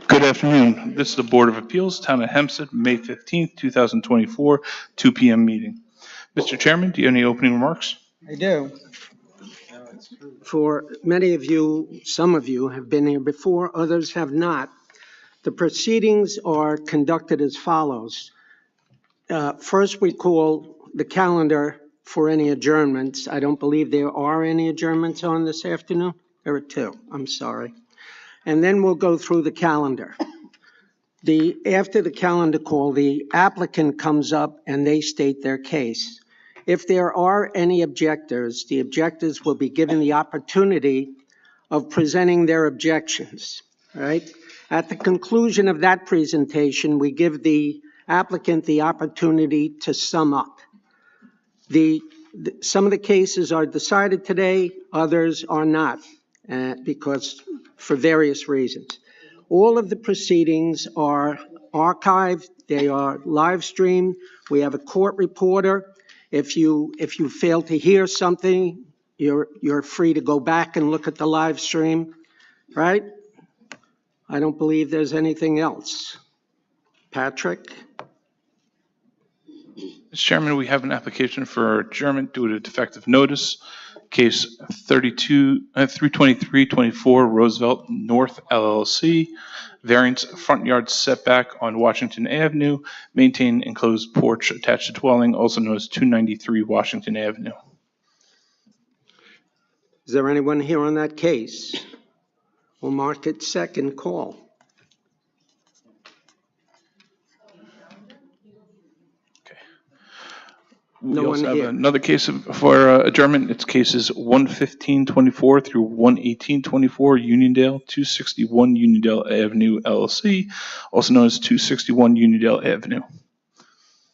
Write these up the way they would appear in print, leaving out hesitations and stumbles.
Good afternoon. This is the Board of Appeals, Town of Hempstead, May 15th, 2024, 2 p.m. meeting. Mr. Chairman, do you have any opening remarks? I do. For many of you, some of you have been here before, others have not. The proceedings are conducted as follows. First, we call the calendar for any adjournments. I don't believe there are any adjournments on this afternoon. There are two. I'm sorry. And then we'll go through the calendar. After the calendar call, the applicant comes up and they state their case. If there are any objectors, the objectors will be given the opportunity of presenting their objections, right? At the conclusion of that presentation, we give the applicant the opportunity to sum up. Some of the cases are decided today, others are not, because for various reasons. All of the proceedings are archived, they are live streamed. We have a court reporter. If you fail to hear something, you're free to go back and look at the live stream, right? I don't believe there's anything else. Patrick? Mr. Chairman, we have an application for adjournment due to defective notice. Case 32324 Roosevelt North LLC. Variance front yard setback on Washington Avenue. Maintain enclosed porch attached to dwelling, also known as 293 Washington Avenue. Is there anyone here on that case? We'll mark it second call. We also have another case for adjournment. It's cases 11524 through 11824 Uniondale, 261 Uniondale Avenue LLC, also known as 261 Uniondale Avenue.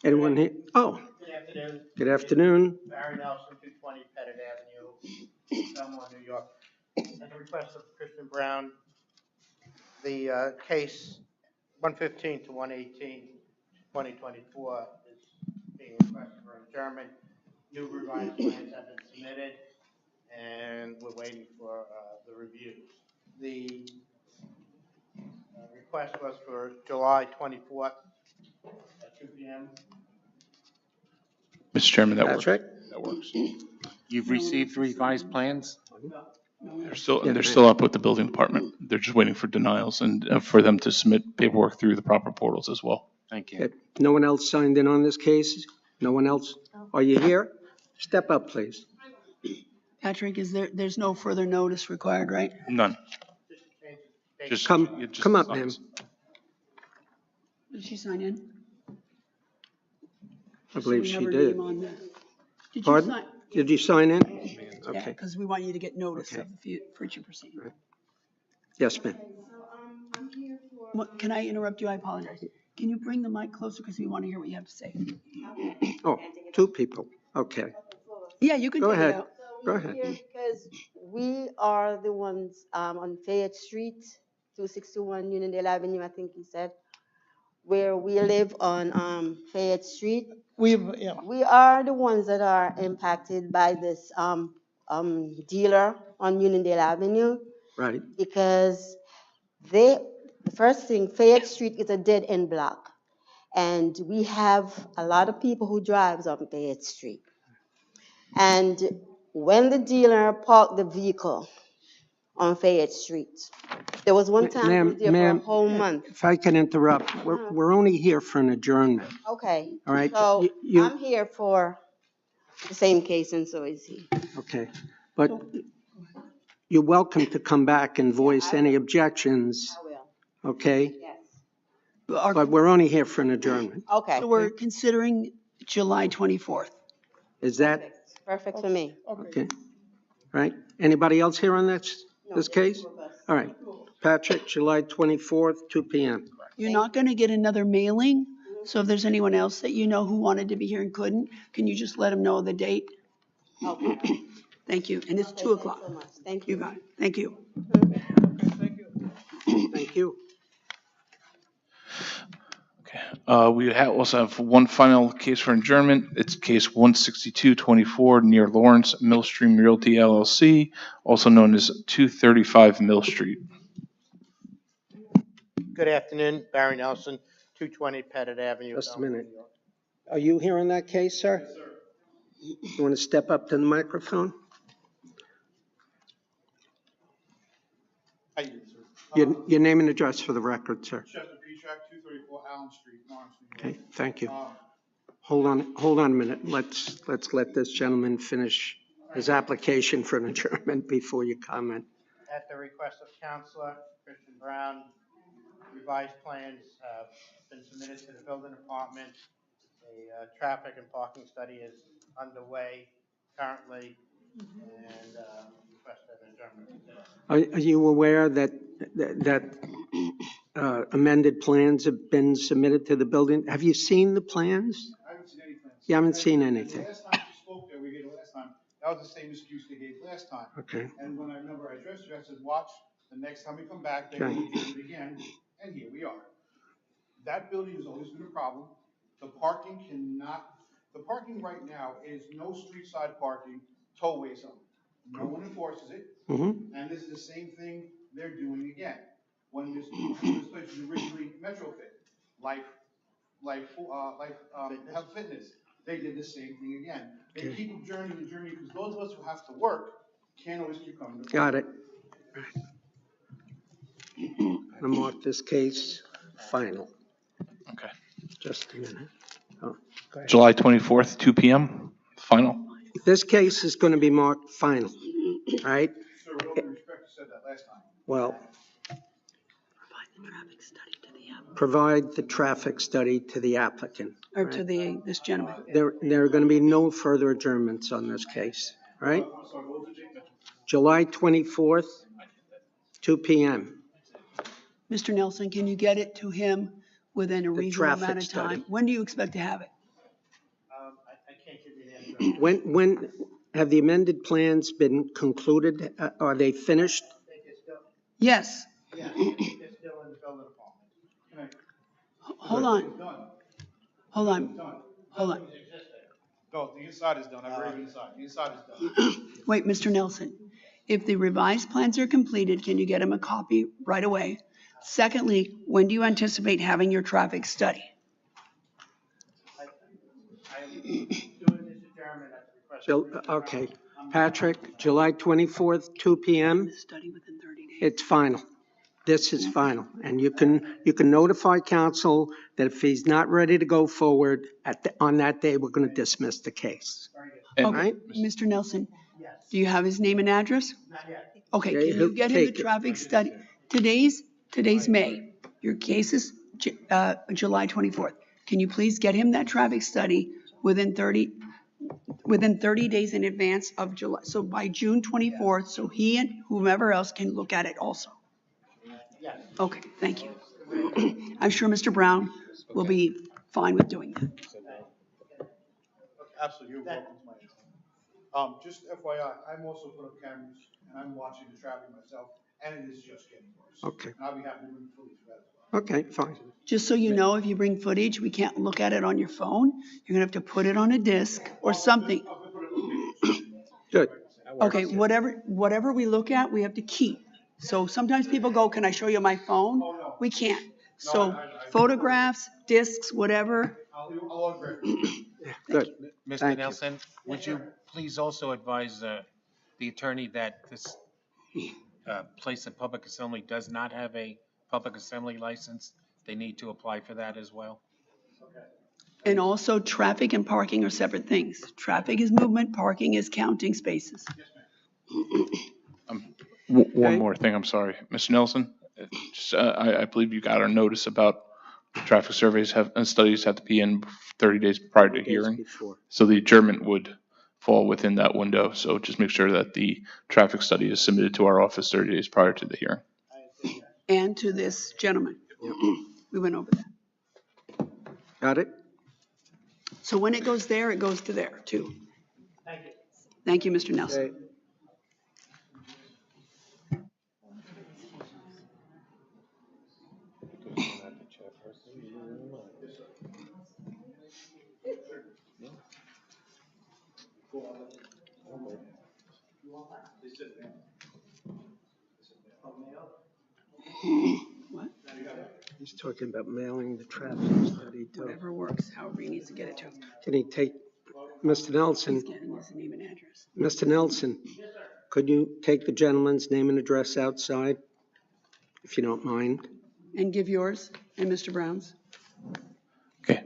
Anyone here? Oh. Good afternoon. Good afternoon. Barry Nelson, 220 Pettit Avenue, Belmont, New York. At the request of Christian Brown, the case 115 to 118, 2024 is being requested for adjournment. New revised plans have been submitted, and we're waiting for the reviews. The request was for July 24th at 2 p.m. Mr. Chairman, that That's works. right. That works. You've received revised plans? They're still up with the building department. They're just waiting for denials and for them to submit paperwork through the proper portals as well. Thank you. Okay. No one else signed in on this case? No one else? Are you here? Step up, please. Patrick, there's no further notice required, right? None. Just come up, ma'am. Did she sign in? I believe We she have her did. name on there. Did you Pardon? sign? Did you sign in? Yeah, Okay. because we want you to get notice Okay. of the future proceeding. Yes, ma'am. Can I interrupt you? I apologize. Can you bring the mic closer because we want to hear what you have to say? Oh, two people. Okay. Yeah, you can Go take it ahead. out. Go ahead. Because we are the ones on Fayette Street, 261 Uniondale Avenue, I think he said, where we live on Fayette Street. We are the ones that are impacted by this dealer on Uniondale Avenue, Right. because the first thing, Fayette Street is a dead-end block, and we have a lot of people who drives on Fayette Street. And when the dealer parked the vehicle on Fayette Street, there was one time we was there for a whole month. If I can interrupt, we're only here for an adjournment. Okay. All right. So I'm here for the same case, and so is he. Okay. But you're welcome to come back and voice any objections, I will. okay? Yes. But we're only here for an adjournment. Okay. So we're considering July 24th. Is that Perfect for me. okay? Right? Anybody else here on this case? All right. Patrick, July 24th, 2 p.m. You're not going to get another mailing. So if there's anyone else that you know who wanted to be here and couldn't, can you just let them know the date? Okay. Thank you, and it's Okay, 2 o'clock. thanks so much. Thank You you. got it. Thank you. Thank you. Okay. Also have one final case for adjournment. It's case 16224 near Lawrence Millstream Realty LLC, also known as 235 Mill Street. Good afternoon, Barry Nelson, 220 Pettit Avenue. Just a Belleville, minute. New York. Are you hearing that case, sir? Yes, sir. You want to step up to the microphone? How you doing, sir? Your name and address for the record, sir. Chester Petrak, 234 Allen Street, Lawrence, New York. Okay, thank you. Um, Hold on a minute. Let's let this gentleman finish his application for an adjournment before you comment. At the request of Counselor Christian Brown, revised plans have been submitted to the building department. A traffic and parking study is underway currently, and request an adjournment today. Are you aware that amended plans have been submitted to the building? Have you seen the plans? I haven't seen any plans. You haven't seen anything? The last time we spoke there, we gave last time, that was the same excuse they gave last time. Okay. And when I remember I addressed you, I said, watch, the next time we come back, they Okay. will do it again, and here we are. That building has always been a problem. The parking right now is no street side parking, tollway zone. No one enforces it. Mm-hmm. And this is the same thing they're doing again. When this place was originally Metrofit, Health Fitness, they did the same thing again. They keep adjourning because those of us who have to work can't always keep coming to work. Got it. I'm gonna mark this case final. Okay. Just a minute. Oh, go ahead. July 24th, 2 p.m. Final. This case is going to be marked final, all right? Sir, with all due respect, you said that last time. Well, Provide the traffic study to the applicant. provide the traffic study to the applicant. Or to this gentleman. There are going to be no further adjournments on this case, all right? July 24th, 2 p.m. Mr. Nelson, can you get it to him within a reasonable amount traffic of time? study. When do you expect to have it? I can't give you an answer. When have the amended plans been concluded? Are they finished? I think it's still, Yes, yeah, it's still in the building department. hold on, It's done. hold on, It's done. hold on. It's existing. No, the inside is done. I've already been inside. The inside is done. Wait, Mr. Nelson, if the revised plans are completed, can you get him a copy right away? Secondly, when do you anticipate having your traffic study? I'm doing this adjournment at the request of Christian Brown. Okay, Patrick, July 24th, 2 p.m. Study within 30 days. It's final. This is final. And you can notify council that if he's not ready to go forward on that day, we're going to dismiss the case. And All right? Mr. Nelson, Yes, do you have his name and address? not yet. Okay, Okay, can he'll you get him the take it. traffic study? Today's May. Your case is July 24th. Can you please get him that traffic study within 30 days in advance of July? So by June 24th, so he and whomever else can look at it also. Yes. Okay, thank you. I'm sure Mr. Brown will be fine with doing that. Absolutely, you're welcome to my town. Just FYI, I'm also put up cameras and I'm watching the traffic myself, and it is just getting worse. Okay. And I'll be happy to bring footage of that as well. Okay, fine. Just so you know, if you bring footage, we can't look at it on your phone. You're gonna have to put it on a disc or something. I'll put it on video. Good. Okay, whatever we look at, we have to keep. So sometimes people go, can I show you my phone? We can't. So photographs, discs, whatever. I'll agree. Good. Mr. Thank you. Nelson, would you please also advise the attorney that this place of public assembly does not have a public assembly license? They need to apply for that as well? And also, traffic and parking are separate things. Traffic is movement, parking is counting spaces. One more thing, I'm sorry. Mr. Nelson, I believe you got our notice about traffic surveys and studies have to be in 30 days prior to hearing. Before. So the adjournment would fall within that window. So just make sure that the traffic study is submitted to our office 30 days prior to the hearing. And to this gentleman. We went over that. Got it? So when it goes there, it goes to there too. Thank you. Thank you, Mr. Nelson. Okay. What? He's talking about mailing the traffic study to. Whatever works, however he needs to get it to him. Can he take, Mr. Nelson, He's getting his name and address. Mr. Nelson, could you take the gentleman's name and address outside, if you don't mind? And give yours and Mr. Brown's. Okay.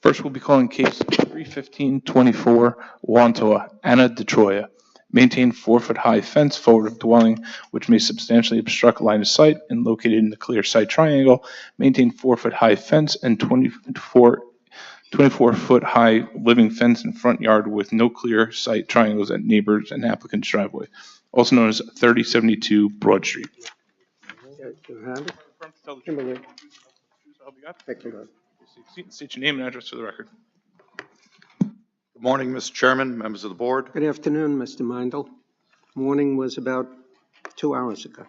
First, we'll be calling case 31524, Wantoa, Anna DeTroya. Maintain 4-foot high fence forward of dwelling, which may substantially obstruct line of sight and located in the clear sight triangle. Maintain 4-foot high fence and 24-foot high living fence in front yard with no clear sight triangles at neighbors and applicant's driveway, also known as 3072 Broad Street. You have it? Kimberly, take a look. State your name and address for the record. Good morning, Mr. Chairman, members of the board. Good afternoon, Mr. Mindel. Morning was about 2 hours ago.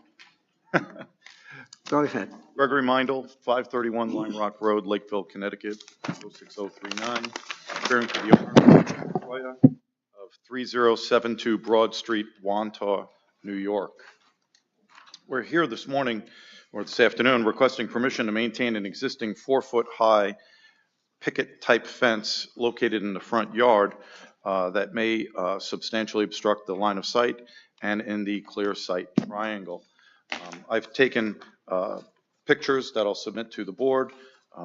Go ahead. Gregory Mindel, 531 Lime Rock Road, Lakeville, Connecticut, 06039. Appearing for the owner of 3072 Broad Street, Wantaw, New York. We're here this morning, or this afternoon, requesting permission to maintain an existing 4-foot high picket-type fence located in the front yard that may substantially obstruct the line of sight and in the clear sight triangle. I've taken pictures that I'll submit to the board.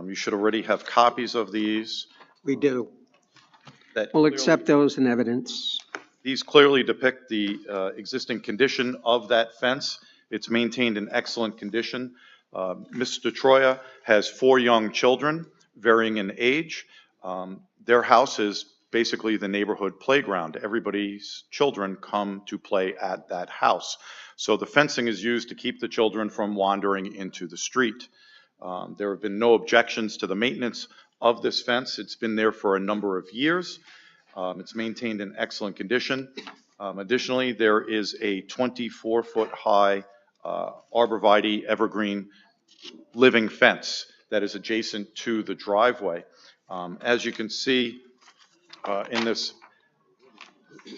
You should already have copies of these. We do. That We'll clearly- accept those in evidence. These clearly depict the existing condition of that fence. It's maintained in excellent condition. Ms. DeTroya has 4 young children, varying in age. Their house is basically the neighborhood playground. Everybody's children come to play at that house. So the fencing is used to keep the children from wandering into the street. There have been no objections to the maintenance of this fence. It's been there for a number of years. It's maintained in excellent condition. Additionally, there is a 24-foot high arborvitae evergreen living fence that is adjacent to the driveway. As you can see in this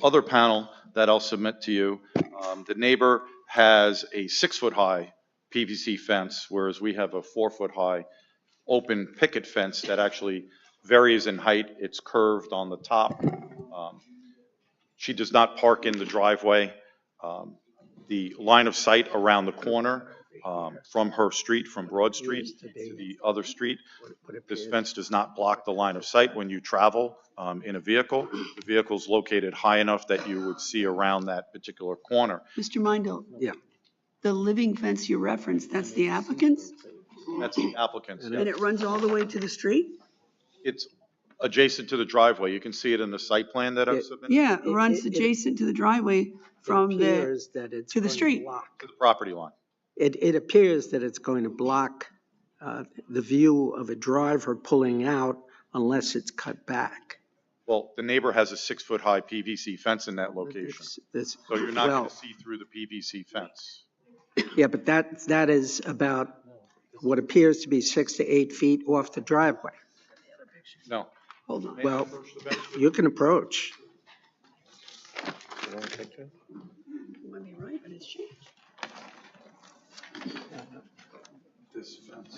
other panel that I'll submit to you, the neighbor has a 6-foot high PVC fence, whereas we have a 4-foot high open picket fence that actually varies in height. It's curved on the top. She does not park in the driveway. The line of sight around the corner from her street, from Broad Street to the other street, this fence does not block the line of sight when you travel in a vehicle. The vehicle's located high enough that you would see around that particular corner. Mr. Mindel? Yeah. The living fence you referenced, that's the applicant's? That's the applicant's. And it runs all the way to the street? It's adjacent to the driveway. You can see it in the site plan that I've submitted. Yeah, it runs adjacent to the driveway from It the, appears that it's to the going street. block- To the property line. It appears that it's going to block the view of a driver pulling out unless it's cut back. Well, the neighbor has a 6-foot high PVC fence in that location. So you're not going to see through the PVC fence. Yeah, but that is about what appears to be 6 to 8 feet off the driveway. No. Hold on. Well, you can approach. You might be right, but it's changed. This fence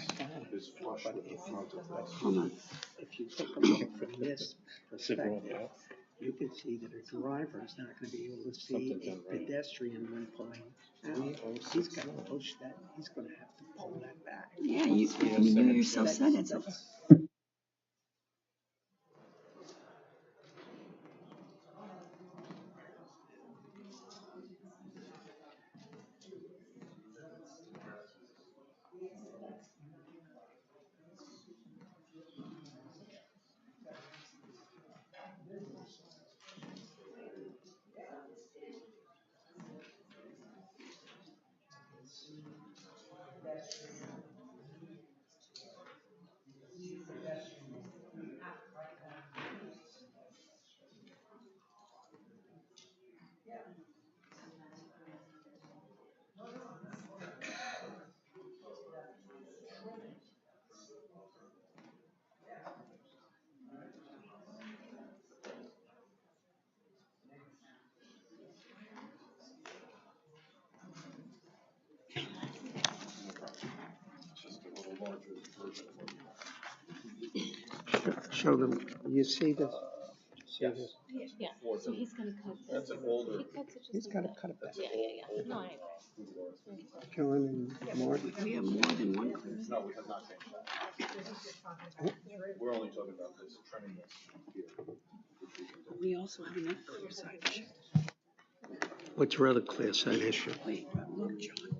is flush with the front of this. Hold on. If you take a look from this perspective, you can see that a driver is not going to be able to see a pedestrian when pulling out. He's got to push that, he's going to have to pull that back. Yeah, you yourself said it's a Show them, you see this? See this? Yeah, so he's gonna cut this. That's an older. He cuts it just He's like got to that. cut it back. Yeah. No, I John and Mark. We have more than one clear site. No, we have not changed that. We're only talking about this, trimming this here. We also have another clear site issue. What's your other clear site issue? Wait, look, John.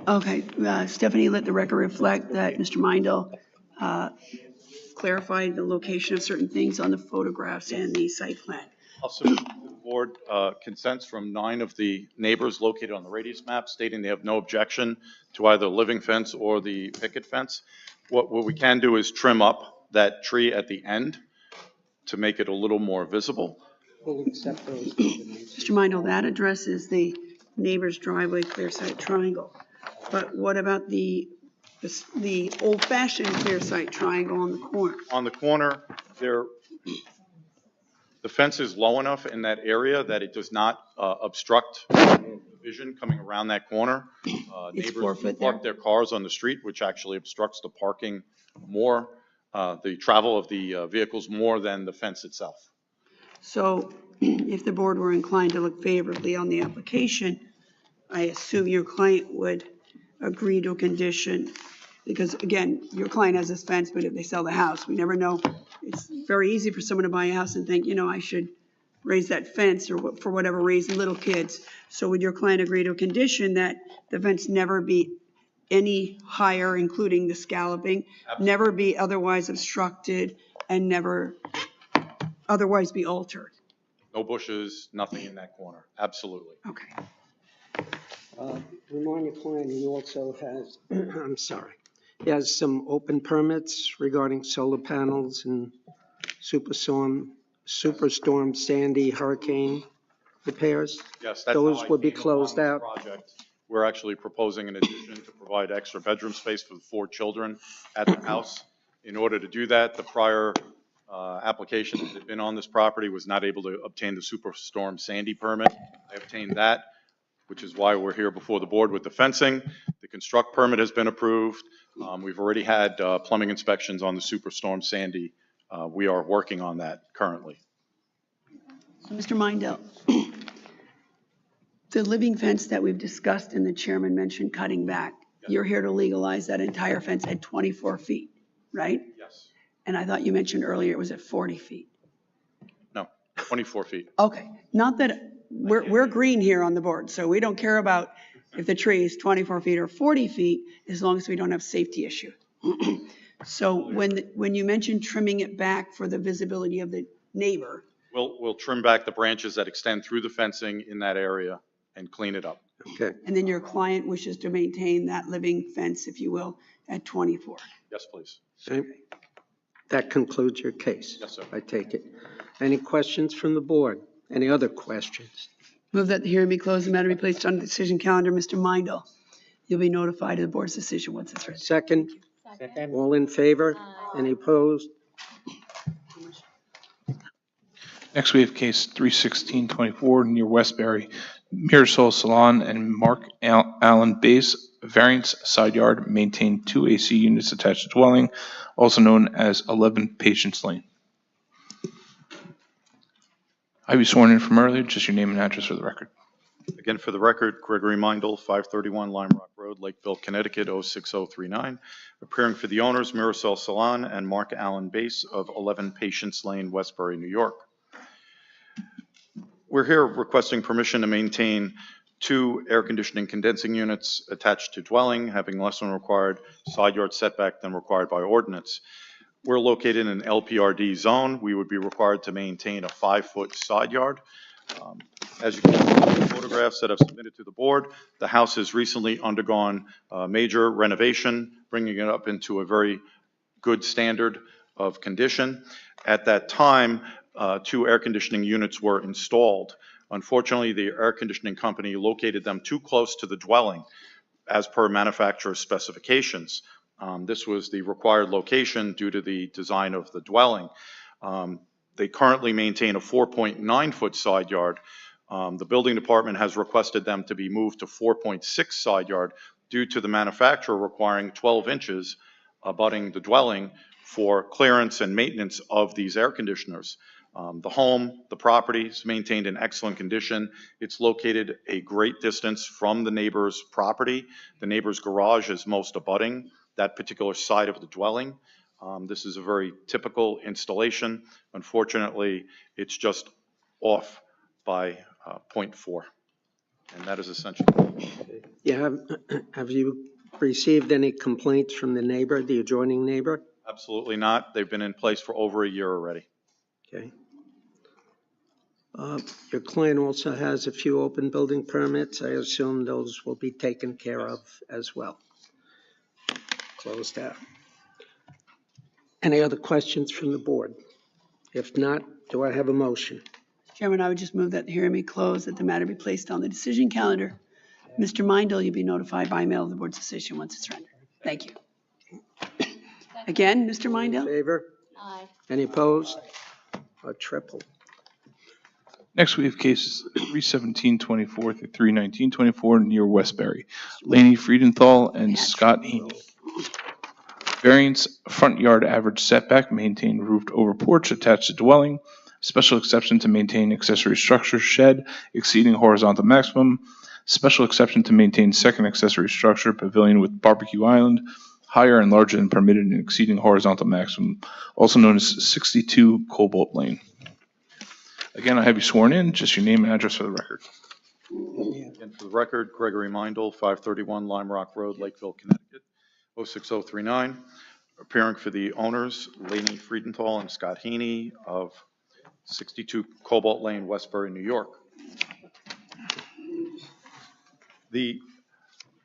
Okay, Stephanie, let the record reflect that Mr. Mindell clarified the location of certain things on the photographs and the site plan. I'll submit to the board consents from 9 of the neighbors located on the radius map stating they have no objection to either living fence or the picket fence. What we can do is trim up that tree at the end to make it a little more visible. We'll accept those. Mr. Mindell, that addresses the neighbor's driveway clear site triangle. But what about the old-fashioned clear site triangle on the corner? On the corner, the fence is low enough in that area that it does not obstruct vision coming around that corner. It's 4 Neighbors foot park there? their cars on the street, which actually obstructs the parking more, the travel of the vehicles more than the fence itself. So if the board were inclined to look favorably on the application, I assume your client would agree to a condition, because again, your client has this fence, but if they sell the house, we never know. It's very easy for someone to buy a house and think, I should raise that fence, or for whatever reason, little kids. So would your client agree to a condition that the fence never be any higher, including the scalloping, never be otherwise obstructed, and never otherwise be altered? No bushes, nothing in that corner. Absolutely. Okay. Remind your client he also has, I'm sorry, he has some open permits regarding solar panels and superstorm Sandy hurricane repairs. Yes, that's Those how I would be came upon closed this out. project. We're actually proposing an addition to provide extra bedroom space for the 4 children at the house. In order to do that, the prior application that had been on this property was not able to obtain the Superstorm Sandy permit. I obtained that, which is why we're here before the board with the fencing. The construct permit has been approved. We've already had plumbing inspections on the Superstorm Sandy. We are working on that currently. So, Mr. Mindell, the living fence that we've discussed and the chairman mentioned cutting back, you're here to legalize that entire fence at 24 feet, right? Yes. And I thought you mentioned earlier it was at 40 feet. No, 24 feet. Okay, not that, we're green here on the board, so we don't care about if the tree is 24 feet or 40 feet, as long as we don't have safety issue. So when you mentioned trimming it back for the visibility of the neighbor. We'll trim back the branches that extend through the fencing in that area and clean it up. Okay. And then your client wishes to maintain that living fence, if you will, at 24. Yes, please. Okay. That concludes your case. Yes, sir. I take it. Any questions from the board? Any other questions? Move that the hearing be closed, the matter be placed on the decision calendar. Mr. Mindell, you'll be notified of the board's decision once it's ready. Second, Second. all in favor? Any opposed? Next, we have case 31624 near Westbury, Mirasol Salon and Mark Allen Base, variance side yard, maintain 2 AC units attached to dwelling, also known as 11 Patience Lane. I be sworn in from earlier, just your name and address for the record. Again, for the record, Gregory Mindel, 531 Lime Rock Road, Lakeville, Connecticut, 06039. Appearing for the owners, Mirasol Salon and Mark Allen Base of 11 Patience Lane, Westbury, New York. We're here requesting permission to maintain 2 air conditioning condensing units attached to dwelling, having less than required side yard setback than required by ordinance. We're located in an LPRD zone. We would be required to maintain a 5-foot side yard. As you can see from the photographs that I've submitted to the board, the house has recently undergone major renovation, bringing it up into a very good standard of condition. At that time, 2 air conditioning units were installed. Unfortunately, the air conditioning company located them too close to the dwelling as per manufacturer's specifications. This was the required location due to the design of the dwelling. They currently maintain a 4.9-foot side yard. The building department has requested them to be moved to 4.6 side yard due to the manufacturer requiring 12 inches abutting the dwelling for clearance and maintenance of these air conditioners. The home, the property is maintained in excellent condition. It's located a great distance from the neighbor's property. The neighbor's garage is most abutting that particular side of the dwelling. This is a very typical installation. Unfortunately, it's just off by 0.4, and that is essentially. Yeah, have you received any complaints from the neighbor, the adjoining neighbor? Absolutely not. They've been in place for over a year already. Okay. Your client also has a few open building permits. I assume those will be taken care of as well. Closed out. Any other questions from the board? If not, do I have a motion? Chairman, I would just move that the hearing be closed, that the matter be placed on the decision calendar. Mr. Mindell, you'll be notified by mail of the board's decision once it's rendered. Thank you. Again, Mr. In Mindell? favor? Aye. Any opposed? A triple. Next, we have cases 31724 through 31924 near Westbury. Laney Friedenthal and Scott Heaney. Variance, front yard average setback, maintain roofed over porch attached to dwelling. Special exception to maintain accessory structure shed exceeding horizontal maximum. Special exception to maintain second accessory structure pavilion with barbecue island, higher and larger than permitted and exceeding horizontal maximum, also known as 62 Cobalt Lane. Again, I have you sworn in, just your name and address for the record. And for the record, Gregory Mindel, 531 Lime Rock Road, Lakeville, Connecticut, 06039. Appearing for the owners, Laney Friedenthal and Scott Heaney of 62 Cobalt Lane, Westbury, New York. The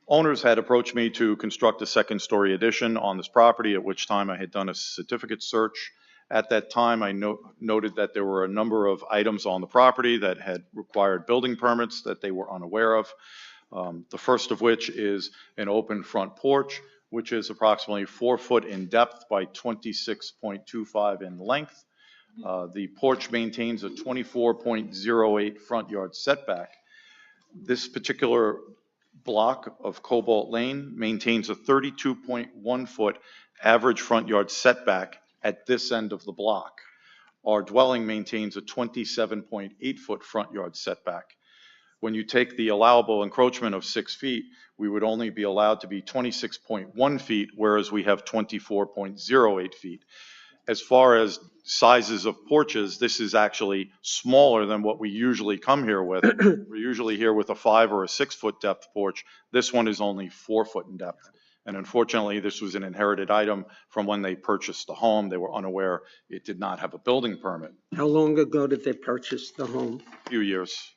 owners had approached me to construct a second-story addition on this property, at which time I had done a certificate search. At that time, I noted that there were a number of items on the property that had required building permits that they were unaware of. The first of which is an open front porch, which is approximately 4 foot in depth by 26.25 in length. The porch maintains a 24.08 front yard setback. This particular block of Cobalt Lane maintains a 32.1 foot average front yard setback at this end of the block. Our dwelling maintains a 27.8 foot front yard setback. When you take the allowable encroachment of 6 feet, we would only be allowed to be 26.1 feet, whereas we have 24.08 feet. As far as sizes of porches, this is actually smaller than what we usually come here with. We're usually here with a 5 or a 6 foot depth porch. This one is only 4 foot in depth. And unfortunately, this was an inherited item from when they purchased the home. They were unaware it did not have a building permit. How long ago did they purchase the home? A few years.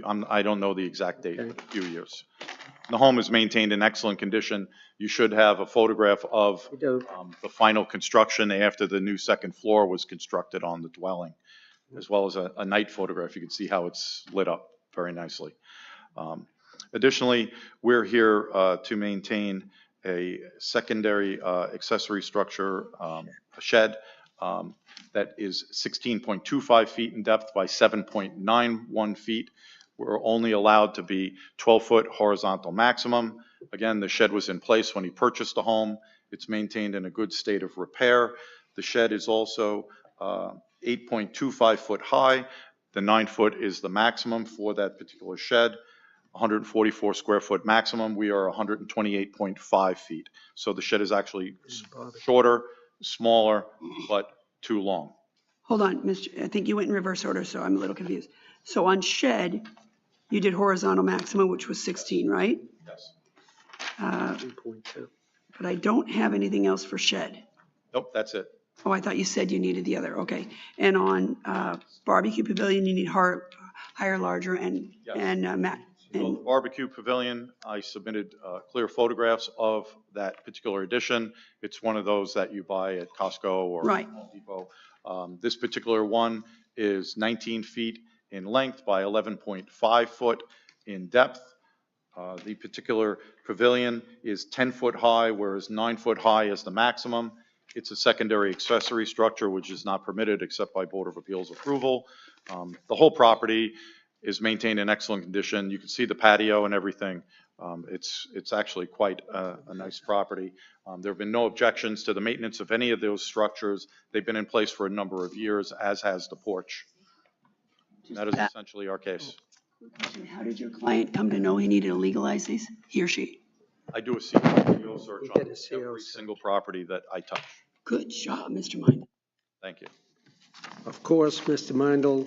I don't know the exact date, Okay. but a few years. The home is maintained in excellent condition. You should have a photograph of We do. the final construction after the new second floor was constructed on the dwelling, as well as a night photograph. You can see how it's lit up very nicely. Additionally, we're here to maintain a secondary accessory structure, a shed that is 16.25 feet in depth by 7.91 feet. We're only allowed to be 12-foot horizontal maximum. Again, the shed was in place when he purchased the home. It's maintained in a good state of repair. The shed is also 8.25 foot high. The 9 foot is the maximum for that particular shed. 144 square foot maximum. We are 128.5 feet. So the shed is actually shorter, smaller, but too long. Hold on, Mr. I think you went in reverse order, so I'm a little confused. So on shed, you did horizontal maximum, which was 16, right? Yes. 2.2. But I don't have anything else for shed. Nope, that's it. Oh, I thought you said you needed the other, okay. And on barbecue pavilion, you need higher, larger, and, Yes. and The barbecue pavilion, I submitted clear photographs of that particular addition. It's one of those that you buy at Costco or Right. Home Depot. This particular one is 19 feet in length by 11.5 foot in depth. The particular pavilion is 10 foot high, whereas 9 foot high is the maximum. It's a secondary accessory structure which is not permitted except by Board of Appeals approval. The whole property is maintained in excellent condition. You can see the patio and everything. It's actually quite a nice property. There have been no objections to the maintenance of any of those structures. They've been in place for a number of years, as has the porch. And that is essentially our case. How did your client come to know he needed to legalize these, he or she? I do a CO search You on get a CO every search. single property that I touch. Good job, Mr. Mindel. Thank you. Of course, Mr. Mindel,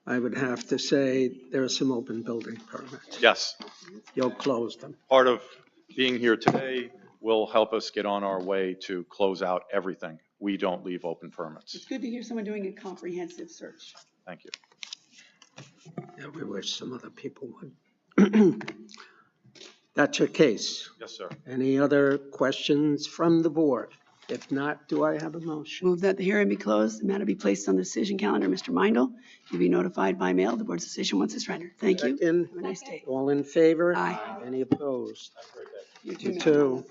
I would have to say there are some open building permits. Yes, You'll close them. part of being here today will help us get on our way to close out everything. We don't leave open permits. It's good to hear someone doing a comprehensive search. Thank you. Yeah, we wish some other people would. That's your case. Yes, sir. Any other questions from the board? If not, do I have a motion? Move that the hearing be closed, the matter be placed on the decision calendar. Mr. Mindel, you'll be notified by mail of the board's decision once it's rendered. Thank you. Second. Have a nice day. All in favor? Aye. Any opposed? You You ma'am. too.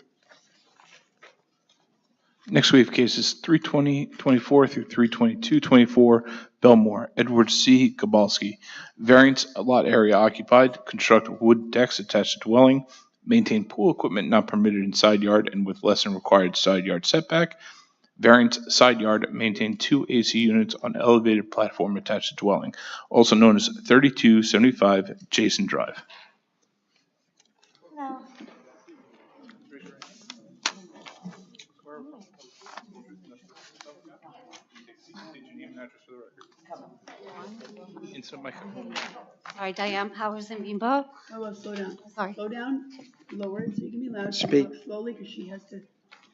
Next, we have cases 320-24 through 322-24, Belmore, Edward C. Gabalski. Variance, lot area occupied, construct wood decks attached to dwelling, maintain pool equipment not permitted in side yard and with less than required side yard setback. Variance, side yard, maintain 2 AC units on elevated platform attached to dwelling, also known as 3275 Jason Drive. No. Sorry, Diane Powers in Bimbo. Oh, slow down. Sorry. Slow down, lower it so you can be loud. Speak. Talk slowly because she has to,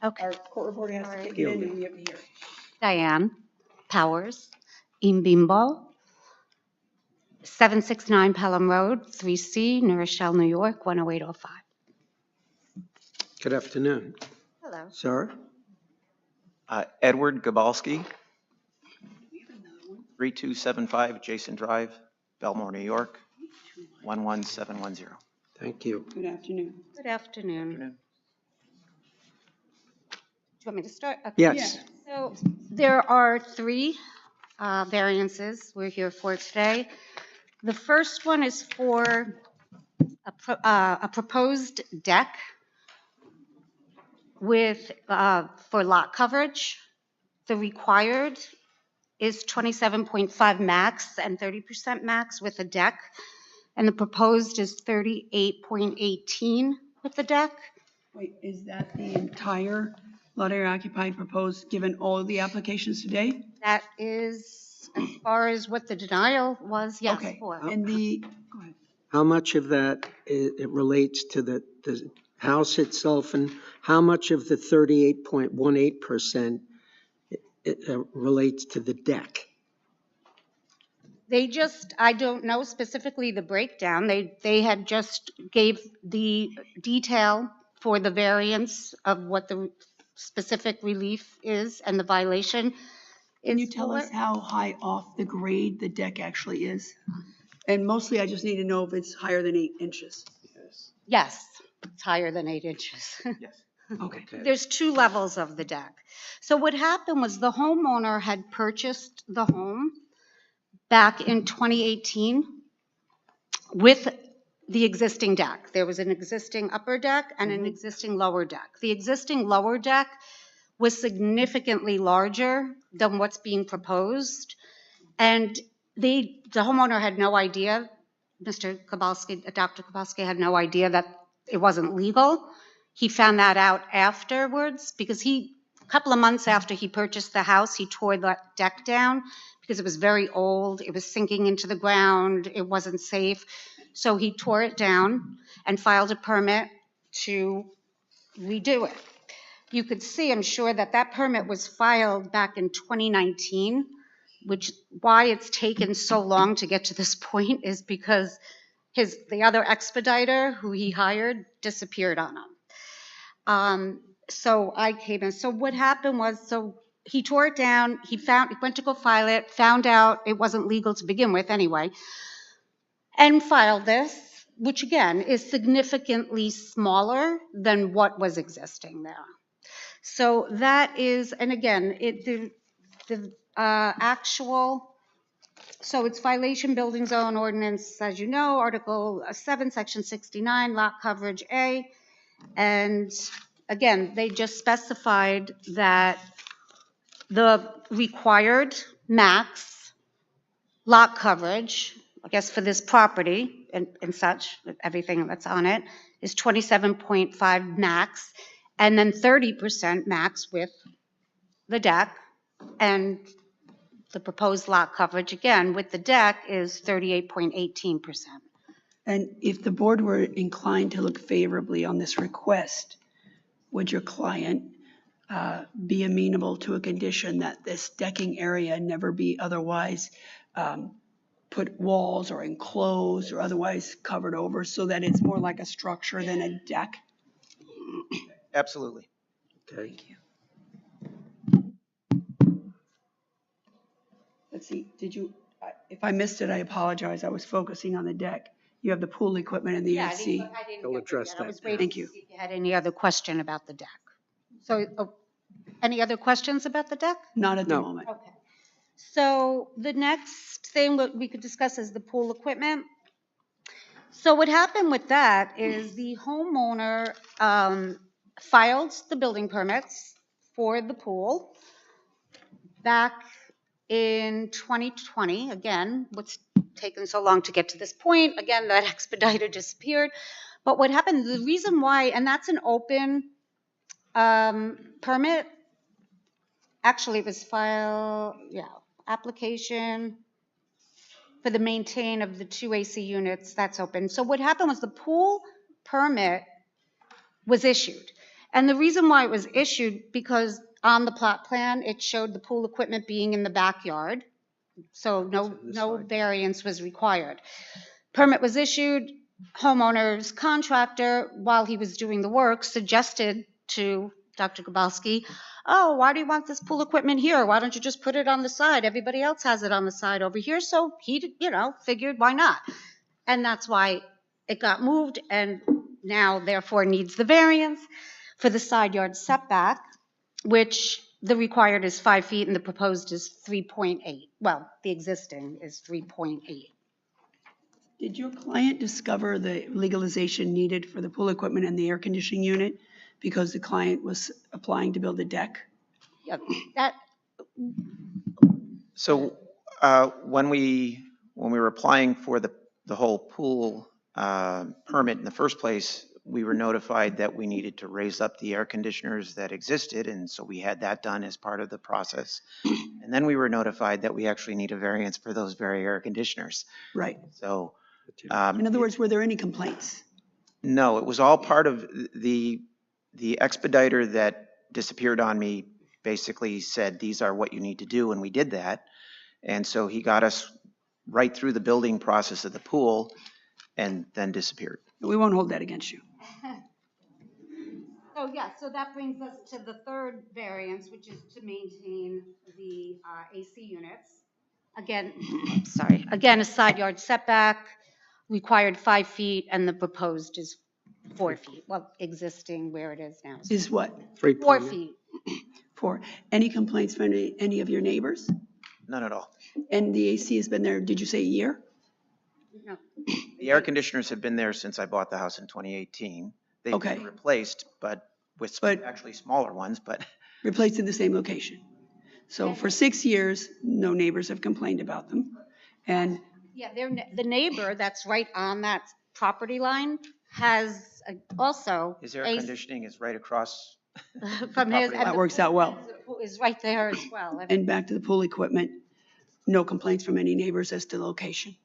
Okay. our court reporter has to Sorry. take it in and we have to hear. Diane Powers in Bimbo. 769 Pelham Road, 3C, New Rochelle, New York, 10805. Good afternoon. Hello. Sir? Edward Gabalski, 3275 Jason Drive, Belmore, New York, 11710. Thank you. Good afternoon. Good afternoon. Do you want me to start? Okay. Yes. So there are 3 variances we're here for today. The first one is for a proposed deck with, for lot coverage. The required is 27.5 max and 30% max with a deck. And the proposed is 38.18 with the deck. Wait, is that the entire lot area occupied proposed, given all of the applications today? That is, as far as what the denial was, yes, Okay. for. And the, go ahead. How much of that it relates to the house itself, and how much of the 38.18% relates to the deck? They just, I don't know specifically the breakdown. They had just gave the detail for the variance of what the specific relief is and the violation. Can you is tell for. us how high off the grade the deck actually is? And mostly I just need to know if it's higher than 8 inches. Yes, it's higher than 8 inches. Okay. There's 2 levels of the deck. So what happened was the homeowner had purchased the home back in 2018 with the existing deck. There was an existing upper deck and an existing lower deck. The existing lower deck was significantly larger than what's being proposed. And the homeowner had no idea, Dr. Kowalski had no idea that it wasn't legal. He found that out afterwards because a couple of months after he purchased the house, he tore that deck down because it was very old. It was sinking into the ground. It wasn't safe. So he tore it down and filed a permit to redo it. You could see, I'm sure, that that permit was filed back in 2019, which why it's taken so long to get to this point is because the other expediter who he hired disappeared on him. So I came in. So what happened was, so he tore it down. He went to go file it, found out it wasn't legal to begin with anyway, and filed this, which again is significantly smaller than what was existing there. So that is, and again, the actual, so it's violation building zone ordinance, as you know, Article 7, Section 69, lot coverage A. And again, they just specified that the required max lot coverage, I guess for this property and such, everything that's on it, is 27.5 max, and then 30% max with the deck, and the proposed lot coverage, again, with the deck is 38.18%. And if the board were inclined to look favorably on this request, would your client be amenable to a condition that this decking area never be otherwise put walls or enclosed or otherwise covered over so that it's more like a structure than a deck? Absolutely. Okay. Thank you. Let's see, did you, if I missed it, I apologize. I was focusing on the deck. You have the pool equipment and the Yeah, AC. I didn't They'll get there address yet. I that was now. waiting Thank to you. see if you had any other question about the deck. So, any other questions about the deck? Not at the No. moment. Okay. So the next thing that we could discuss is the pool equipment. So what happened with that is the homeowner filed the building permits for the pool back in 2020. Again, what's taken so long to get to this point? Again, that expediter disappeared. But what happened, the reason why, and that's an open permit. Actually, it was application for the maintain of the 2 AC units, that's open. So what happened was the pool permit was issued. And the reason why it was issued, because on the plot plan, it showed the pool equipment being in the backyard. So no variance was required. Permit was issued, homeowner's contractor, while he was doing the work, suggested to Dr. Gabalski, oh, why do you want this pool equipment here? Why don't you just put it on the side? Everybody else has it on the side over here. So he, figured why not? And that's why it got moved and now therefore needs the variance for the side yard setback, which the required is 5 feet and the proposed is 3.8. Well, the existing is 3.8. Did your client discover the legalization needed for the pool equipment and the air conditioning unit because the client was applying to build a deck? Yeah, that, So when we were applying for the whole pool permit in the first place, we were notified that we needed to raise up the air conditioners that existed, and so we had that done as part of the process. And then we were notified that we actually need a variance for those very air conditioners. Right. So In other words, were there any complaints? no, it was all part of the expediter that disappeared on me basically said, these are what you need to do, and we did that. And so he got us right through the building process of the pool and then disappeared. We won't hold that against you. so that brings us to the third variance, which is to maintain the AC units. Again, a side yard setback, required 5 feet, and the proposed is 4 feet. Well, existing where it is now. Is what? 4 feet. For any complaints from any of your neighbors? None at all. And the AC has been there, did you say a year? No. The air conditioners have been there since I bought the house in 2018. They've Okay. been replaced, but with actually smaller ones, but Replaced in the same location. So for 6 years, no neighbors have complained about them. And Yeah, the neighbor that's right on that property line has also. his air conditioning is right across. From his. property that works out well. Is right there as well. And back to the pool equipment, no complaints from any neighbors as to location?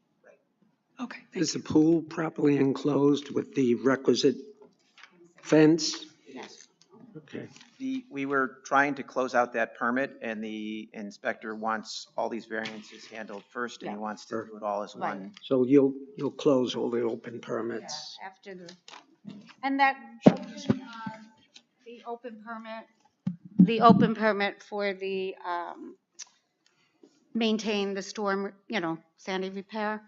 Okay, thank Is the you. pool properly enclosed with the requisite fence? Yes. Okay. We were trying to close out that permit, and the inspector wants all these variances handled first, and he wants to do it all as Right. one. So you'll close all the open permits? Yeah, after and that, the open permit for the maintain the storm, sandy repair,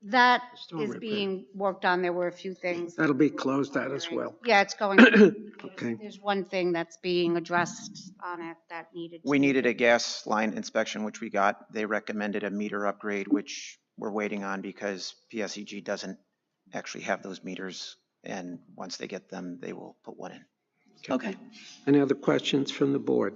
That Storm is repair. being worked on. There were a few things. That'll be closed out as well. Yeah, it's going, there's Okay. there's one thing that's being addressed on it that needed to We be needed a gas line inspection, which we got. They recommended a meter upgrade, which we're waiting on because PSEG doesn't actually have those meters. And once they get them, they will put one in. Okay. Any other questions from the board?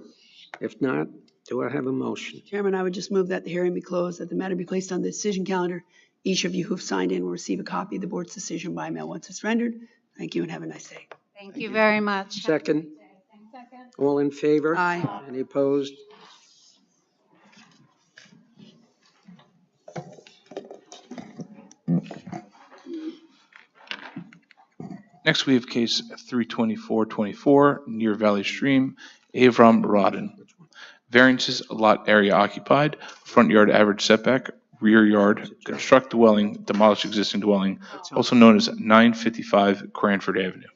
If not, do I have a motion? Chairman, I would just move that the hearing be closed, that the matter be placed on the decision calendar. Each of you who've signed in will receive a copy of the board's decision by mail once it's rendered. Thank you and have a nice day. Thank you very much. Second? All in favor? Aye. Any opposed? Next, we have case 32424, near Valley Stream, Avram Rodden. Variances, lot area occupied, front yard average setback, rear yard, construct dwelling, demolish existing dwelling, also known as 955 Cranford Avenue.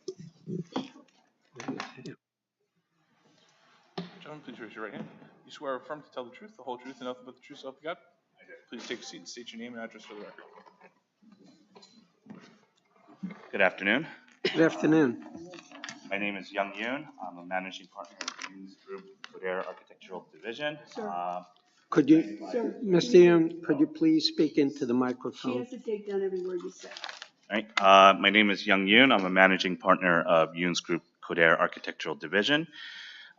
Gentlemen, please raise your right hand. You swear or affirm to tell the truth, the whole truth, and nothing but the truth, so help you God? Please take a seat and state your name and address for the record. Good afternoon. Good afternoon. My name is Young Yoon. I'm a managing partner of Yoon's Group Codair Architectural Division. Could you, Mr. Yoon, could you please speak into the She microphone? has to take down every word you say. All right. My name is Young Yoon. I'm a managing partner of Yoon's Group Codair Architectural Division.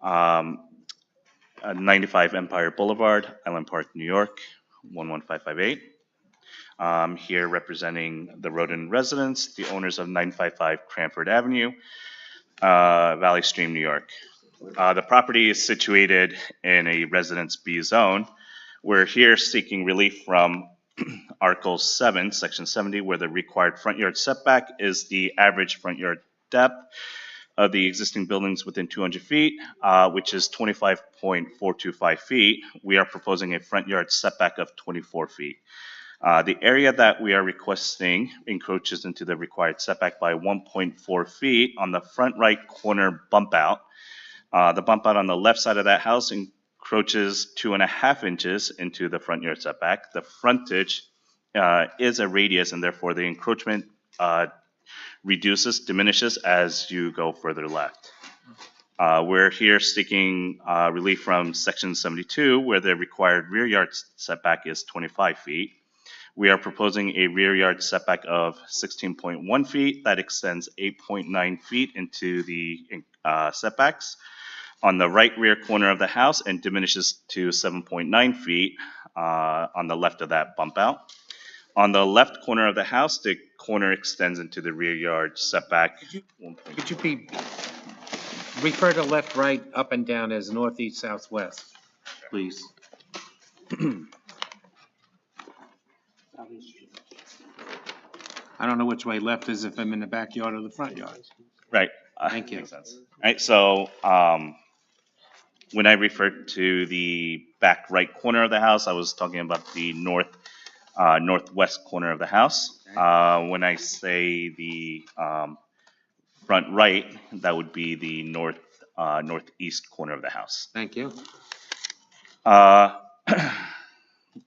95 Empire Boulevard, Island Park, New York, 11558. Here representing the Rodin residents, the owners of 955 Cranford Avenue, Valley Stream, New York. The property is situated in a Residence B zone. We're here seeking relief from Article 7, Section 70, where the required front yard setback is the average front yard depth of the existing buildings within 200 feet, which is 25.425 feet. We are proposing a front yard setback of 24 feet. The area that we are requesting encroaches into the required setback by 1.4 feet on the front right corner bump out. The bump out on the left side of that house encroaches 2.5 inches into the front yard setback. The frontage is a radius, and therefore the encroachment diminishes as you go further left. We're here seeking relief from Section 72, where the required rear yard setback is 25 feet. We are proposing a rear yard setback of 16.1 feet that extends 8.9 feet into the setbacks on the right rear corner of the house and diminishes to 7.9 feet on the left of that bump out. On the left corner of the house, the corner extends into the rear yard setback. Could you refer to left, right, up and down as northeast, southwest, please? I don't know which way left is if I'm in the backyard or the front yard. Right. Thank you. Makes sense. All right, so when I referred to the back right corner of the house, I was talking about the northwest corner of the house. When I say the front right, that would be the northeast corner of the house. Thank you. Let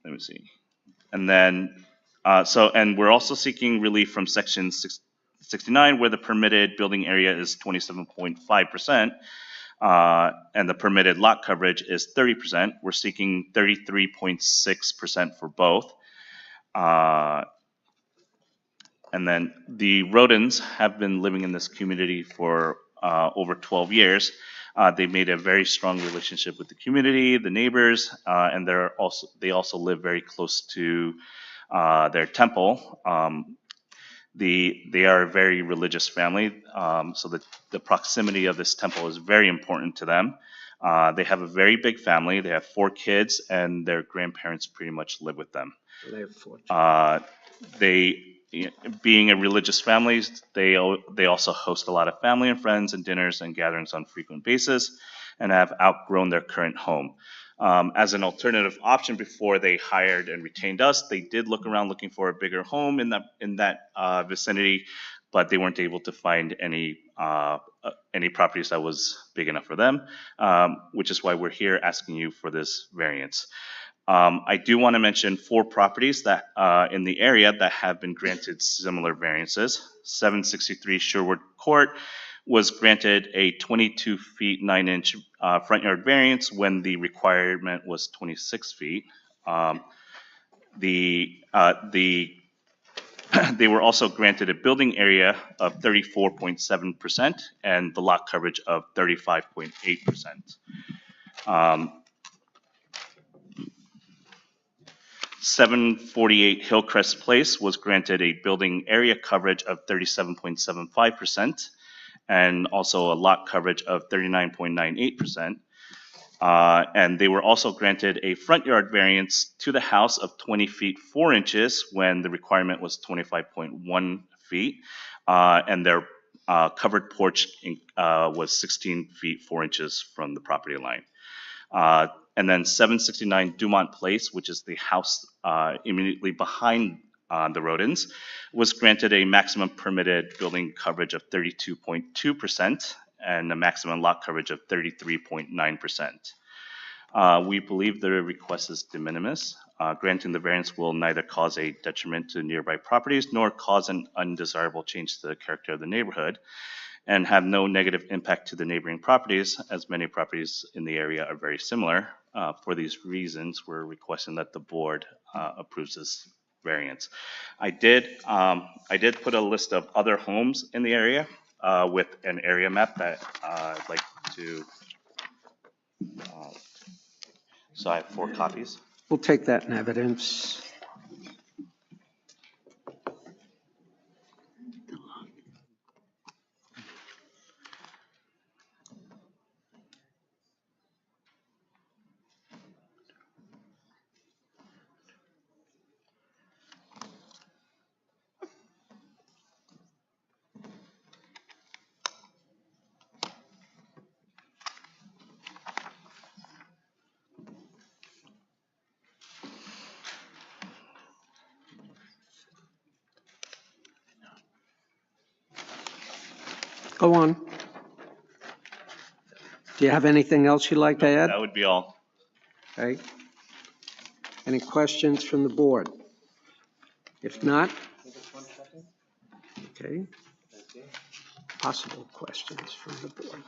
me see. And then, and we're also seeking relief from Section 69, where the permitted building area is 27.5%, and the permitted lot coverage is 30%. We're seeking 33.6% for both. And then the Rodins have been living in this community for over 12 years. They made a very strong relationship with the community, the neighbors, and they also live very close to their temple. They are a very religious family, so the proximity of this temple is very important to them. They have a very big family. They have 4 kids, and their grandparents pretty much live with them. Being a religious family, they also host a lot of family and friends and dinners and gatherings on a frequent basis, and have outgrown their current home. As an alternative option before they hired and retained us, they did look around looking for a bigger home in that vicinity, but they weren't able to find any properties that was big enough for them, which is why we're here asking you for this variance. I do want to mention 4 properties that in the area that have been granted similar variances. 763 Sherwood Court was granted a 22 feet 9 inch front yard variance when the requirement was 26 feet. They were also granted a building area of 34.7% and the lot coverage of 35.8%. 748 Hillcrest Place was granted a building area coverage of 37.75% and also a lot coverage of 39.98%. And they were also granted a front yard variance to the house of 20 feet 4 inches when the requirement was 25.1 feet. And their covered porch was 16 feet 4 inches from the property line. And then 769 Dumont Place, which is the house immediately behind the Rodins, was granted a maximum permitted building coverage of 32.2% and a maximum lot coverage of 33.9%. We believe the request is de minimis. Granting the variance will neither cause a detriment to nearby properties nor cause an undesirable change to the character of the neighborhood, and have no negative impact to the neighboring properties, as many properties in the area are very similar. For these reasons, we're requesting that the board approves this variance. I did put a list of other homes in the area with an area map that I'd like to, so I have 4 copies. We'll take that in evidence. Go on. Do you have anything else you'd like to add? That would be all. Okay. Any questions from the board? If not, okay. Possible questions from the board.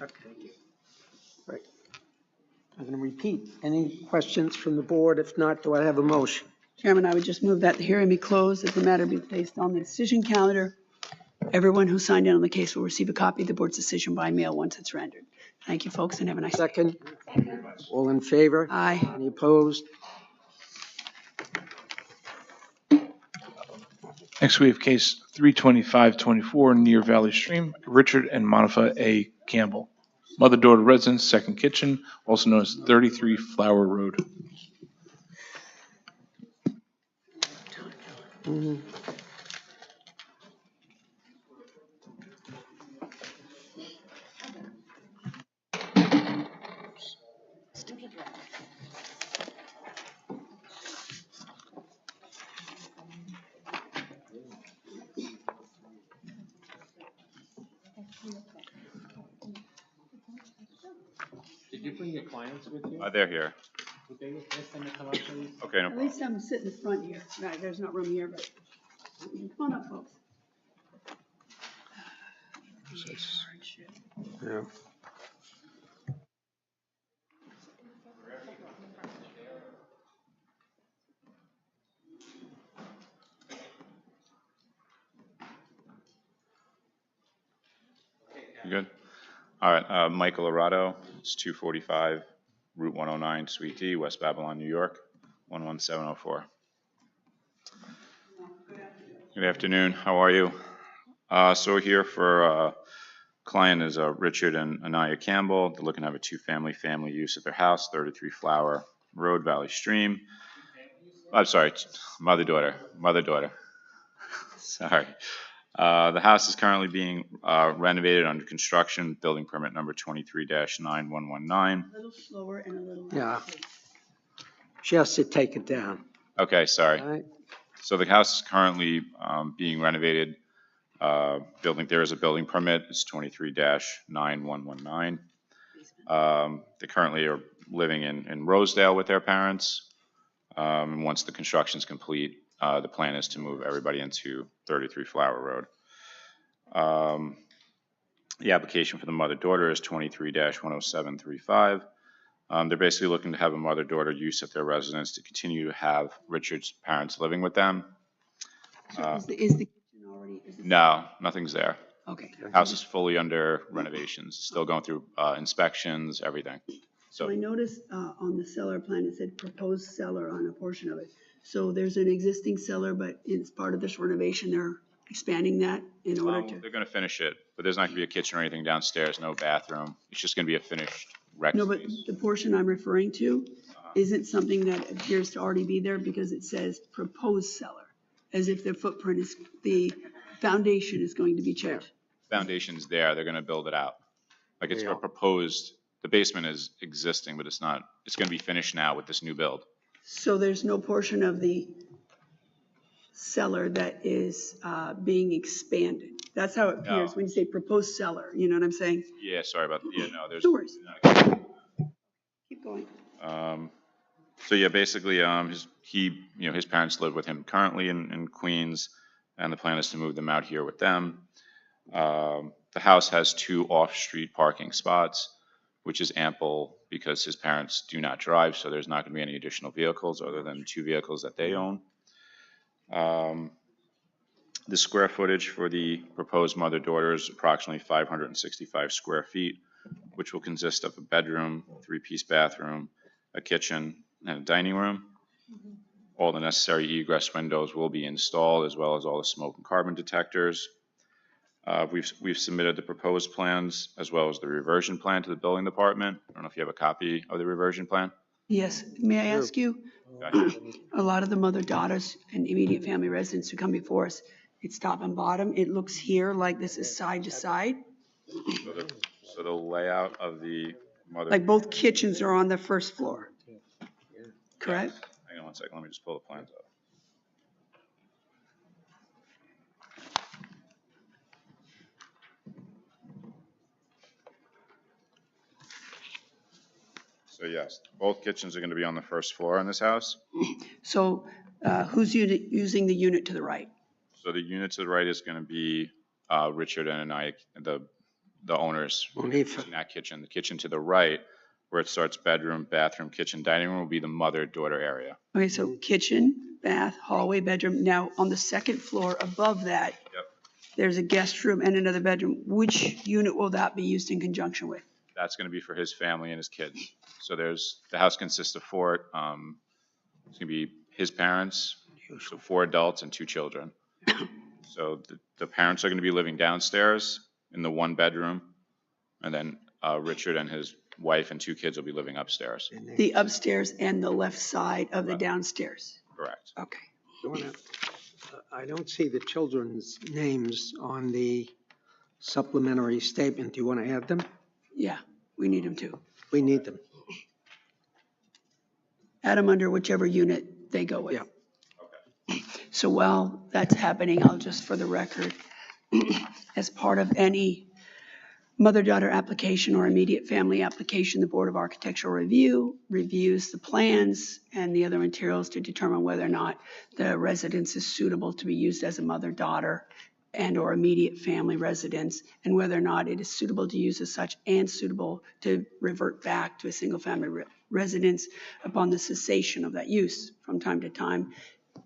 Okay. Right. I'm going to repeat. Any questions from the board? If not, do I have a motion? Chairman, I would just move that the hearing be closed, that the matter be placed on the decision calendar. Everyone who signed in on the case will receive a copy of the board's decision by mail once it's rendered. Thank you, folks, and have a nice day. Second. All in favor? Aye. Any opposed? Next, we have case 32524 near Valley Stream, Richard and Monica A. Campbell. Mother-daughter residence, second kitchen, also known as 33 Flower Road. Did you bring your clients with you? They're here. Would they ask them to come up, please? Okay, no At problem. least I'm sitting in front here. Right, there's not room here, but come on up, folks. Yeah. You good? All right, Michael Arado, it's 245 Route 109, Suite D, West Babylon, New York, 11704. Good afternoon, how are you? So we're here for, client is Richard and Anaya Campbell. They're looking to have a two-family use at their house, 33 Flower Road, Valley Stream. I'm sorry, mother-daughter. Sorry. The house is currently being renovated under construction, building permit number 23-9119. A little slower and a little. Yeah. She has to take it down. Okay, sorry. All right. So the house is currently being renovated. There is a building permit, it's 23-9119. They currently are living in Rosedale with their parents. Once the construction is complete, the plan is to move everybody into 33 Flower Road. The application for the mother-daughter is 23-10735. They're basically looking to have a mother-daughter use at their residence to continue to have Richard's parents living with them. Is the kitchen already? No, nothing's there. Okay. House is fully under renovations, still going through inspections, everything. So I noticed on the cellar plan, it said proposed cellar on a portion of it. So there's an existing cellar, but it's part of this renovation, they're expanding that in order to. They're going to finish it, but there's not going to be a kitchen or anything downstairs, no bathroom. It's just going to be a finished rec No, but space. the portion I'm referring to isn't something that appears to already be there because it says proposed cellar, as if the footprint is, the foundation is going to be changed. Foundation's there, they're going to build it out. Like it's a proposed, the basement is existing, but it's not, it's going to be finished now with this new build. So there's no portion of the cellar that is being expanded. That's how it appears when you say proposed cellar, you know what I'm saying? Yeah, sorry about, no, there's. No worries. Keep going. So yeah, basically, his parents live with him currently in Queens, and the plan is to move them out here with them. The house has 2 off-street parking spots, which is ample because his parents do not drive, so there's not going to be any additional vehicles other than 2 vehicles that they own. The square footage for the proposed mother-daughter is approximately 565 square feet, which will consist of a bedroom, 3-piece bathroom, a kitchen, and a dining room. All the necessary egress windows will be installed, as well as all the smoke and carbon detectors. We've submitted the proposed plans as well as the reversion plan to the building department. I don't know if you have a copy of the reversion plan. Yes, may I ask you? A lot of the mother-daughters and immediate family residents who come before us, it's top and bottom. It looks here like this is side to side. So the layout of the mother. Like both kitchens are on the first floor, correct? Hang on one second, let me just pull the plans up. So yes, both kitchens are going to be on the first floor in this house. So who's using the unit to the right? So the unit to the right is going to be Richard and I, the owners in that kitchen. The kitchen to the right, where it starts bedroom, bathroom, kitchen, dining room, will be the mother-daughter area. Okay, so kitchen, bath, hallway, bedroom. Now, on the second floor above that, there's a guest room and another bedroom. Which unit will that be used in conjunction with? That's going to be for his family and his kids. So the house consists of 4, it's going to be his parents, so 4 adults and 2 children. So the parents are going to be living downstairs in the 1 bedroom, and then Richard and his wife and 2 kids will be living upstairs. The upstairs and the left side of the downstairs? Correct. Okay. I don't see the children's names on the supplementary statement. Do you want to add them? Yeah, we need them too. We need them. Add them under whichever unit they go with. Yeah. So while that's happening, I'll just, for the record, as part of any mother-daughter application or immediate family application, the Board of Architectural Review reviews the plans and the other materials to determine whether or not the residence is suitable to be used as a mother-daughter and/or immediate family residence, and whether or not it is suitable to use as such and suitable to revert back to a single-family residence upon the cessation of that use. From time to time,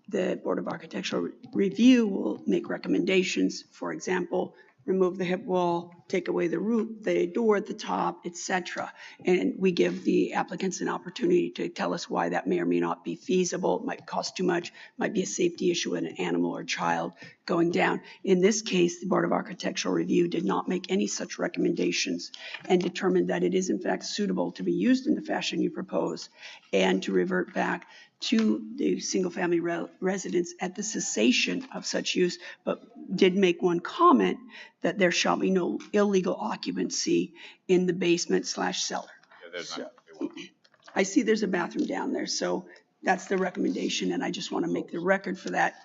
the Board of Architectural Review will make recommendations, for example, remove the hip wall, take away the roof, the door at the top, etc. And we give the applicants an opportunity to tell us why that may or may not be feasible. It might cost too much, might be a safety issue with an animal or child going down. In this case, the Board of Architectural Review did not make any such recommendations and determined that it is in fact suitable to be used in the fashion you propose and to revert back to the single-family residence at the cessation of such use, but did make one comment that there shall be no illegal occupancy in the basement / cellar. Yeah, there's So, not, it won't be. I see there's a bathroom down there, so that's the recommendation, and I just want to make the record for that,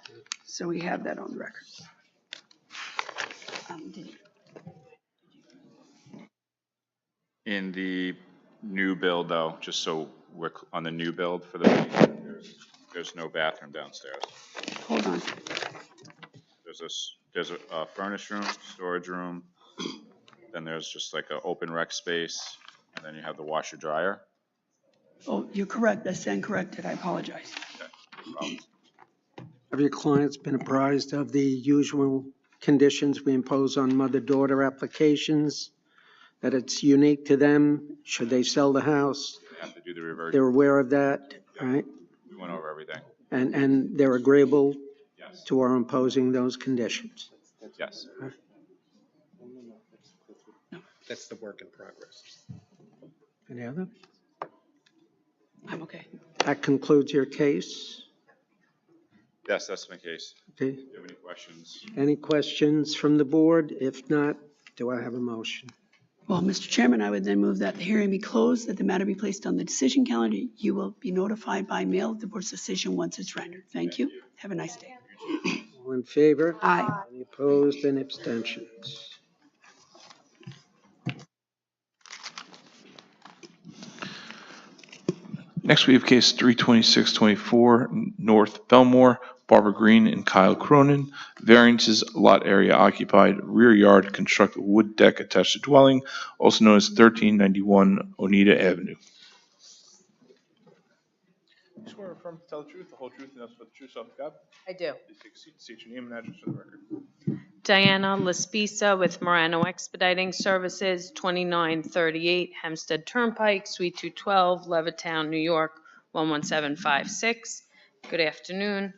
so we have that on the record. In the new build though, just so we're on the new build for the basement, there's no bathroom downstairs. Hold on. There's a furnace room, storage room, then there's just like an open rec space, and then you have the washer dryer. Oh, you're correct. I stand corrected. I apologize. Okay, no problem. Have your clients been apprised of the usual conditions we impose on mother-daughter applications? That it's unique to them? Should they sell the house? They have to do the reversion. They're aware of that, right? We went over everything. And they're agreeable Yes, to our imposing those conditions? yes. That's the work in progress. Any other? I'm okay. That concludes your case. Yes, that's my case. Okay. Do you have any questions? Any questions from the board? If not, do I have a motion? Well, Mr. Chairman, I would then move that the hearing be closed, that the matter be placed on the decision calendar. You will be notified by mail of the board's decision once it's rendered. Thank you. Have a nice day. All in favor? Aye. Any opposed? Any abstentions? Next, we have case 32624, North Belmore, Barbara Green and Kyle Cronin. Variances, lot area occupied, rear yard, construct wood deck attached to dwelling, also known as 1391 Oneida Avenue. You swear or affirm to tell the truth, the whole truth, and nothing but the truth, so help you God? I do. Please take a seat, state your name and address for the record. Diana Laspisa with Morano Expediting Services, 2938 Hempstead Turnpike, Suite 212, Levittown, New York, 11756. Good afternoon.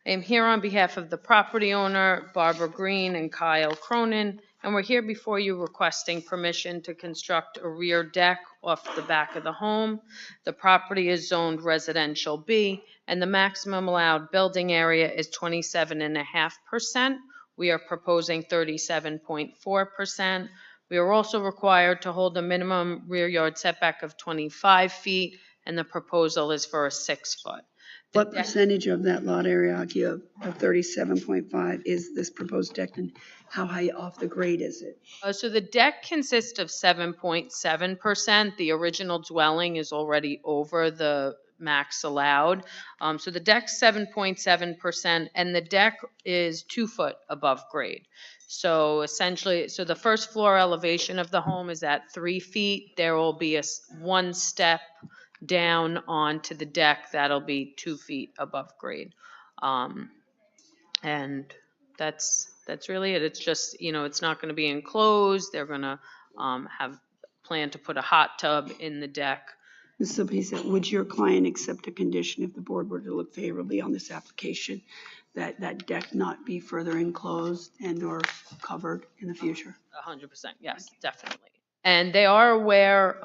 I am here on behalf of the property owner, Barbara Green and Kyle Cronin, and we're here before you requesting permission to construct a rear deck off the back of the home. The property is zoned residential B, and the maximum allowed building area is 27.5%. We are proposing 37.4%. We are also required to hold a minimum rear yard setback of 25 feet, and the proposal is for a 6-foot. What percentage of that lot area occupied of 37.5 is this proposed deck, and how high off the grade is it? So the deck consists of 7.7%. The original dwelling is already over the max allowed. So the deck's 7.7%, and the deck is 2 foot above grade. So essentially, so the first floor elevation of the home is at 3 feet. There will be one step down onto the deck that'll be 2 feet above grade. And that's really it. It's just, it's not going to be enclosed. They're going to have plan to put a hot tub in the deck. Ms. Lapisa, would your client accept a condition if the board were to look favorably on this application, that that deck not be further enclosed and or covered in the future? 100%, yes, definitely. And they are aware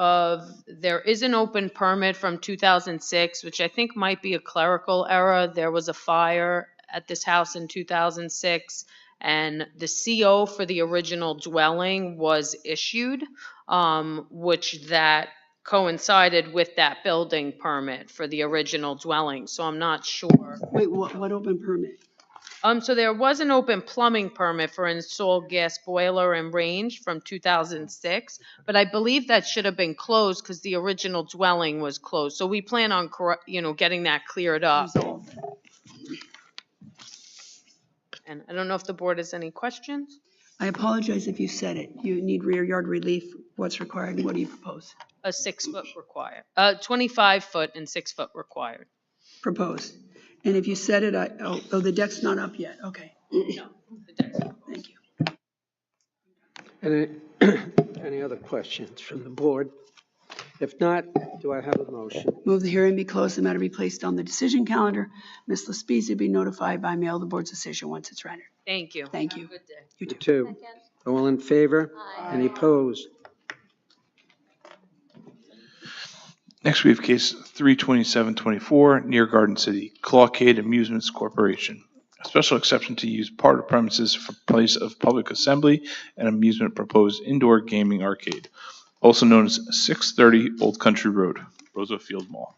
there is an open permit from 2006, which I think might be a clerical error. There was a fire at this house in 2006, and the CO for the original dwelling was issued, which that coincided with that building permit for the original dwelling. So I'm not sure. Wait, what open permit? So there was an open plumbing permit for installed gas boiler and range from 2006, but I believe that should have been closed because the original dwelling was closed. So we plan on, getting that cleared up. And I don't know if the board has any questions? I apologize if you said it. You need rear yard relief. What's required and what do you propose? A 6-foot required, 25-foot and 6-foot required. Propose. And if you said it, the deck's not up yet. Okay. No, the deck's Thank you. Any other questions from the board? If not, do I have a motion? Move the hearing be closed, the matter be placed on the decision calendar. Ms. Laspisi be notified by mail of the board's decision once it's rendered. Thank you. Thank Have you. a good day. You You too. too. All in favor? Any opposed? Next, we have case 32724, near Garden City, Clawcade Amusements Corporation. A special exception to use part of premises for place of public assembly and amusement proposed indoor gaming arcade, also known as 630 Old Country Road, Roosevelt Field Mall.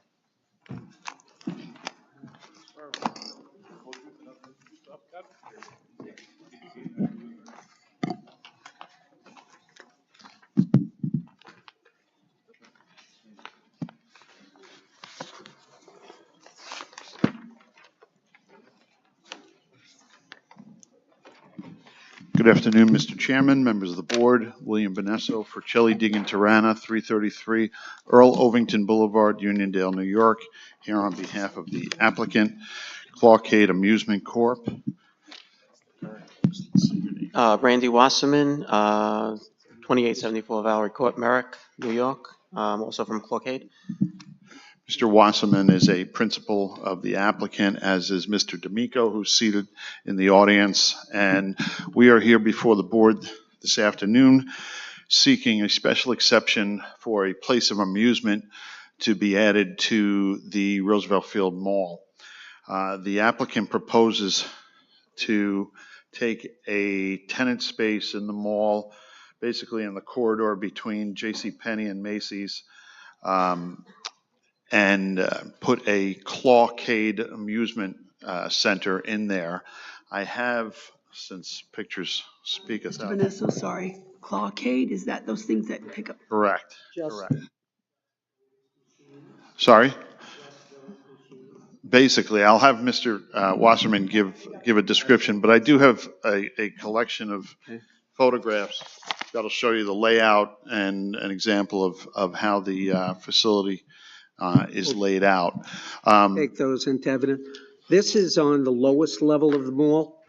Good afternoon, Mr. Chairman, members of the board. William Benesso for Chili Diggin' Tirana, 333 Earl Ovington Boulevard, Uniondale, New York, here on behalf of the applicant, Clawcade Amusement Corp. Randy Wasserman, 2874 Valerie Court, Merrick, New York, also from Cloquet. Mr. Wasserman is a principal of the applicant, as is Mr. D'Amico, who's seated in the audience. And we are here before the board this afternoon seeking a special exception for a place of amusement to be added to the Roosevelt Field Mall. The applicant proposes to take a tenant space in the mall, basically in the corridor between JCPenney and Macy's, and put a Clawcade amusement center in there. I have, since pictures speak Mr. out. Vanessa, sorry. Clawcade, is that those things that pick up? Correct, Just- correct. Sorry? Basically, I'll have Mr. Wasserman give a description, but I do have a collection of photographs that'll show you the layout and an example of how the facility is laid out. Take those into evidence. This is on the lowest level of the mall?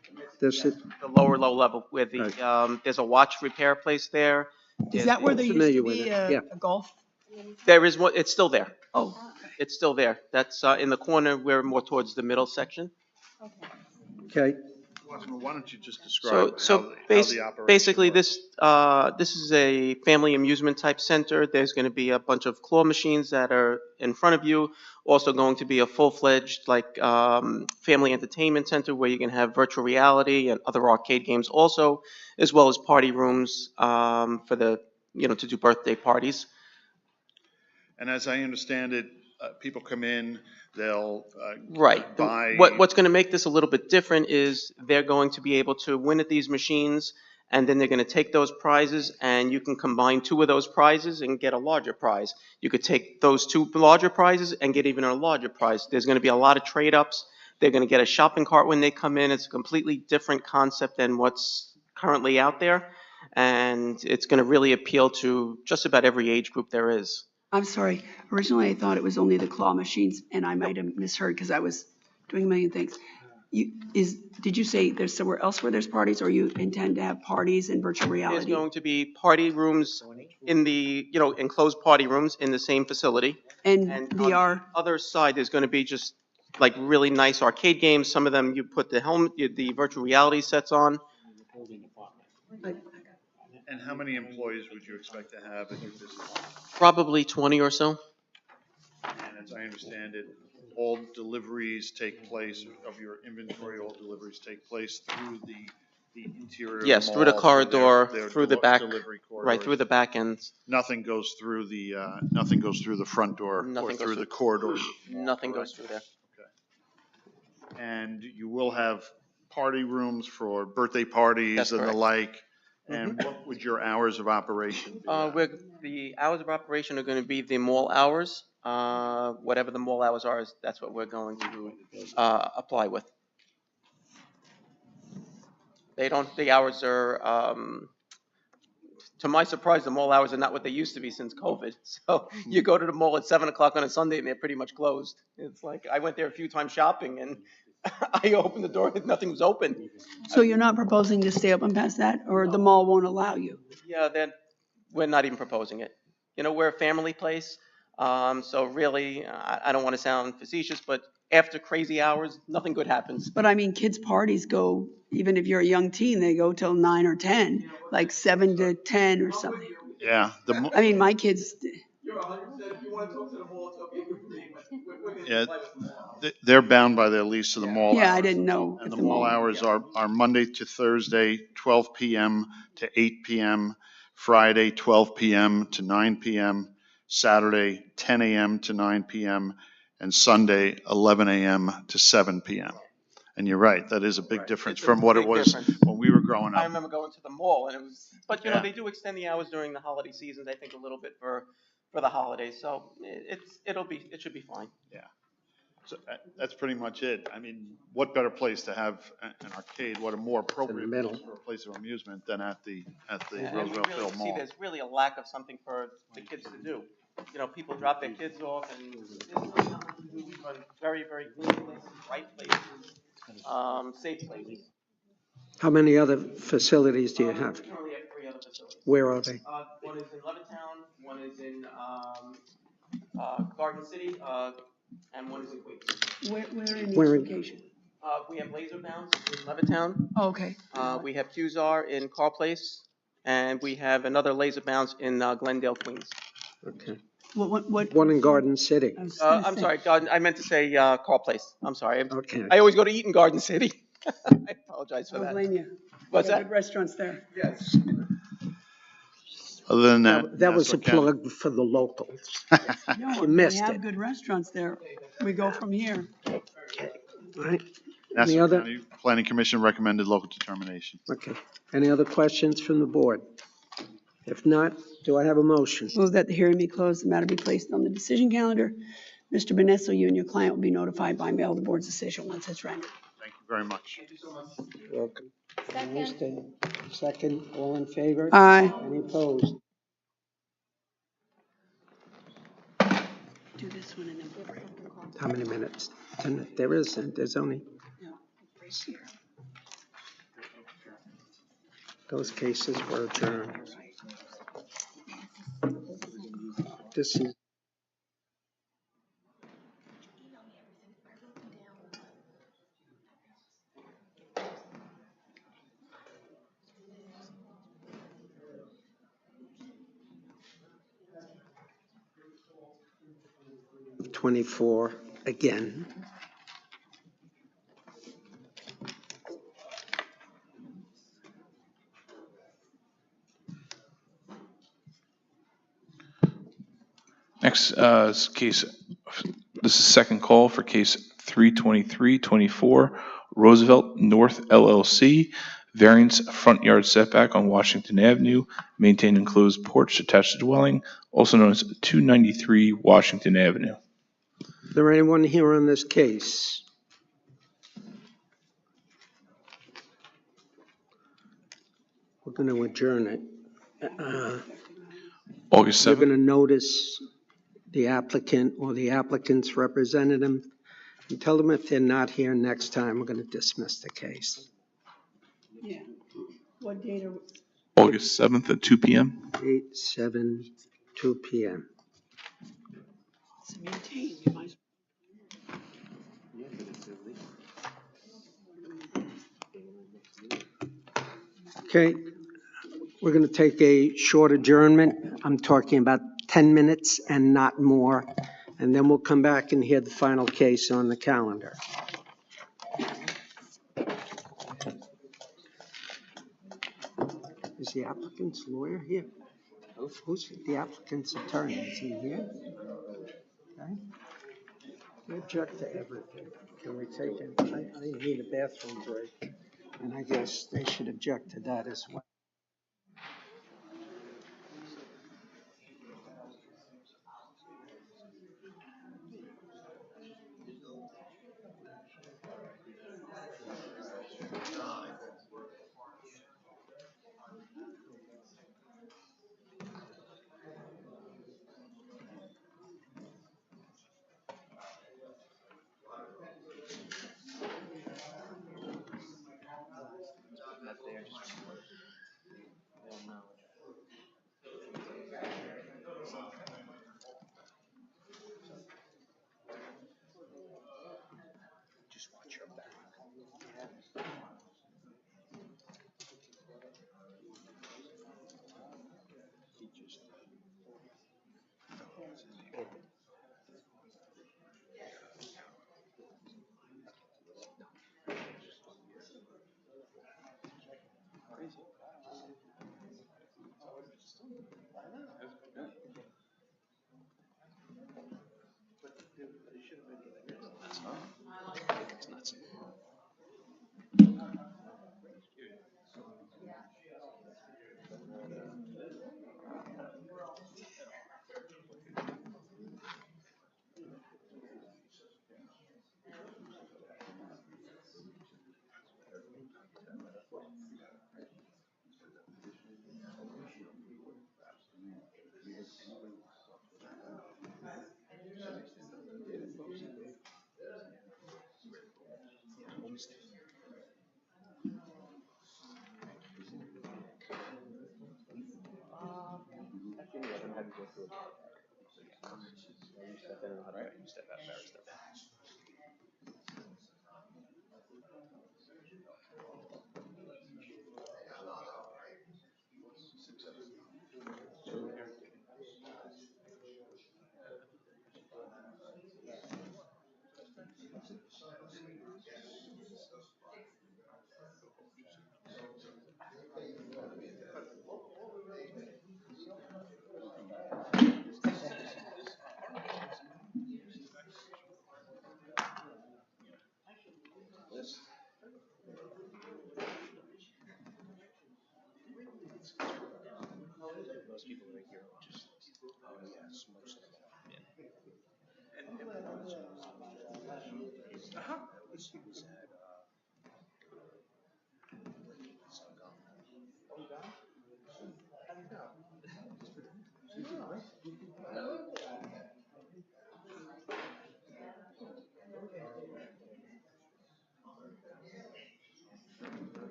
This is, The lower low level where there's a watch repair place there. Is that where there used Familiar to with be it, yeah. a golf? There is one, it's still there. Oh, It's still there. That's in the corner. We're more towards the middle section. okay, Wasserman, why don't you just describe So how the operation basically works? this is a family amusement type center. There's going to be a bunch of claw machines that are in front of you. Also going to be a full-fledged family entertainment center where you can have virtual reality and other arcade games also, as well as party rooms for to do birthday parties. And as I understand it, people come in, they'll Right. buy. What's going to make this a little bit different is they're going to be able to win at these machines, and then they're going to take those prizes, and you can combine two of those prizes and get a larger prize. You could take those two larger prizes and get even a larger prize. There's going to be a lot of trade-ups. They're going to get a shopping cart when they come in. It's a completely different concept than what's currently out there, and it's going to really appeal to just about every age group there is. I'm sorry. Originally, I thought it was only the claw machines, and I might have misheard because I was doing a million things. Did you say there's somewhere else where there's parties, or you intend to have parties in virtual There's reality? going to be party rooms in the, enclosed party rooms in the same facility. And And on VR? the other side, there's going to be just like really nice arcade games. Some of them you put the virtual reality sets on. And how many employees would you expect to have in your business? Probably 20 or so. And as I understand it, all deliveries take place, of your inventory, all deliveries take place through the interior of the Yes, through the mall, corridor, their through the back, delivery right through the back ends. Nothing goes through the front door or Nothing goes through the through- corridor. Nothing goes through there. And you will have party rooms for birthday parties That's and the correct. like. And what would your hours of operation be? The hours of operation are going to be the mall hours. Whatever the mall hours are, that's what we're going to apply with. They don't, the hours are, to my surprise, the mall hours are not what they used to be since COVID. So you go to the mall at 7 o'clock on a Sunday and they're pretty much closed. It's like, I went there a few times shopping and I opened the door and nothing was open. So you're not proposing to stay open past that, or the mall won't allow you? Yeah, then, we're not even proposing it. You know, we're a family place, so really, I don't want to sound facetious, but after crazy hours, nothing good happens. But I mean, kids' parties go, even if you're a young teen, they go till 9 or 10, like 7 to 10 or something. Yeah, I mean, my kids, yeah, they're bound by their lease to the mall yeah, I hours. didn't know. And if the mall hours are Monday to Thursday, 12 PM to 8 PM, Friday, 12 PM to 9 PM, Saturday, 10 AM to 9 PM, and Sunday, 11 AM to 7 PM. And you're right, that is a big difference It's a from what it big was difference. when we were growing I up. remember going to the mall and it was, but you know, Yeah. they do extend the hours during the holiday seasons, I think a little bit for the holidays, so it should be fine. So that's pretty much it. I mean, what better place to have an arcade? What a more appropriate place for a place of amusement than at the Yeah, and we Roosevelt really Field see Mall. there's really a lack of something for the kids to do. You know, people drop their kids off and there's really nothing to do. We run very, very clean places, bright places, safe places. How many other facilities do you have? We currently have 3 other facilities. Where are they? One is in Levittown, one is in, Garden City, and one is in Queens. Where in each Where- location? We have Laser Bounce in Levittown. Oh, okay. We have Qzar in Carl Place, and we have another Laser Bounce in Glendale, Queens. Okay. What? One in Garden City. I was gonna I'm say. sorry, I meant to say Carl Place. I'm sorry. Okay. I always go to Eaton Garden City. I apologize for I don't that. blame you. What's There are that? good restaurants there. Yes. Other than that. That was a Nassau County- plug for the locals. No, You we missed have it. good restaurants there. We go from here. Right? Any Nassau other? County Planning Commission recommended local determination. Okay. Any other questions from the board? If not, do I have a motion? Move that the hearing be closed, the matter be placed on the decision calendar. Mr. Benesso, you and your client will be notified by mail of the board's decision once it's rendered. Thank you very much. Welcome. Second, all in favor? Aye. Any opposed? Do this one and then we'll break. How many minutes? 10. There's only, Right here. those cases were adjourned. This is. '24 again. Next is case, this is second call for case 32324, Roosevelt North LLC, variance front yard setback on Washington Avenue, maintain enclosed porch attached to dwelling, also known as 293 Washington Avenue. Is there anyone here on this case? We're going to adjourn it. August You're 7th. going to notice the applicant or the applicant's representative and tell them if they're not here next time, we're going to dismiss the case. Yeah. What date are, August 7th at 2 p.m. 8, 7, 2 p.m. it's maintained, you might as Okay, we're going to take a short adjournment. I'm talking about 10 minutes and not more. And then we'll come back and hear the final case on the calendar. Is the applicant's lawyer here? Who's the applicant's attorney? Is he here? Okay. We object to everything. Can we take it? I need a bathroom break. And I guess they should object to that as well.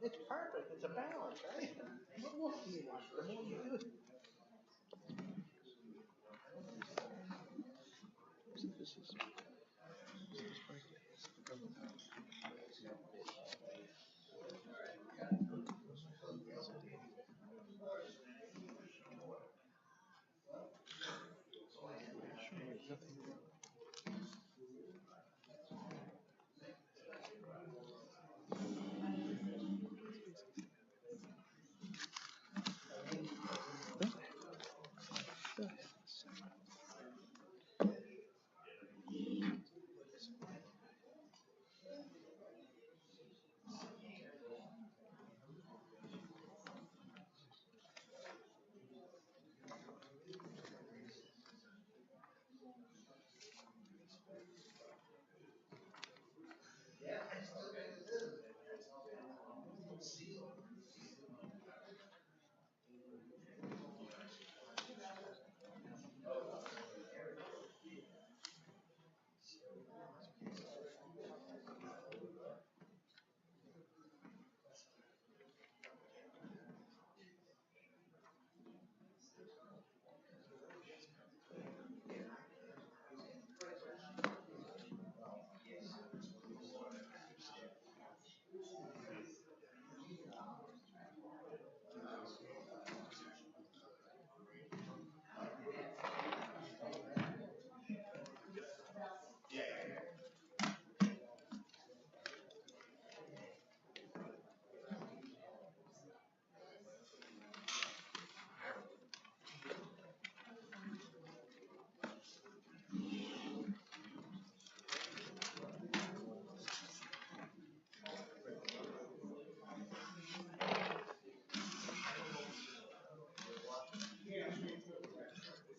It's perfect. It's a balance, right?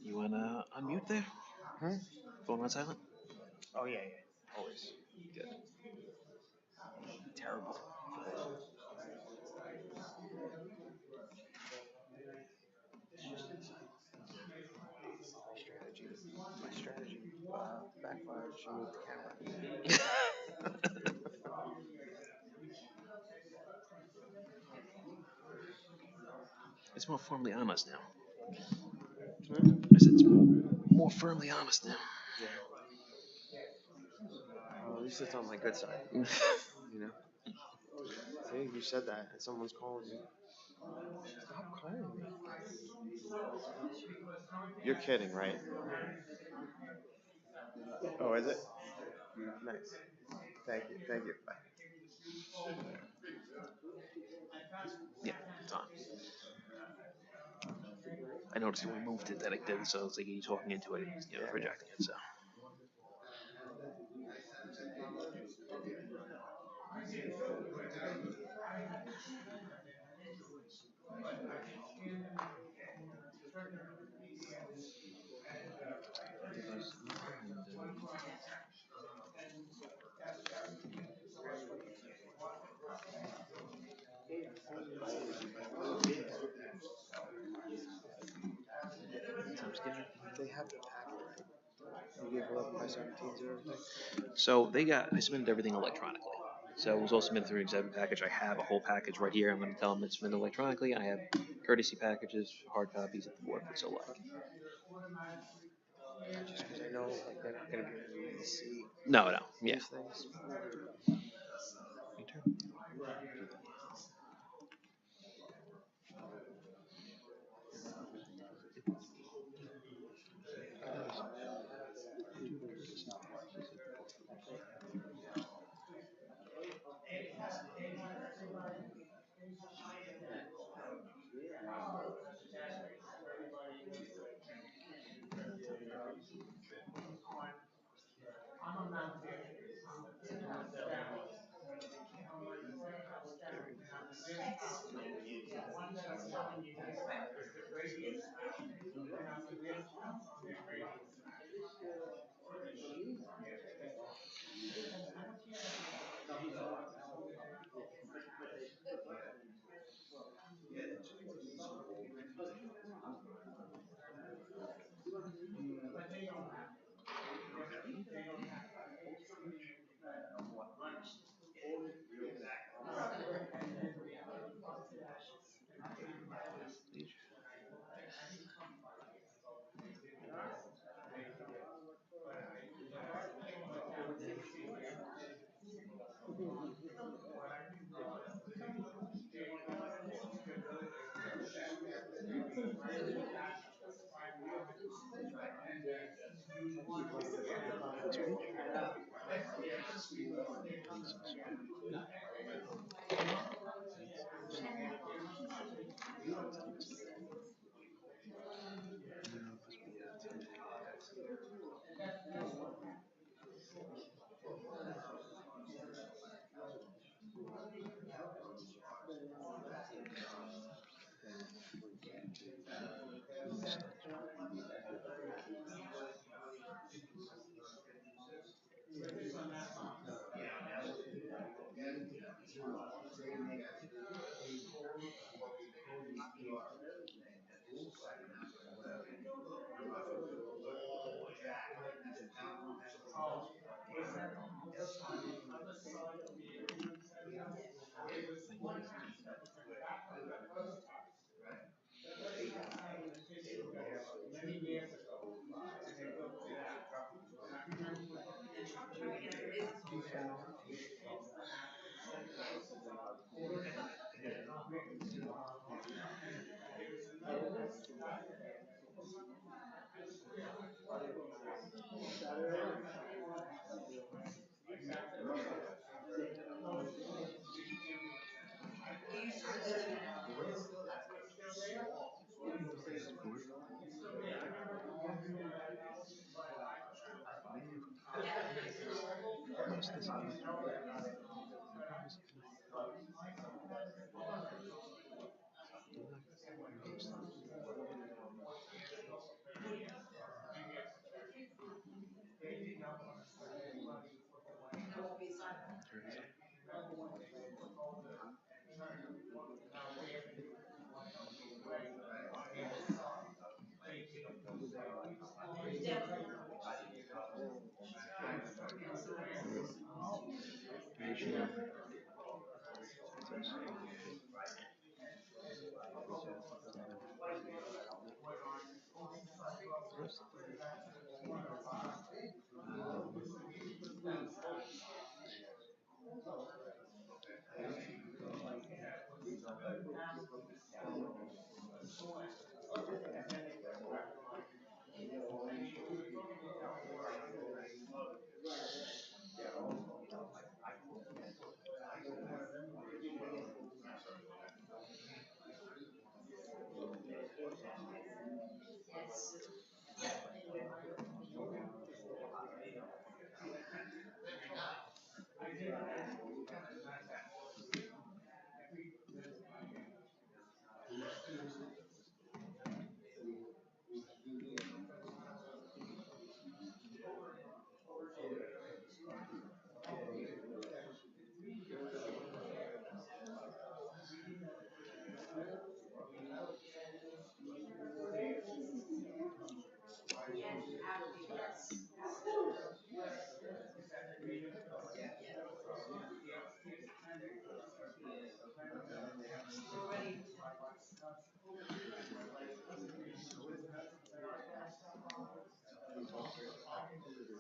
You wanna unmute there? Phone on silent? Oh, yeah, yeah, always. Good. Terrible. My strategy backfired. She moved the camera. It's more formally on us now. I said it's more. more firmly honest now. Yeah. Well, at least it's on my good side. You know? See, you said that, and someone's calling you. Stop calling me. You're kidding, right? Oh, is it? Nice. Thank you. Thank you. Bye. Yeah, it's on. I noticed when we moved it that it did, so I was like, he's talking into it, he's projecting it, so. They have the packet, right? You gave 11 by 17s and everything? So I submitted everything electronically. So it was all submitted through an exhibit package. I have a whole package right here. I'm going to tell them it's submitted electronically. I have courtesy packages, hard copies if the board would so like. Just because I know like they're not going to be able to see. No, yeah. These things. Me too.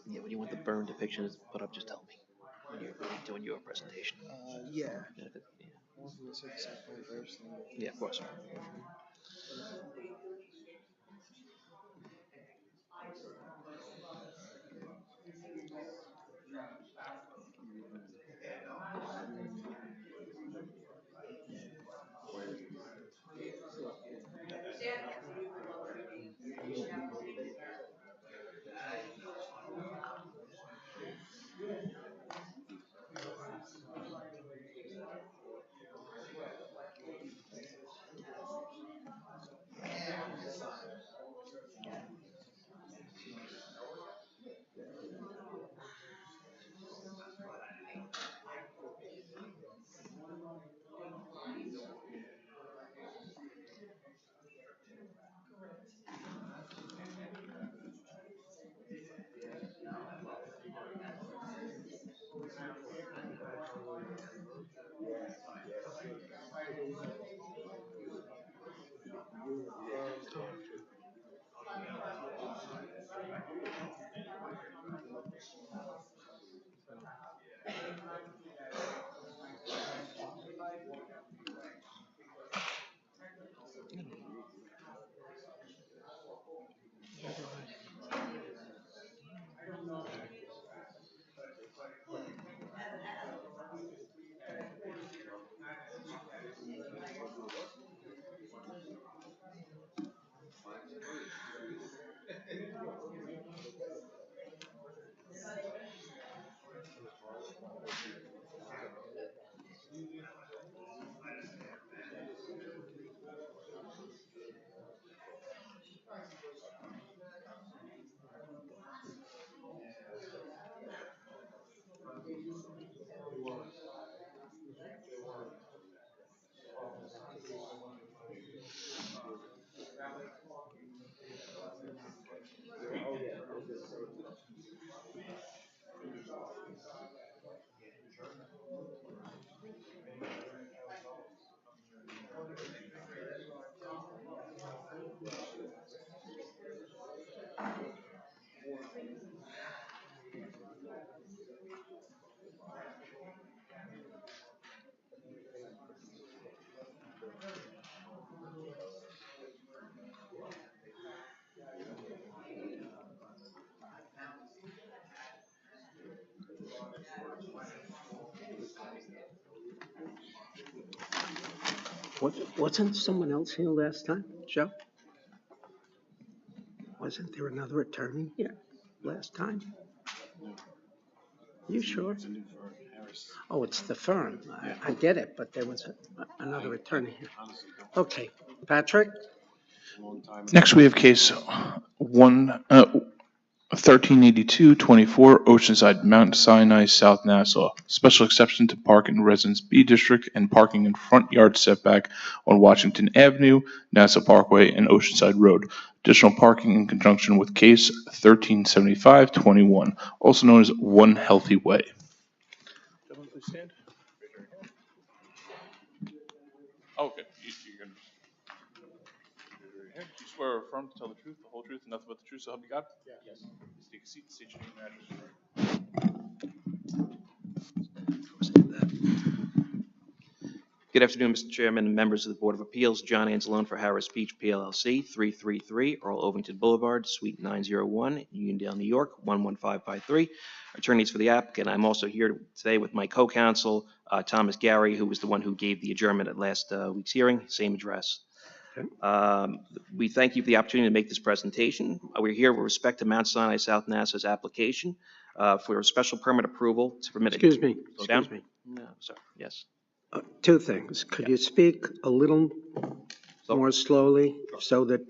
Yeah, when you want the burn depictions put up, just tell me when you're doing your presentation. Yeah. Yeah, yeah, of course. Wasn't someone else here last time, Joe? Wasn't there another attorney here last time? You sure? Oh, it's the firm. I get it, but there was another attorney here. Okay, Patrick? Next, we have case 1382-24 Oceanside, Mount Sinai, South Nassau. Special exception to park in Residence B District and parking in front yard setback on Washington Avenue, Nassau Parkway, and Oceanside Road. Additional parking in conjunction with case 1375-21, also known as One Healthy Way. Gentlemen, please stand. Okay, you're going to you swear or affirm to tell the truth, the whole truth, and nothing but the truth, so help you God? Yes. Please take a seat, state your name and address. Good afternoon, Mr. Chairman and members of the Board of Appeals. John Anzalone for Harris Beach PLLC, 333 Earl Ovington Boulevard, Suite 901, Uniondale, New York, 11553. Attorneys for the applicant. I'm also here today with my co-counsel, Thomas Gary, who was the one who gave the adjournment at last week's hearing, same address. We thank you for the opportunity to make this presentation. We're here with respect to Mount Sinai South NASA's application for a special permit approval to permit. Excuse me. Slow down? Excuse me. No, sorry. Yes. Two things. Could you speak a little more slowly so that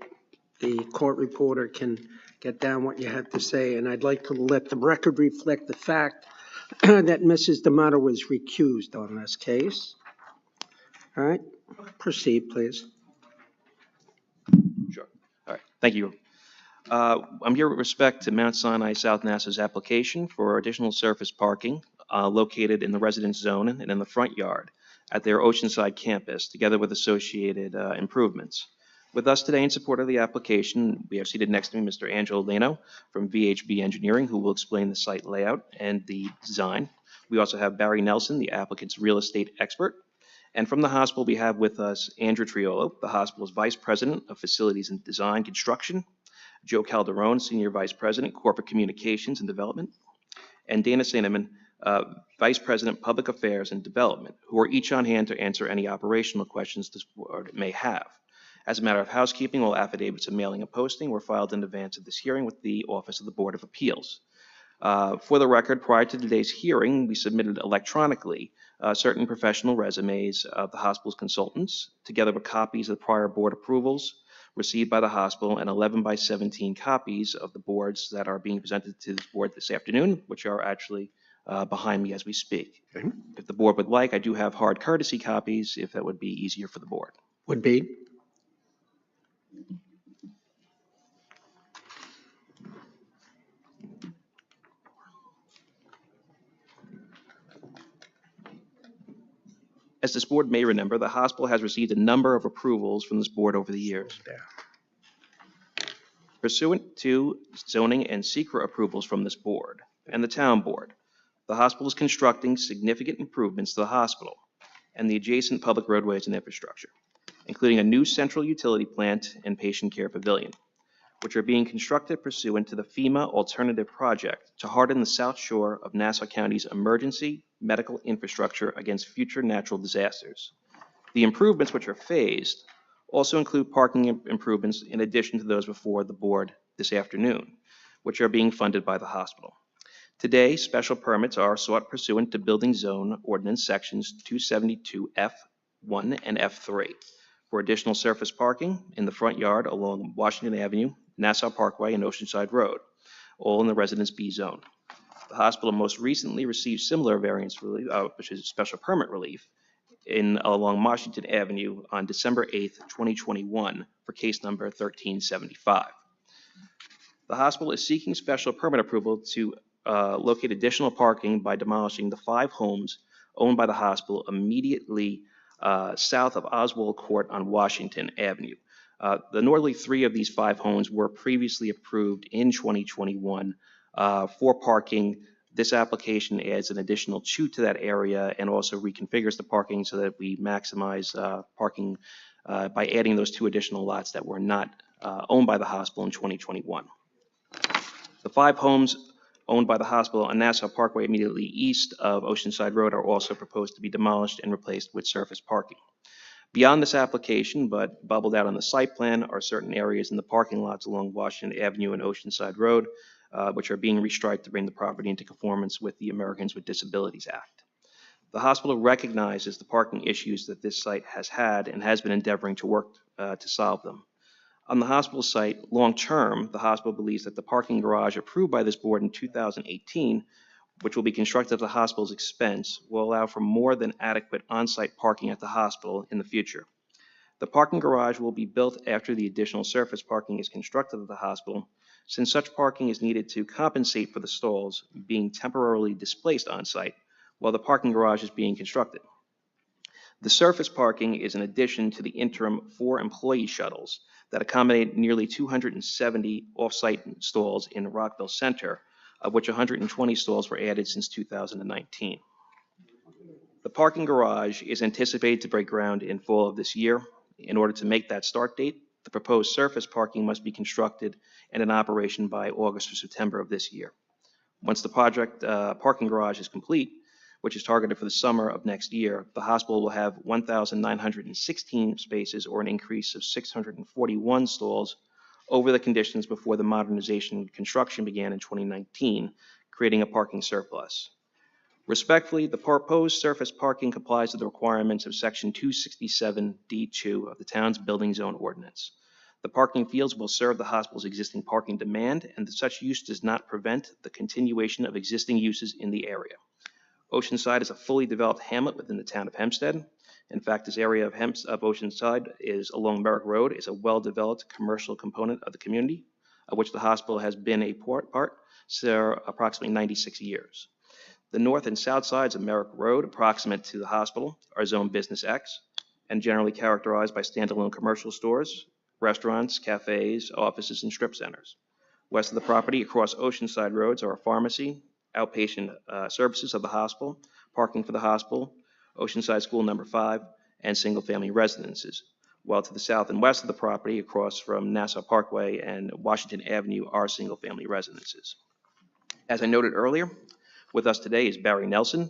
the court reporter can get down what you have to say? And I'd like to let the record reflect the fact that Mrs. D'Amato was recused on this case. All right, proceed, please. Sure. All right. Thank you. I'm here with respect to Mount Sinai South NASA's application for additional surface parking located in the residence zone and in the front yard at their Oceanside campus, together with associated improvements. With us today in support of the application, we have seated next to me Mr. Angelo Leno from VHB Engineering, who will explain the site layout and the design. We also have Barry Nelson, the applicant's real estate expert. And from the hospital, we have with us Andrew Triolo, the hospital's Vice President of Facilities and Design Construction, Joe Calderon, Senior Vice President, Corporate Communications and Development, and Dana Seineman, Vice President, Public Affairs and Development, who are each on hand to answer any operational questions this board may have. As a matter of housekeeping, all affidavits of mailing and posting were filed in advance of this hearing with the Office of the Board of Appeals. For the record, prior to today's hearing, we submitted electronically certain professional resumes of the hospital's consultants, together with copies of the prior board approvals received by the hospital and 11 by 17 copies of the boards that are being presented to this board this afternoon, which are actually behind me as we speak. Okay. If the board would like, I do have hard courtesy copies if that would be easier for the board. Would be. As this board may remember, the hospital has received a number of approvals from this board over the years. Pursuant to zoning and secret approvals from this board and the town board, the hospital is constructing significant improvements to the hospital and the adjacent public roadways and infrastructure, including a new central utility plant and patient care pavilion, which are being constructed pursuant to the FEMA Alternative Project to harden the south shore of Nassau County's emergency medical infrastructure against future natural disasters. The improvements, which are phased, also include parking improvements in addition to those before the board this afternoon, which are being funded by the hospital. Today, special permits are sought pursuant to Building Zone Ordinance Sections 272F1 and F3 for additional surface parking in the front yard along Washington Avenue, Nassau Parkway, and Oceanside Road, all in the Residence B zone. The hospital most recently received similar variance relief, which is special permit relief, along Washington Avenue on December 8th, 2021 for case number 1375. The hospital is seeking special permit approval to locate additional parking by demolishing the 5 homes owned by the hospital immediately south of Oswald Court on Washington Avenue. The northerly 3 of these 5 homes were previously approved in 2021 for parking. This application adds an additional 2 to that area and also reconfigures the parking so that we maximize parking by adding those 2 additional lots that were not owned by the hospital in 2021. The 5 homes owned by the hospital on Nassau Parkway immediately east of Oceanside Road are also proposed to be demolished and replaced with surface parking. Beyond this application, but bubbled out on the site plan, are certain areas in the parking lots along Washington Avenue and Oceanside Road, which are being restriped to bring the property into conformance with the Americans with Disabilities Act. The hospital recognizes the parking issues that this site has had and has been endeavoring to work to solve them. On the hospital site, long-term, the hospital believes that the parking garage approved by this board in 2018, which will be constructed at the hospital's expense, will allow for more than adequate on-site parking at the hospital in the future. The parking garage will be built after the additional surface parking is constructed at the hospital, since such parking is needed to compensate for the stalls being temporarily displaced on-site while the parking garage is being constructed. The surface parking is in addition to the interim 4 employee shuttles that accommodate nearly 270 off-site stalls in Rockville Center, of which 120 stalls were added since 2019. The parking garage is anticipated to break ground in fall of this year. In order to make that start date, the proposed surface parking must be constructed and in operation by August or September of this year. Once the project parking garage is complete, which is targeted for the summer of next year, the hospital will have 1,916 spaces, or an increase of 641 stalls over the conditions before the modernization construction began in 2019, creating a parking surplus. Respectfully, the proposed surface parking complies with the requirements of Section 267D2 of the town's building zone ordinance. The parking fields will serve the hospital's existing parking demand, and such use does not prevent the continuation of existing uses in the area. Oceanside is a fully developed hamlet within the town of Hempstead. In fact, this area of Oceanside is along Merrick Road, is a well-developed commercial component of the community, of which the hospital has been a part for approximately 96 years. The north and south sides of Merrick Road, approximate to the hospital, are zoned Business X and generally characterized by standalone commercial stores, restaurants, cafes, offices, and strip centers. West of the property, across Oceanside roads, are a pharmacy, outpatient services of the hospital, parking for the hospital, Oceanside School Number 5, and single-family residences. While to the south and west of the property, across from Nassau Parkway and Washington Avenue, are single-family residences. As I noted earlier, with us today is Barry Nelson.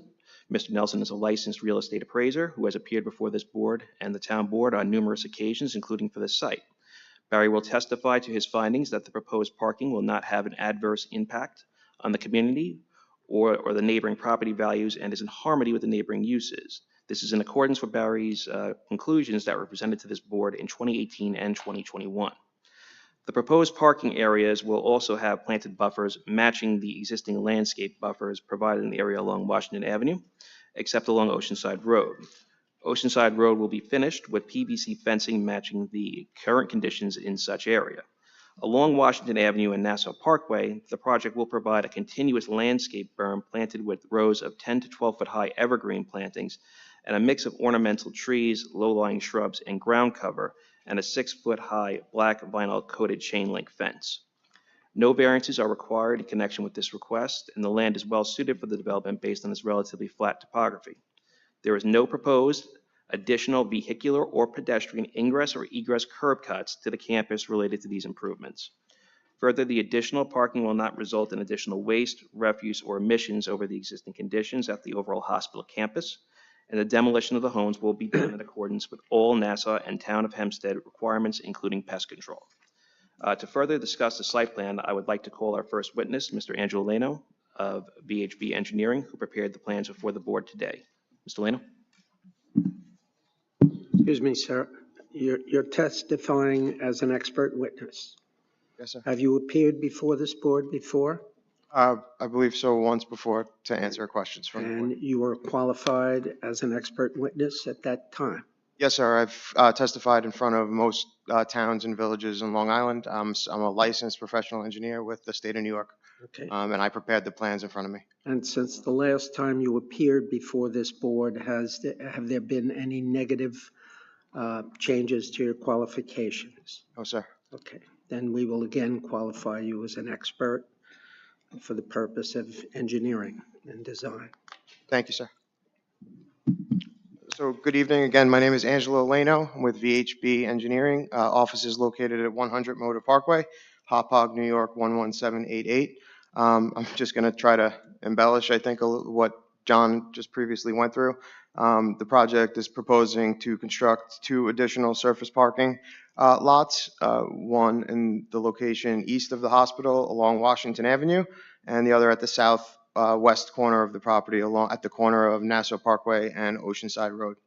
Mr. Nelson is a licensed real estate appraiser who has appeared before this board and the town board on numerous occasions, including for this site. Barry will testify to his findings that the proposed parking will not have an adverse impact on the community or the neighboring property values and is in harmony with the neighboring uses. This is in accordance with Barry's conclusions that were presented to this board in 2018 and 2021. The proposed parking areas will also have planted buffers matching the existing landscape buffers provided in the area along Washington Avenue, except along Oceanside Road. Oceanside Road will be finished with PVC fencing matching the current conditions in such area. Along Washington Avenue and Nassau Parkway, the project will provide a continuous landscape berm planted with rows of 10 to 12 foot high evergreen plantings and a mix of ornamental trees, low-lying shrubs, and ground cover, and a 6 foot high black vinyl coated chain link fence. No variances are required in connection with this request, and the land is well suited for the development based on its relatively flat topography. There is no proposed additional vehicular or pedestrian ingress or egress curb cuts to the campus related to these improvements. Further, the additional parking will not result in additional waste, refuse, or emissions over the existing conditions at the overall hospital campus, and the demolition of the homes will be done in accordance with all Nassau and Town of Hempstead requirements, including pest control. To further discuss the site plan, I would like to call our first witness, Mr. Angelo Leno of VHB Engineering, who prepared the plans before the board today. Mr. Leno? Excuse me, sir. You're testifying as an expert witness. Yes, sir. Have you appeared before this board before? I believe so, once before, to answer questions from the board. And you were qualified as an expert witness at that time? Yes, sir. I've testified in front of most towns and villages in Long Island. I'm a licensed professional engineer with the state of New York. Okay. And I prepared the plans in front of me. And since the last time you appeared before this board, have there been any negative changes to your qualifications? No, sir. Okay. Then we will again qualify you as an expert for the purpose of engineering and design. Thank you, sir. So good evening again. My name is Angelo Leno. I'm with VHB Engineering. Office is located at 100 Motor Parkway, Hauppauge, New York 11788. I'm just going to try to embellish, I think, what John just previously went through. The project is proposing to construct 2 additional surface parking lots, one in the location east of the hospital along Washington Avenue, and the other at the south west corner of the property at the corner of Nassau Parkway and Oceanside Road.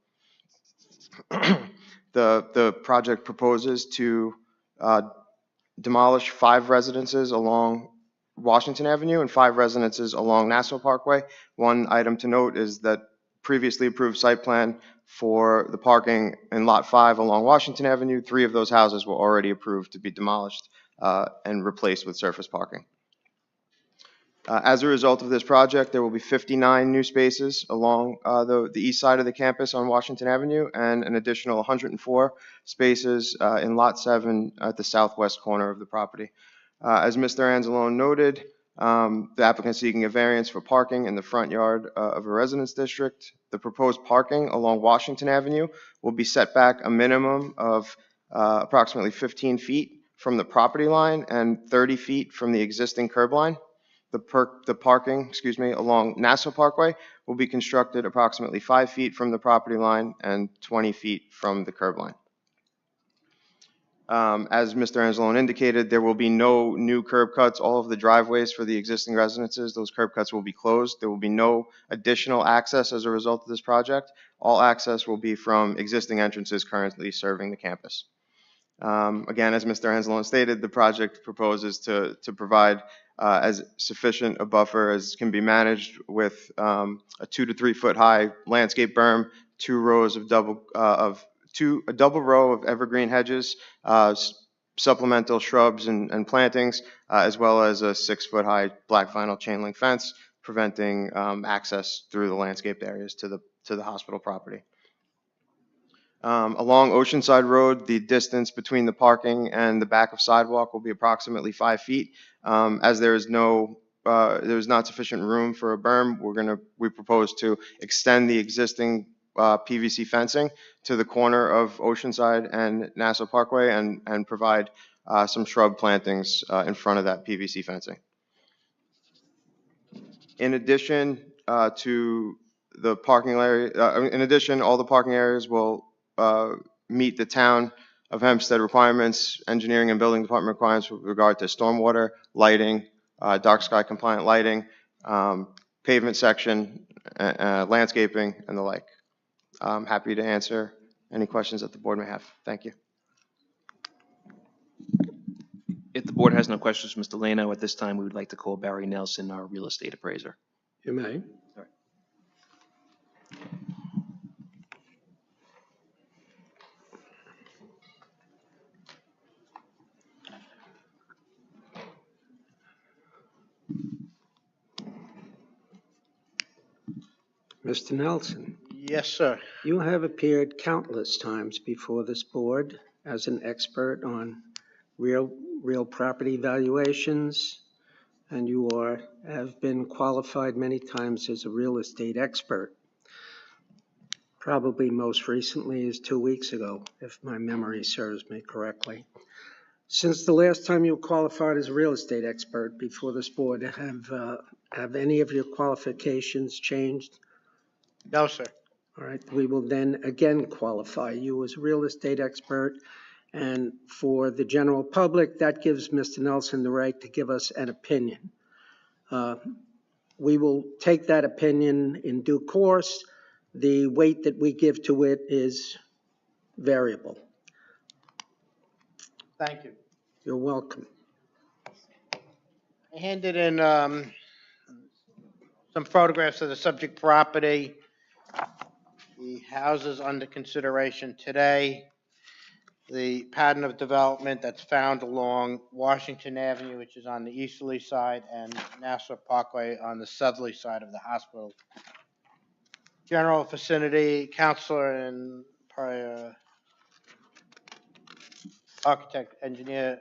The project proposes to demolish 5 residences along Washington Avenue and 5 residences along Nassau Parkway. One item to note is that previously approved site plan for the parking in Lot 5 along Washington Avenue, 3 of those houses were already approved to be demolished and replaced with surface parking. As a result of this project, there will be 59 new spaces along the east side of the campus on Washington Avenue and an additional 104 spaces in Lot 7 at the southwest corner of the property. As Mr. Anzalone noted, The applicant seeking a variance for parking in the front yard of a residence district. The proposed parking along Washington Avenue will be set back a minimum of approximately 15 feet from the property line and 30 feet from the existing curb line. The parking, along Nassau Parkway will be constructed approximately 5 feet from the property line and 20 feet from the curb line. As Mr. Anzalone indicated, there will be no new curb cuts. All of the driveways for the existing residences, those curb cuts will be closed. There will be no additional access as a result of this project. All access will be from existing entrances currently serving the campus. Again, as Mr. Anzalone stated, the project proposes to provide as sufficient a buffer as can be managed with a 2 to 3 foot high landscape berm, a double row of evergreen hedges, supplemental shrubs and plantings, as well as a 6 foot high black vinyl chain link fence, preventing access through the landscaped areas to the hospital property. Along Oceanside Road, the distance between the parking and the back of sidewalk will be approximately 5 feet. As there is not sufficient room for a berm, we propose to extend the existing PVC fencing to the corner of Oceanside and Nassau Parkway and provide some shrub plantings in front of that PVC fencing. In addition to the parking area, all the parking areas will meet the town of Hempstead requirements, engineering and building department requirements with regard to stormwater, lighting, dark sky compliant lighting, pavement section, landscaping, and the like. I'm happy to answer any questions that the board may have. Thank you. If the board has no questions for Mr. Lano, at this time, we would like to call Barry Nelson, our real estate appraiser. You may. All right. Mr. Nelson, Yes, sir. you have appeared countless times before this board as an expert on real property valuations, and you have been qualified many times as a real estate expert. Probably most recently is 2 weeks ago, if my memory serves me correctly. Since the last time you qualified as a real estate expert before this board, have any of your qualifications changed? No, sir. All right, we will then again qualify you as a real estate expert. And for the general public, that gives Mr. Nelson the right to give us an opinion. We will take that opinion in due course. The weight that we give to it is variable. Thank you. You're welcome. I handed in some photographs of the subject property, the houses under consideration today, the pattern of development that's found along Washington Avenue, which is on the easterly side, and Nassau Parkway on the southerly side of the hospital. General vicinity, counselor and prior architect, engineer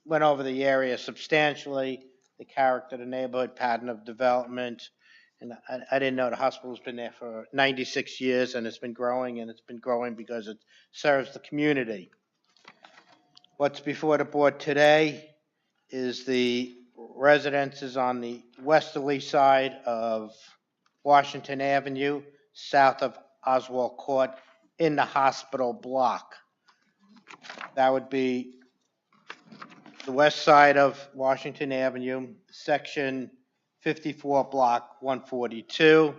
went over the area substantially, the character of the neighborhood, pattern of development. And I didn't know the hospital's been there for 96 years, and it's been growing, because it serves the community. What's before the board today is the residences on the westerly side of Washington Avenue, south of Oswald Court, in the hospital block. That would be the west side of Washington Avenue, section 54, block 142.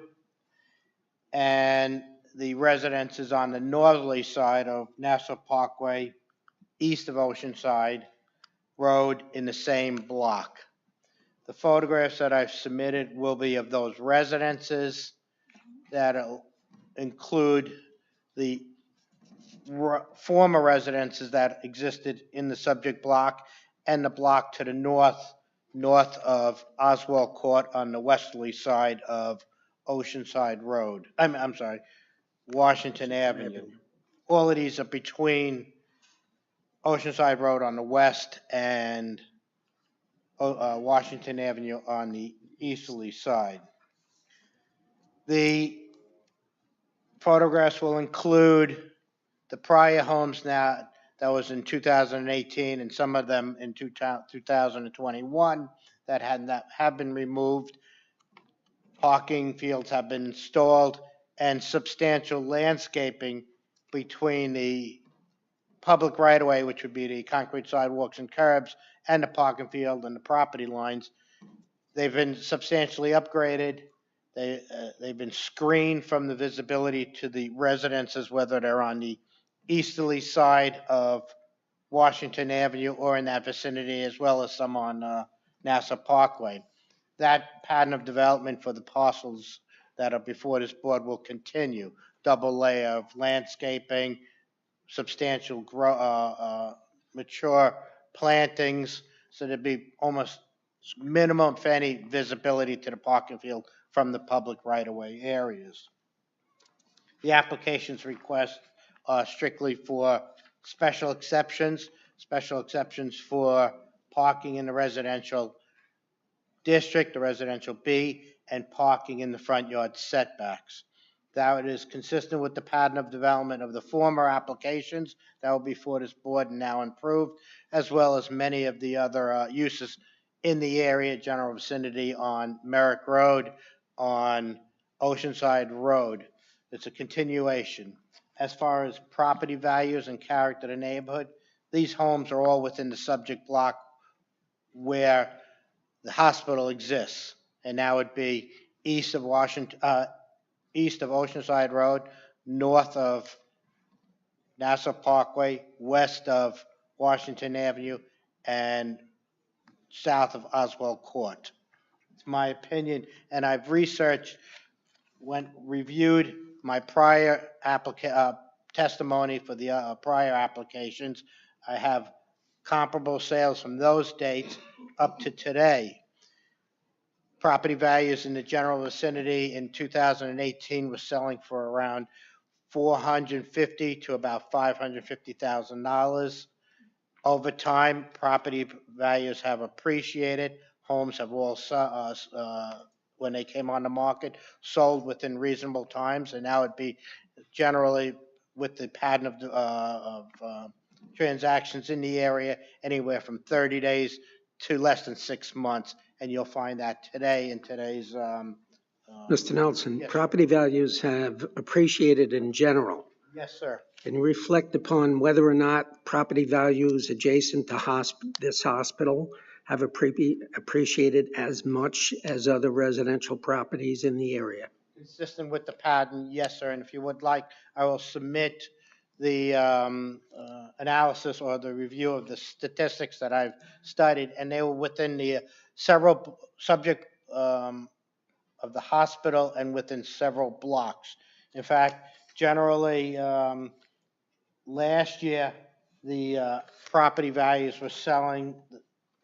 And the residences on the northerly side of Nassau Parkway, east of Oceanside Road, in the same block. The photographs that I've submitted will be of those residences that include the former residences that existed in the subject block and the block to the north of Oswald Court on the westerly side of Oceanside Road. I'm sorry, Washington Avenue. All of these are between Oceanside Road on the west and Washington Avenue on the easterly side. The photographs will include the prior homes now that was in 2018 and some of them in 2021 that have been removed. Parking fields have been installed and substantial landscaping between the public right-of-way, which would be the concrete sidewalks and curbs, and the parking field and the property lines. They've been substantially upgraded. They've been screened from the visibility to the residences, whether they're on the easterly side of Washington Avenue or in that vicinity, as well as some on Nassau Parkway. That pattern of development for the parcels that are before this board will continue. Double layer of landscaping, substantial mature plantings, so there'd be almost minimum, if any, visibility to the parking field from the public right-of-way areas. The applications request are strictly for special exceptions for parking in the residential district, the residential B, and parking in the front yard setbacks. That is consistent with the pattern of development of the former applications that were before this board and now improved, as well as many of the other uses in the area, general vicinity on Merrick Road, on Oceanside Road. It's a continuation. As far as property values and character of the neighborhood, these homes are all within the subject block where the hospital exists, and that would be east of Oceanside Road, north of Nassau Parkway, west of Washington Avenue, and south of Oswald Court. It's my opinion, and I've reviewed my prior testimony for the prior applications. I have comparable sales from those dates up to today. Property values in the general vicinity in 2018 was selling for around $450,000 to about $550,000. Over time, property values have appreciated. Homes have all, when they came on the market, sold within reasonable times, and now it'd be generally with the pattern of transactions in the area, anywhere from 30 days to less than 6 months, and you'll find that today in today's. Mr. Nelson, yes. Property values have appreciated in general. Yes, sir. Can you reflect upon whether or not property values adjacent to this hospital have appreciated as much as other residential properties in the area? Consistent with the pattern, yes, sir. And if you would like, I will submit the analysis or the review of the statistics that I've studied, and they were within the several subject of the hospital and within several blocks. In fact, generally, last year, the property values were selling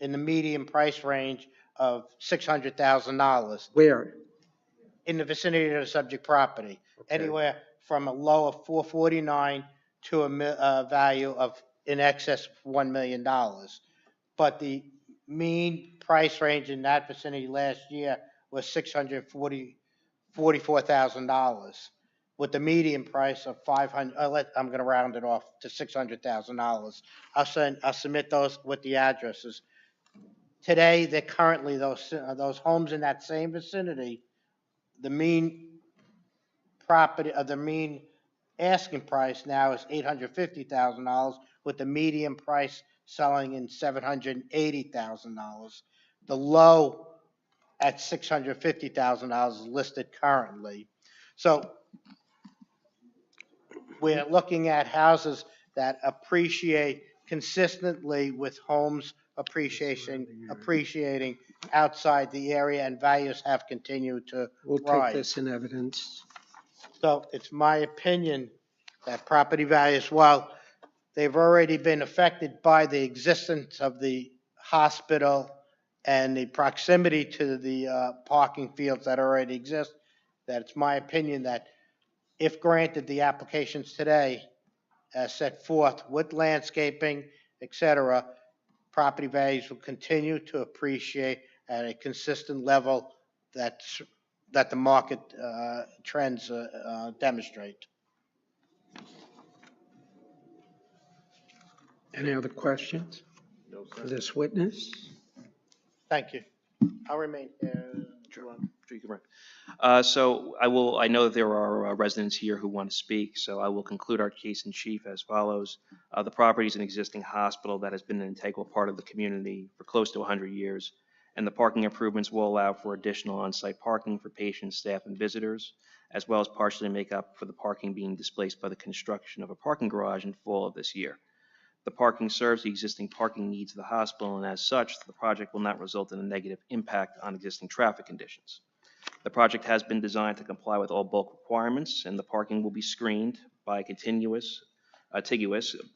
in the median price range of $600,000. Where? In the vicinity of the subject property, okay. Anywhere from a low of $449,000 to a value of in excess of $1 million. But the mean price range in that vicinity last year was $644,000, with the median price of $500,000. I'm going to round it off to $600,000. I'll submit those with the addresses. Today, they're currently those homes in that same vicinity. The mean the mean asking price now is $850,000, with the median price selling in $780,000. The low at $650,000 is listed currently. So we're looking at houses that appreciate consistently with homes appreciating outside the area, and values have continued to We'll rise. take this in evidence. So it's my opinion that property values, while they've already been affected by the existence of the hospital and the proximity to the parking fields that already exist, that it's my opinion that if granted the applications today as set forth with landscaping, etc., property values will continue to appreciate at a consistent level that the market trends demonstrate. Any other questions for this witness? Thank you. I'll remain here. Sure, you can run. I know that there are residents here who want to speak, so I will conclude our case in chief as follows. The property is an existing hospital that has been an integral part of the community for close to 100 years, and the parking improvements will allow for additional on-site parking for patients, staff, and visitors, as well as partially make up for the parking being displaced by the construction of a parking garage in fall of this year. The parking serves the existing parking needs of the hospital, and as such, the project will not result in a negative impact on existing traffic conditions. The project has been designed to comply with all bulk requirements, and the parking will be screened by a contiguous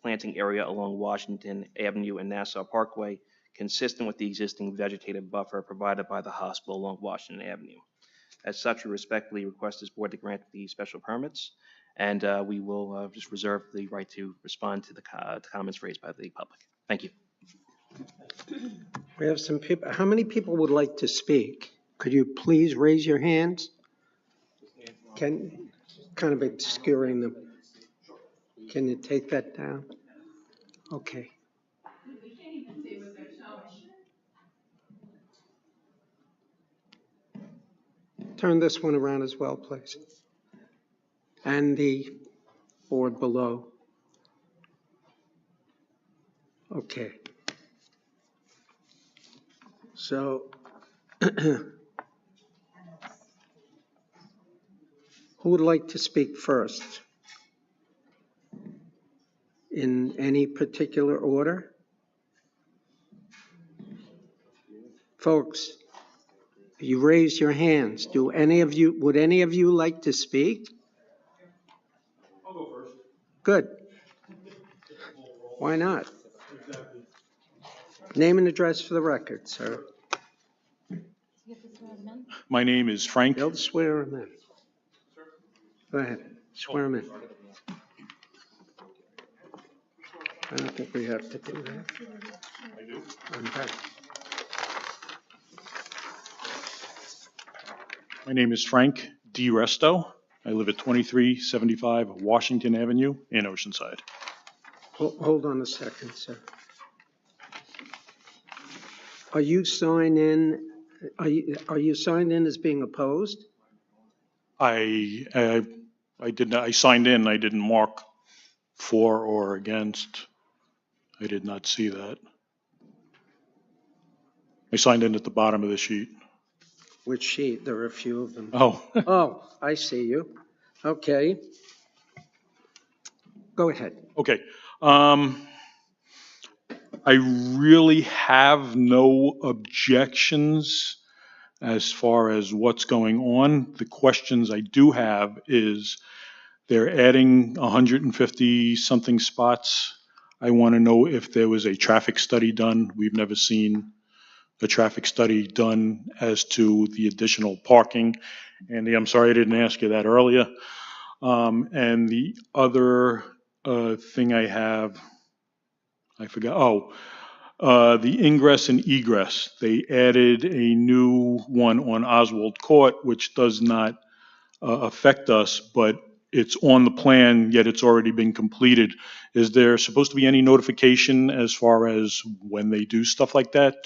planting area along Washington Avenue and Nassau Parkway, consistent with the existing vegetative buffer provided by the hospital along Washington Avenue. As such, we respectfully request this board to grant the special permits, and we will just reserve the right to respond to the comments raised by the public. Thank you. We have some people. How many people would like to speak? Could you please raise your hands? Kind of obscuring them. Can you take that down? Okay. Turn this one around as well, please. And the board below. Okay. So who would like to speak first? In any particular order? Folks, you raise your hands. Would any of you like to speak? I'll go first. Good. Why not? Name and address for the record, sir. My name is Frank. They'll swear him in. Go ahead, swear him in. I don't think we have to do that. I do. Okay. My name is Frank D. Resto. I live at 2375 Washington Avenue in Oceanside. Hold on a second, sir. Are you signed in? Are you signed in as being opposed? I did not. I signed in. I didn't mark for or against. I did not see that. I signed in at the bottom of the sheet. Which sheet? There are a few of them. Oh. Oh, I see you. Okay. Go ahead. Okay. I really have no objections as far as what's going on. The questions I do have is they're adding 150 something spots. I want to know if there was a traffic study done. We've never seen a traffic study done as to the additional parking. Andy, I'm sorry I didn't ask you that earlier. And the other thing I have, I forgot. The ingress and egress. They added a new one on Oswald Court, which does not affect us, but it's on the plan, yet it's already been completed. Is there supposed to be any notification as far as when they do stuff like that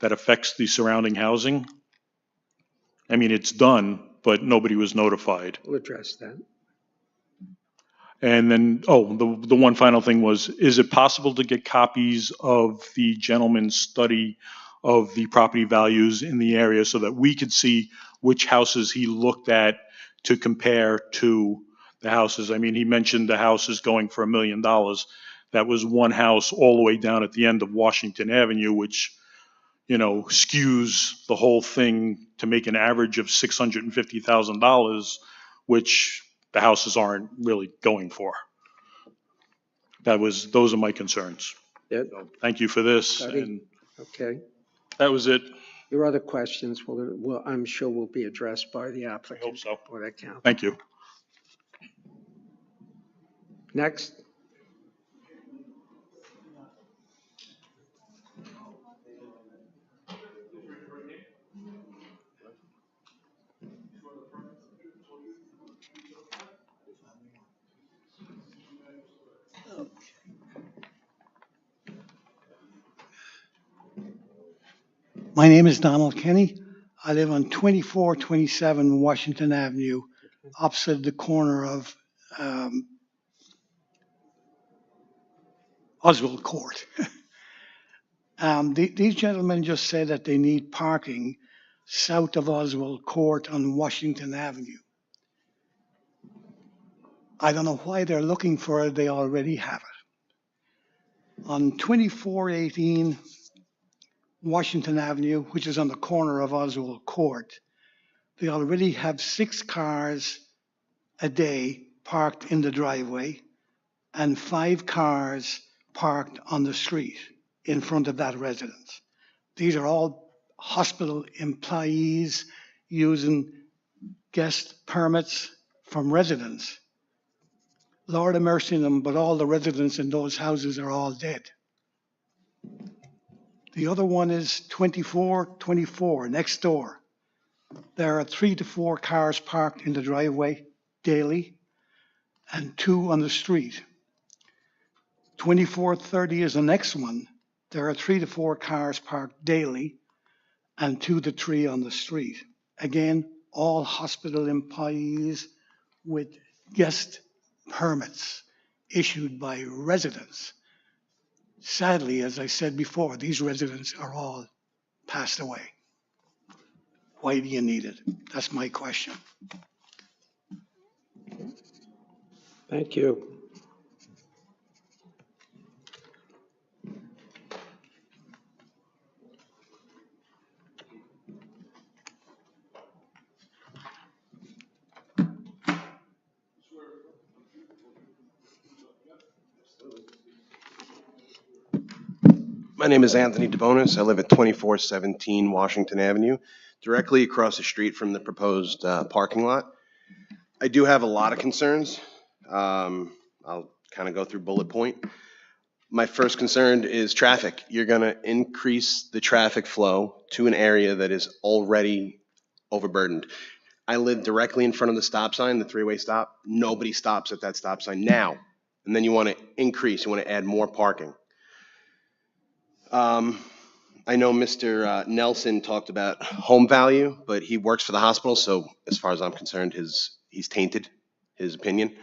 that affects the surrounding housing? I mean, it's done, but nobody was notified. We'll address that. And then, the one final thing was, is it possible to get copies of the gentleman's study of the property values in the area so that we could see which houses he looked at to compare to the houses? I mean, he mentioned the houses going for $1 million. That was one house all the way down at the end of Washington Avenue, which, skews the whole thing to make an average of $650,000, which the houses aren't really going for. Those are my concerns. Yep. So thank you for this. And okay. That was it. Your other questions I'm sure will be addressed by the applicant. I hope so. Or that count. Thank you. Next. My name is Donald Kenny. I live on 2427 Washington Avenue, opposite the corner of Oswald Court. These gentlemen just said that they need parking south of Oswald Court on Washington Avenue. I don't know why they're looking for it. They already have it. On 2418 Washington Avenue, which is on the corner of Oswald Court, they already have 6 cars a day parked in the driveway and 5 cars parked on the street in front of that residence. These are all hospital employees using guest permits from residents. Lord have mercy on them, but all the residents in those houses are all dead. The other one is 2424 next door. There are 3 to 4 cars parked in the driveway daily and 2 on the street. 2430 is the next one. There are 3 to 4 cars parked daily and 2 to 3 on the street. Again, all hospital employees with guest permits issued by residents. Sadly, as I said before, these residents are all passed away. Why do you need it? That's my question. Thank you. My name is Anthony DeBonis. I live at 2417 Washington Avenue, directly across the street from the proposed parking lot. I do have a lot of concerns. I'll kind of go through bullet point. My first concern is traffic. You're going to increase the traffic flow to an area that is already overburdened. I live directly in front of the stop sign, the 3-way stop. Nobody stops at that stop sign now. And then you want to increase, you want to add more parking. I know Mr. Nelson talked about home value, but he works for the hospital, so as far as I'm concerned, he's tainted his opinion.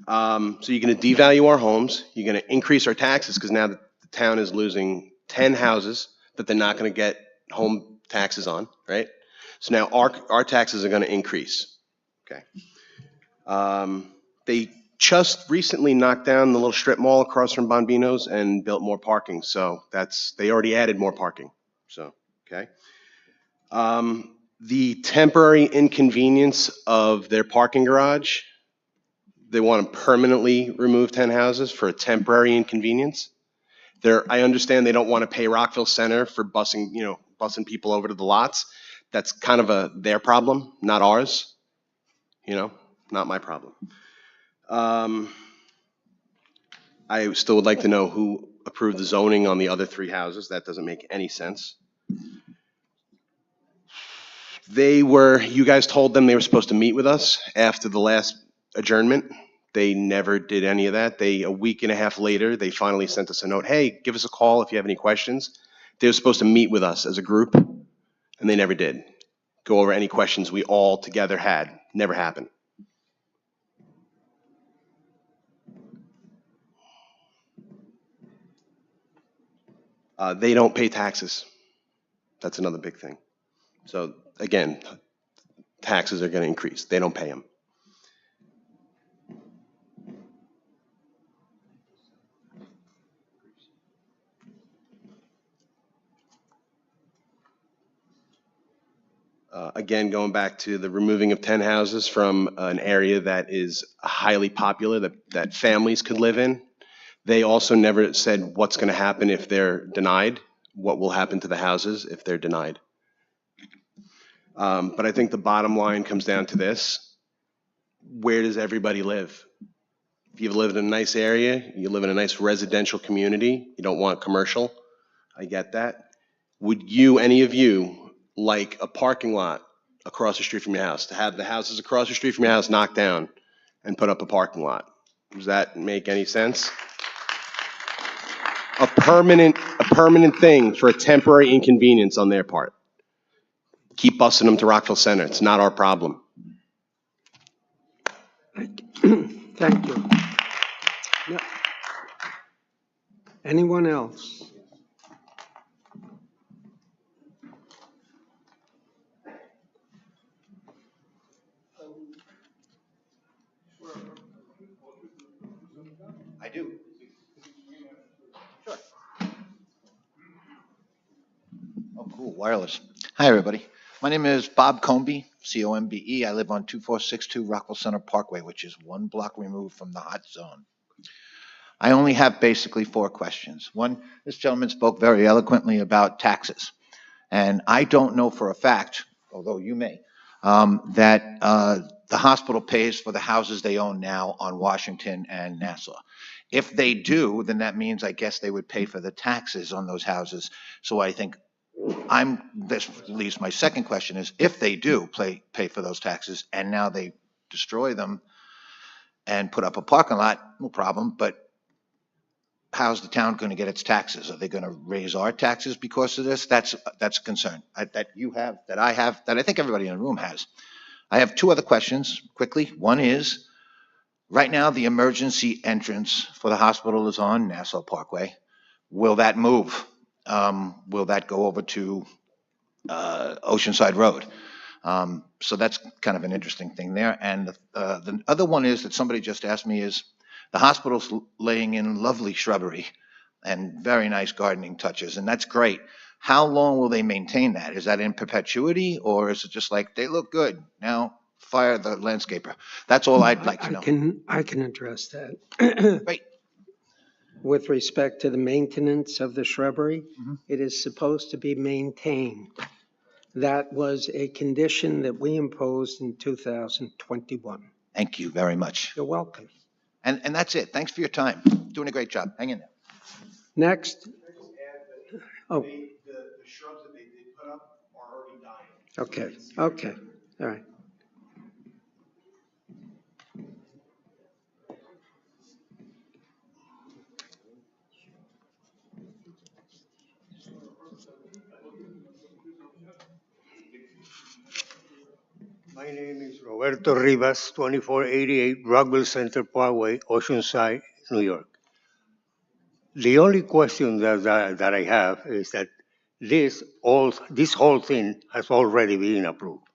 So you're going to devalue our homes. You're going to increase our taxes because now the town is losing 10 houses that they're not going to get home taxes on, right? So now our taxes are going to increase. Okay. They just recently knocked down the little strip mall across from Bonbino's and built more parking. So they already added more parking. So, okay. The temporary inconvenience of their parking garage, they want to permanently remove 10 houses for a temporary inconvenience. I understand they don't want to pay Rockville Center for busing people over to the lots. That's kind of their problem, not ours. Not my problem. I still would like to know who approved the zoning on the other 3 houses. That doesn't make any sense. You guys told them they were supposed to meet with us after the last adjournment. They never did any of that. A week and a half later, they finally sent us a note. Hey, give us a call if you have any questions. They were supposed to meet with us as a group, and they never did. Go over any questions we all together had. Never happened. They don't pay taxes. That's another big thing. So again, taxes are going to increase. They don't pay them. Again, going back to the removing of 10 houses from an area that is highly popular, that families could live in. They also never said what's going to happen if they're denied, what will happen to the houses if they're denied. But I think the bottom line comes down to this. Where does everybody live? If you live in a nice area, you live in a nice residential community, you don't want commercial, I get that. Would any of you, like a parking lot across the street from your house, to have the houses across the street from your house knocked down and put up a parking lot? Does that make any sense? a permanent thing for a temporary inconvenience on their part. Keep busing them to Rockville Center. It's not our problem. Thank you. No. Anyone else? I do. Sure. Oh, cool, wireless. Hi, everybody. My name is Bob Combe, C-O-M-B-E. I live on 2462 Rockville Center Parkway, which is 1 block removed from the hot zone. I only have basically 4 questions. One, this gentleman spoke very eloquently about taxes. And I don't know for a fact, although you may, that the hospital pays for the houses they own now on Washington and Nassau. If they do, then that means I guess they would pay for the taxes on those houses. So I think this leaves my second question is, if they do pay for those taxes and now they destroy them and put up a parking lot, no problem, but how's the town going to get its taxes? Are they going to raise our taxes because of this? That's a concern that you have, that I have, that I think everybody in the room has. I have 2 other questions quickly. One is, right now the emergency entrance for the hospital is on Nassau Parkway. Will that move? Will that go over to Oceanside Road? So that's kind of an interesting thing there. And the other one is that somebody just asked me is, the hospital's laying in lovely shrubbery and very nice gardening touches, and that's great. How long will they maintain that? Is that in perpetuity, or is it just like, they look good, now fire the landscaper? That's all I'd like to know. I can address that. Great. With respect to the maintenance of the shrubbery, it is supposed to be maintained. That was a condition that we imposed in 2021. Thank you very much. You're welcome. And that's it. Thanks for your time. Doing a great job. Hang in there. Next. Oh. The shrubs that they did put up are already dying. Okay, all right. My name is Roberto Rivas, 2488 Rockville Center Parkway, Oceanside, New York. The only question that I have is that this whole thing has already been approved.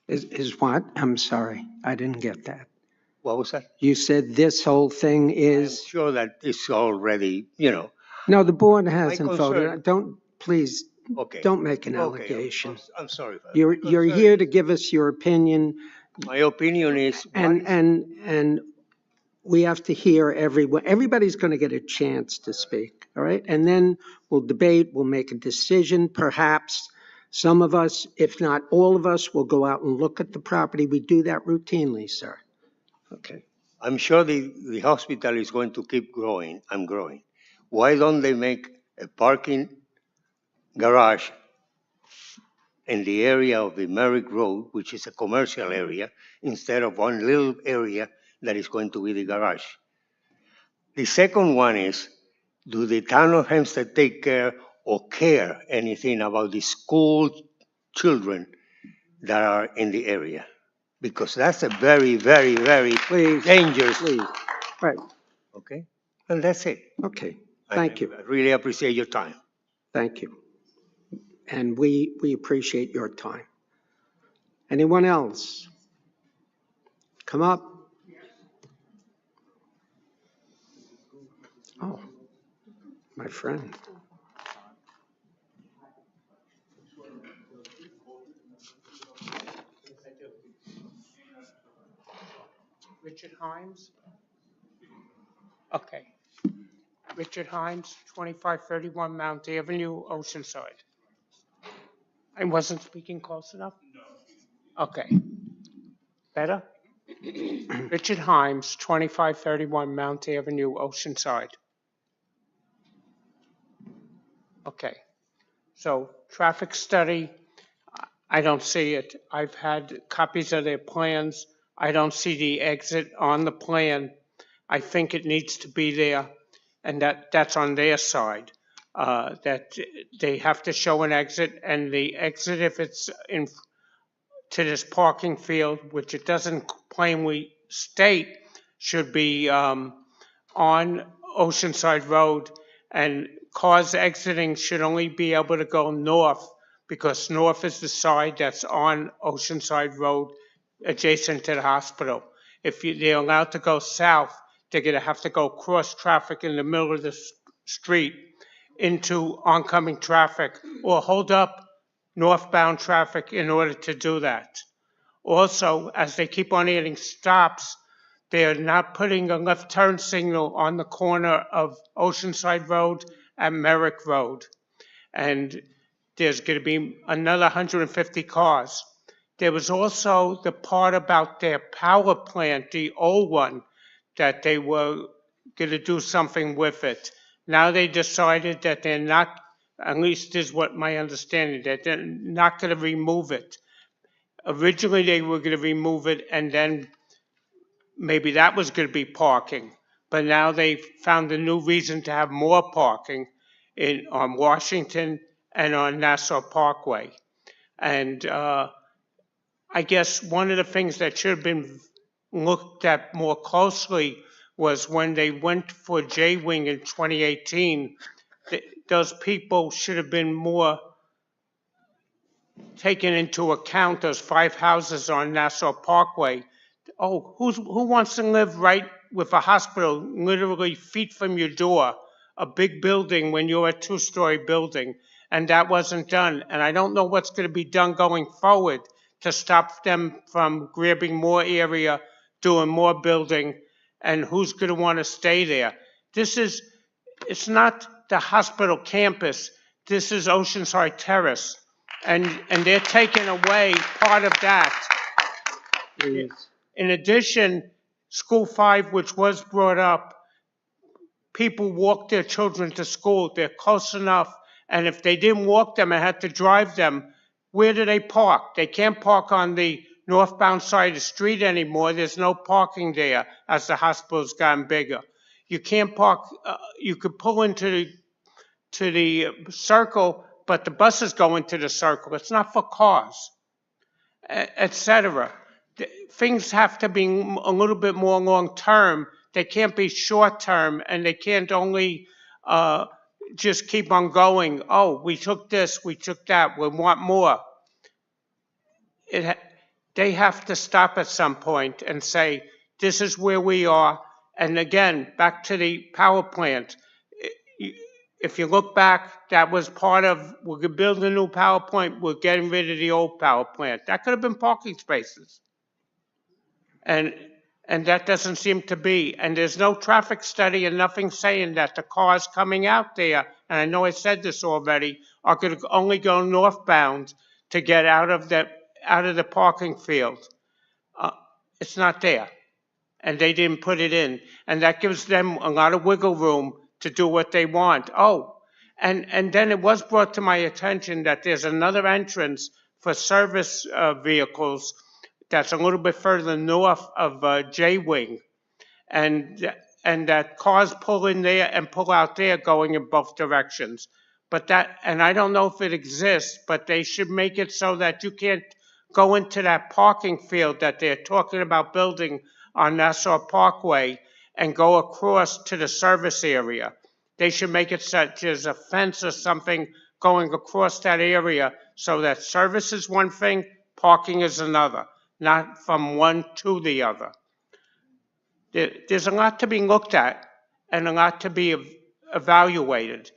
Is what? I'm sorry, I didn't get that. What was that? You said this whole thing is? I'm sure that it's already, No, the board hasn't voted. Please, don't make an allegation. I'm sorry. You're here to give us your opinion. My opinion is. And we have to hear everyone. Everybody's going to get a chance to speak, all right? And then we'll debate, we'll make a decision. Perhaps some of us, if not all of us, will go out and look at the property. We do that routinely, sir. Okay. I'm sure the hospital is going to keep growing and growing. Why don't they make a parking garage in the area of the Merrick Road, which is a commercial area, instead of one little area that is going to be the garage? The second one is, do the town of Hempstead take care or care anything about the school children that are in the area? Because that's a very, very, very dangerous. Right. Okay. And that's it. Okay. Thank you. I really appreciate your time. Thank you. And we appreciate your time. Anyone else? Come up. Oh, my friend. Richard Himes. Okay. Richard Himes, 2531 Mount Avenue, Oceanside. I wasn't speaking close enough? No. Okay. Better? Richard Himes, 2531 Mount Avenue, Oceanside. Okay. So traffic study, I don't see it. I've had copies of their plans. I don't see the exit on the plan. I think it needs to be there. and that's on their side. That they have to show an exit, and the exit, if it's in to this parking field, which it doesn't plainly state, should be on Oceanside Road, and cars exiting should only be able to go north, because north is the side that's on Oceanside Road adjacent to the hospital. If they're allowed to go south, they're going to have to go cross traffic in the middle of the street into oncoming traffic, or hold up northbound traffic in order to do that. Also, as they keep on adding stops, they are not putting a left turn signal on the corner of Oceanside Road and Merrick Road. And there's going to be another 150 cars. There was also the part about their power plant, the old one, that they were going to do something with it. Now they decided that they're not, at least is what my understanding, that they're not going to remove it. Originally, they were going to remove it, and then maybe that was going to be parking. But now they found a new reason to have more parking on Washington and on Nassau Parkway. And I guess one of the things that should have been looked at more closely was when they went for J-Wing in 2018, those people should have been more taken into account, those 5 houses on Nassau Parkway. Oh, who wants to live right with a hospital literally feet from your door, a big building when you're a 2-story building? And that wasn't done. And I don't know what's going to be done going forward to stop them from grabbing more area, doing more building, and who's going to want to stay there. It's not the hospital campus. This is Oceanside Terrace. And they're taking away part of that. In addition, School 5, which was brought up, people walk their children to school. They're close enough. And if they didn't walk them and had to drive them, where do they park? They can't park on the northbound side of the street anymore. There's no parking there as the hospital's gotten bigger. You can't park, you could pull into the circle, but the buses go into the circle. It's not for cars, etc. Things have to be a little bit more long-term. They can't be short-term, and they can't only just keep on going. Oh, we took this, we took that, we want more. They have to stop at some point and say, this is where we are. And again, back to the power plant. If you look back, that was part of, we're going to build a new power plant, we're getting rid of the old power plant. That could have been parking spaces. And that doesn't seem to be. And there's no traffic study and nothing saying that the cars coming out there, and I know I said this already, are going to only go northbound to get out of the parking field. It's not there. And they didn't put it in. And that gives them a lot of wiggle room to do what they want. Oh, and then it was brought to my attention that there's another entrance for service vehicles that's a little bit further north of J-Wing. And that cars pull in there and pull out there going in both directions. But and I don't know if it exists, but they should make it so that you can't go into that parking field that they're talking about building on Nassau Parkway and go across to the service area. They should make it such as a fence or something going across that area so that service is one thing, parking is another, not from one to the other. There's a lot to be looked at and a lot to be evaluated.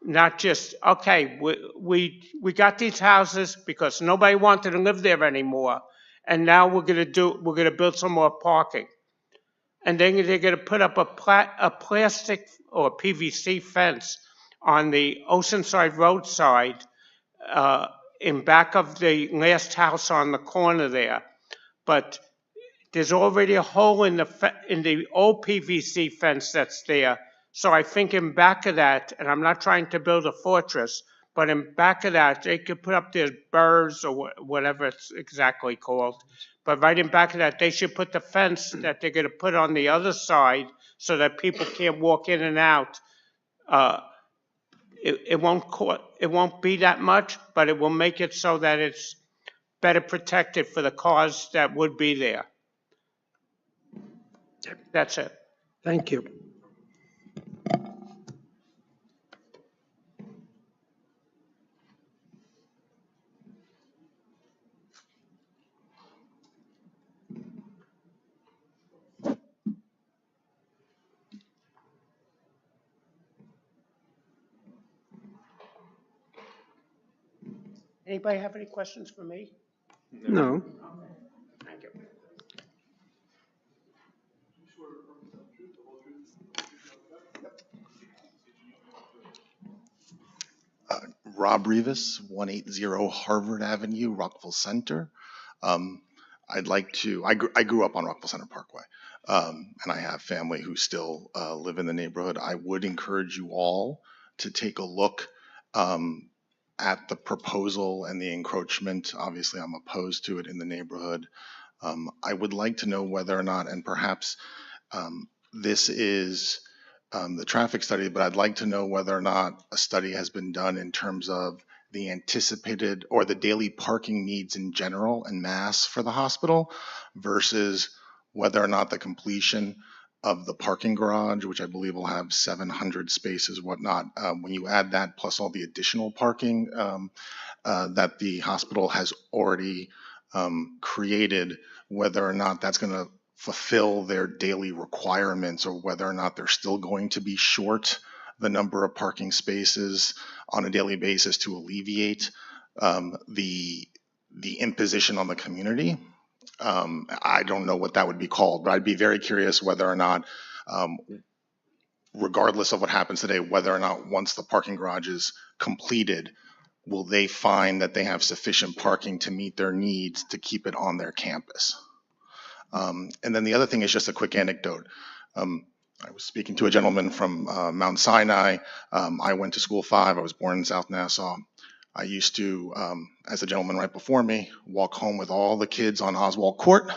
Not just, okay, we got these houses because nobody wanted to live there anymore, and now we're gonna build some more parking. And then they're gonna put up a plastic or PVC fence on the Oceanside Road side, in back of the last house on the corner there. But there's already a hole in the old PVC fence that's there. So I think in back of that, and I'm not trying to build a fortress, but in back of that, they could put up their burrs or whatever it's exactly called. But right in back of that, they should put the fence that they're going to put on the other side so that people can't walk in and out It won't be that much, but it will make it so that it's better protected for the cars that would be there. That's it. Thank you. Anybody have any questions for me? No. Thank you. Rob Rivas, 180 Harvard Avenue, Rockville Center. I grew up on Rockville Center Parkway, and I have family who still live in the neighborhood. I would encourage you all to take a look at the proposal and the encroachment. Obviously, I'm opposed to it in the neighborhood. I would like to know whether or not, and perhaps this is the traffic study, but I'd like to know whether or not a study has been done in terms of the anticipated or the daily parking needs in general and mass for the hospital versus whether or not the completion of the parking garage, which I believe will have 700 spaces, whatnot, when you add that plus all the additional parking that the hospital has already created, whether or not that's going to fulfill their daily requirements or whether or not they're still going to be short the number of parking spaces on a daily basis to alleviate the imposition on the community. I don't know what that would be called, but I'd be very curious whether or not, regardless of what happens today, whether or not once the parking garage is completed, will they find that they have sufficient parking to meet their needs to keep it on their campus? And then the other thing is just a quick anecdote. I was speaking to a gentleman from Mount Sinai. I went to school 5. I was born in South Nassau. I used to, as a gentleman right before me, walk home with all the kids on Oswald Court.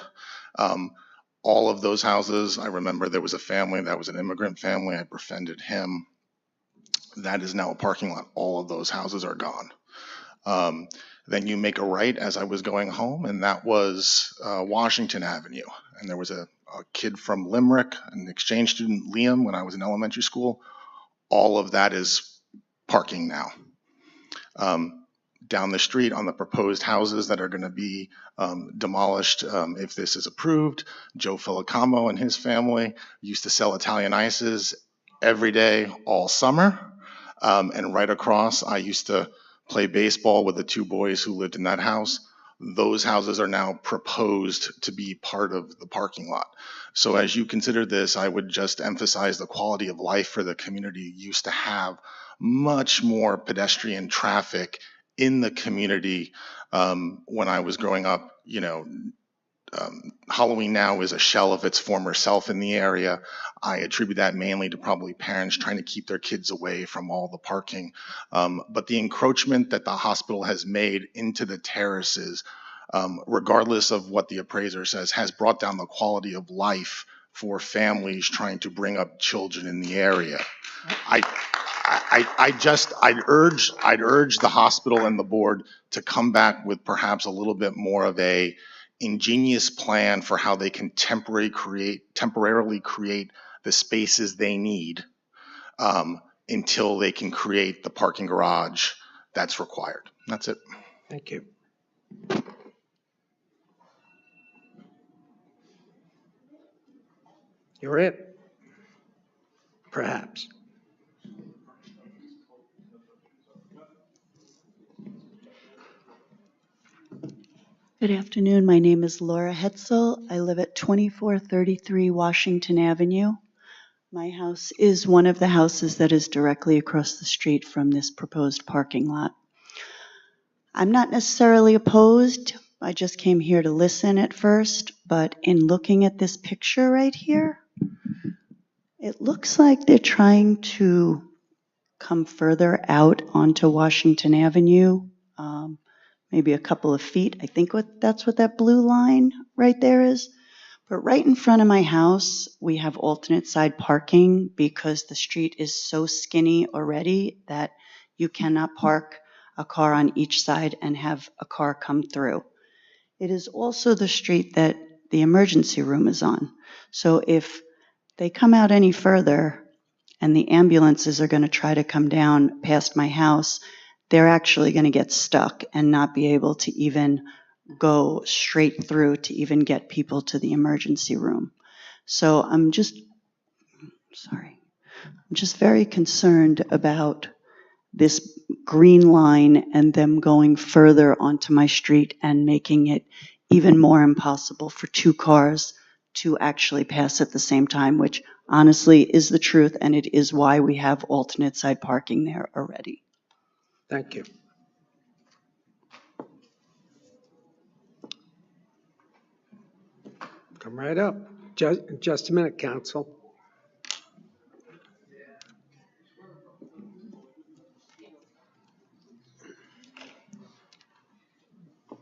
All of those houses, I remember there was a family that was an immigrant family. I befriended him. That is now a parking lot. All of those houses are gone. Then you make a right as I was going home, and that was Washington Avenue. And there was a kid from Limerick, an exchange student, Liam, when I was in elementary school. All of that is parking now. Down the street on the proposed houses that are going to be demolished if this is approved, Joe Filicamo and his family used to sell Italian ices every day all summer. And right across, I used to play baseball with the 2 boys who lived in that house. Those houses are now proposed to be part of the parking lot. So as you consider this, I would just emphasize the quality of life for the community. Used to have much more pedestrian traffic in the community when I was growing up. Halloween now is a shell of its former self in the area. I attribute that mainly to probably parents trying to keep their kids away from all the parking. But the encroachment that the hospital has made into the terraces, regardless of what the appraiser says, has brought down the quality of life for families trying to bring up children in the area. I'd urge the hospital and the board to come back with perhaps a little bit more of a ingenious plan for how they can temporarily create the spaces they need until they can create the parking garage that's required. That's it. Thank you. You're it. Perhaps. Good afternoon. My name is Laura Hetzel. I live at 2433 Washington Avenue. My house is one of the houses that is directly across the street from this proposed parking lot. I'm not necessarily opposed. I just came here to listen at first, but in looking at this picture right here, it looks like they're trying to come further out onto Washington Avenue. Maybe a couple of feet. I think that's what that blue line right there is. But right in front of my house, we have alternate side parking because the street is so skinny already that you cannot park a car on each side and have a car come through. It is also the street that the emergency room is on. So if they come out any further and the ambulances are going to try to come down past my house, they're actually going to get stuck and not be able to even go straight through to even get people to the emergency room. So I'm just very concerned about this green line and them going further onto my street and making it even more impossible for two cars to actually pass at the same time, which honestly is the truth, and it is why we have alternate side parking there already. Thank you. Come right up. Just a minute, counsel.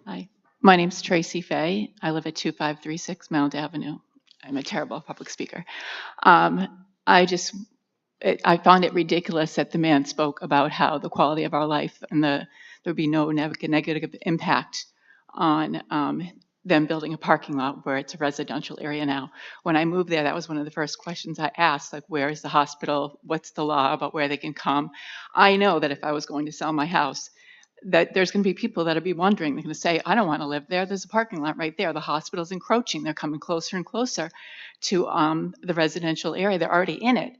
Hi, my name's Tracy Fay. I live at 2536 Mount Avenue. I'm a terrible public speaker. I found it ridiculous that the man spoke about how the quality of our life and there would be no negative impact on them building a parking lot where it's a residential area now. When I moved there, that was one of the first questions I asked, like, where is the hospital? What's the law about where they can come? I know that if I was going to sell my house, that there's going to be people that will be wondering. They're going to say, I don't want to live there. There's a parking lot right there. The hospital's encroaching. They're coming closer and closer to the residential area. They're already in it.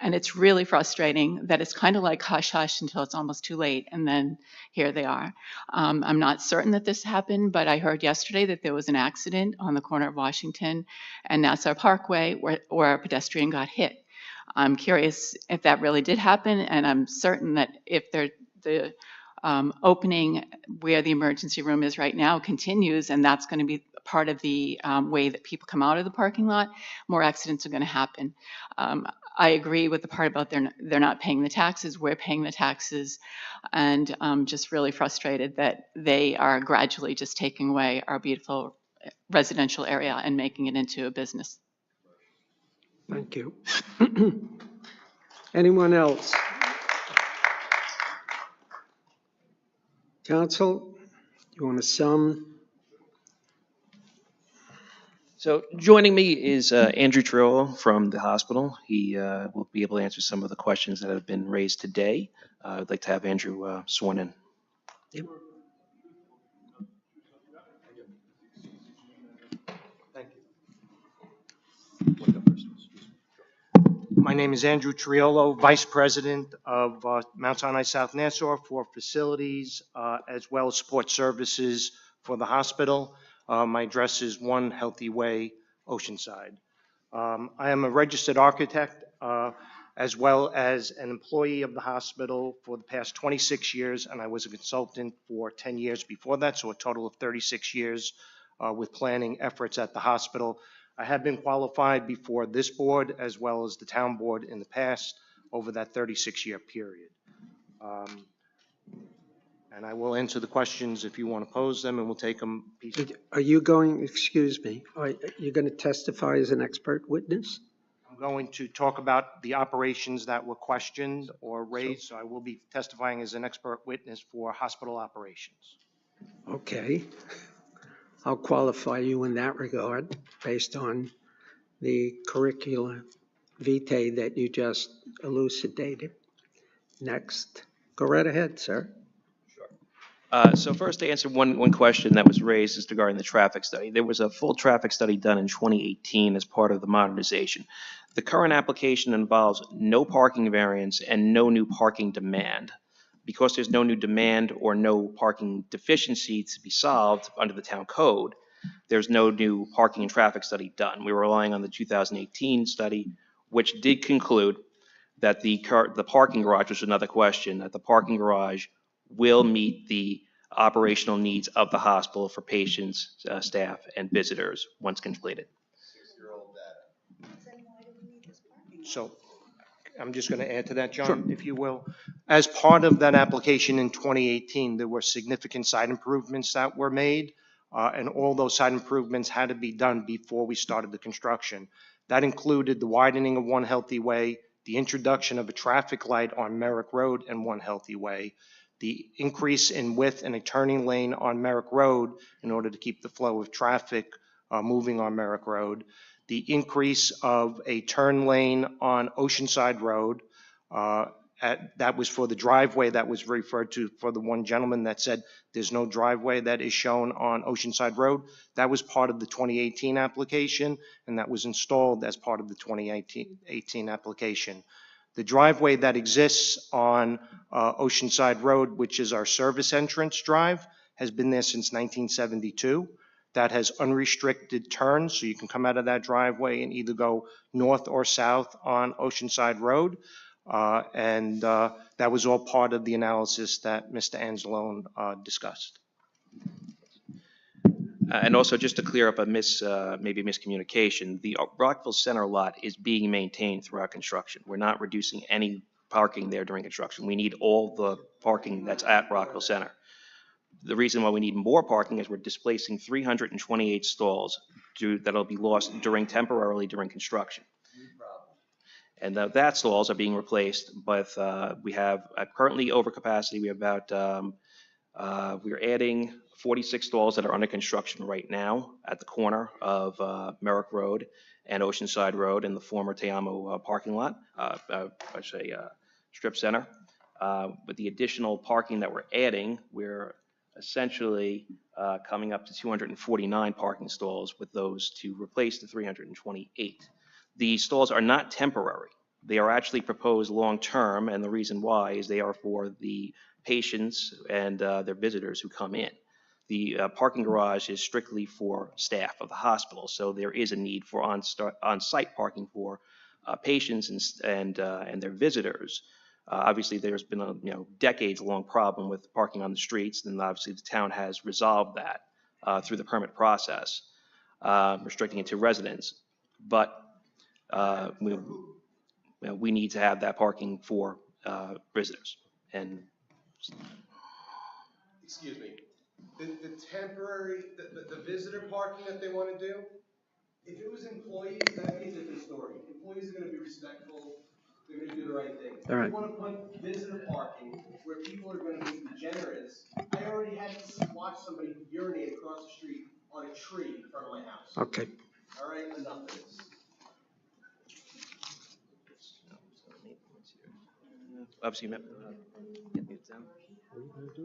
And it's really frustrating that it's kind of like hush hush until it's almost too late. And then here they are. I'm not certain that this happened, but I heard yesterday that there was an accident on the corner of Washington and Nassau Parkway where a pedestrian got hit. I'm curious if that really did happen. And I'm certain that if the opening where the emergency room is right now continues, and that's going to be part of the way that people come out of the parking lot, more accidents are going to happen. I agree with the part about they're not paying the taxes. We're paying the taxes, and I'm just really frustrated that they are gradually just taking away our beautiful residential area and making it into a business. Thank you. Anyone else? Counsel, you want to sum? So joining me is Andrew Triolo from the hospital. He will be able to answer some of the questions that have been raised today. I'd like to have Andrew sworn in. Yep. Thank you. My name is Andrew Triolo, Vice President of Mount Sinai South Nassau for facilities as well as support services for the hospital. My address is 1 Healthy Way, Oceanside. I am a registered architect as well as an employee of the hospital for the past 26 years, and I was a consultant for 10 years before that, so a total of 36 years with planning efforts at the hospital. I have been qualified before this board as well as the town board in the past over that 36-year period. And I will answer the questions if you want to pose them, and we'll take them piece. Are you going, excuse me, are you going to testify as an expert witness? I'm going to talk about the operations that were questioned or raised, so I will be testifying as an expert witness for hospital operations. Okay. I'll qualify you in that regard based on the curricula vitae that you just elucidated. Next. Go right ahead, sir. So first, to answer one question that was raised is regarding the traffic study. There was a full traffic study done in 2018 as part of the modernization. The current application involves no parking variance and no new parking demand. Because there's no new demand or no parking deficiency to be solved under the town code, there's no new parking and traffic study done. We were relying on the 2018 study, which did conclude that the parking garage, which was another question, that the parking garage will meet the operational needs of the hospital for patients, staff, and visitors once completed. So I'm just going to add to that, John, if you will. As part of that application in 2018, there were significant site improvements that were made. and all those site improvements had to be done before we started the construction. That included the widening of One Healthy Way, the introduction of a traffic light on Merrick Road and One Healthy Way, the increase in width and a turning lane on Merrick Road in order to keep the flow of traffic moving on Merrick Road, the increase of a turn lane on Oceanside Road. That was for the driveway that was referred to for the one gentleman that said there's no driveway that is shown on Oceanside Road. That was part of the 2018 application, and that was installed as part of the 2018 application. The driveway that exists on Oceanside Road, which is our service entrance drive, has been there since 1972. That has unrestricted turns, so you can come out of that driveway and either go north or south on Oceanside Road. That was all part of the analysis that Mr. Anzalone discussed. And also, just to clear up a maybe miscommunication, the Rockville Center lot is being maintained throughout construction. We're not reducing any parking there during construction. We need all the parking that's at Rockville Center. The reason why we need more parking is we're displacing 328 stalls that'll be lost temporarily during construction. And that stalls are being replaced with, we have currently over capacity. We have about, we're adding 46 stalls that are under construction right now at the corner of Merrick Road and Oceanside Road in the former Te Amo parking lot, strip center. With the additional parking that we're adding, we're essentially coming up to 249 parking stalls with those to replace the 328. The stalls are not temporary. They are actually proposed long-term, and the reason why is they are for the patients and their visitors who come in. The parking garage is strictly for staff of the hospital, so there is a need for on-site parking for patients and their visitors. Obviously, there's been a decades-long problem with parking on the streets, and obviously the town has resolved that through the permit process, restricting it to residents. But we need to have that parking for visitors. And excuse me, the temporary, the visitor parking that they want to do, if it was employees, that'd be a different story. Employees are going to be respectful. They're going to do the right thing. All right. If you want to put visitor parking where people are going to be degenerates, I already had to watch somebody urinate across the street on a tree in front of my house. Okay. All right, enough of this. obviously,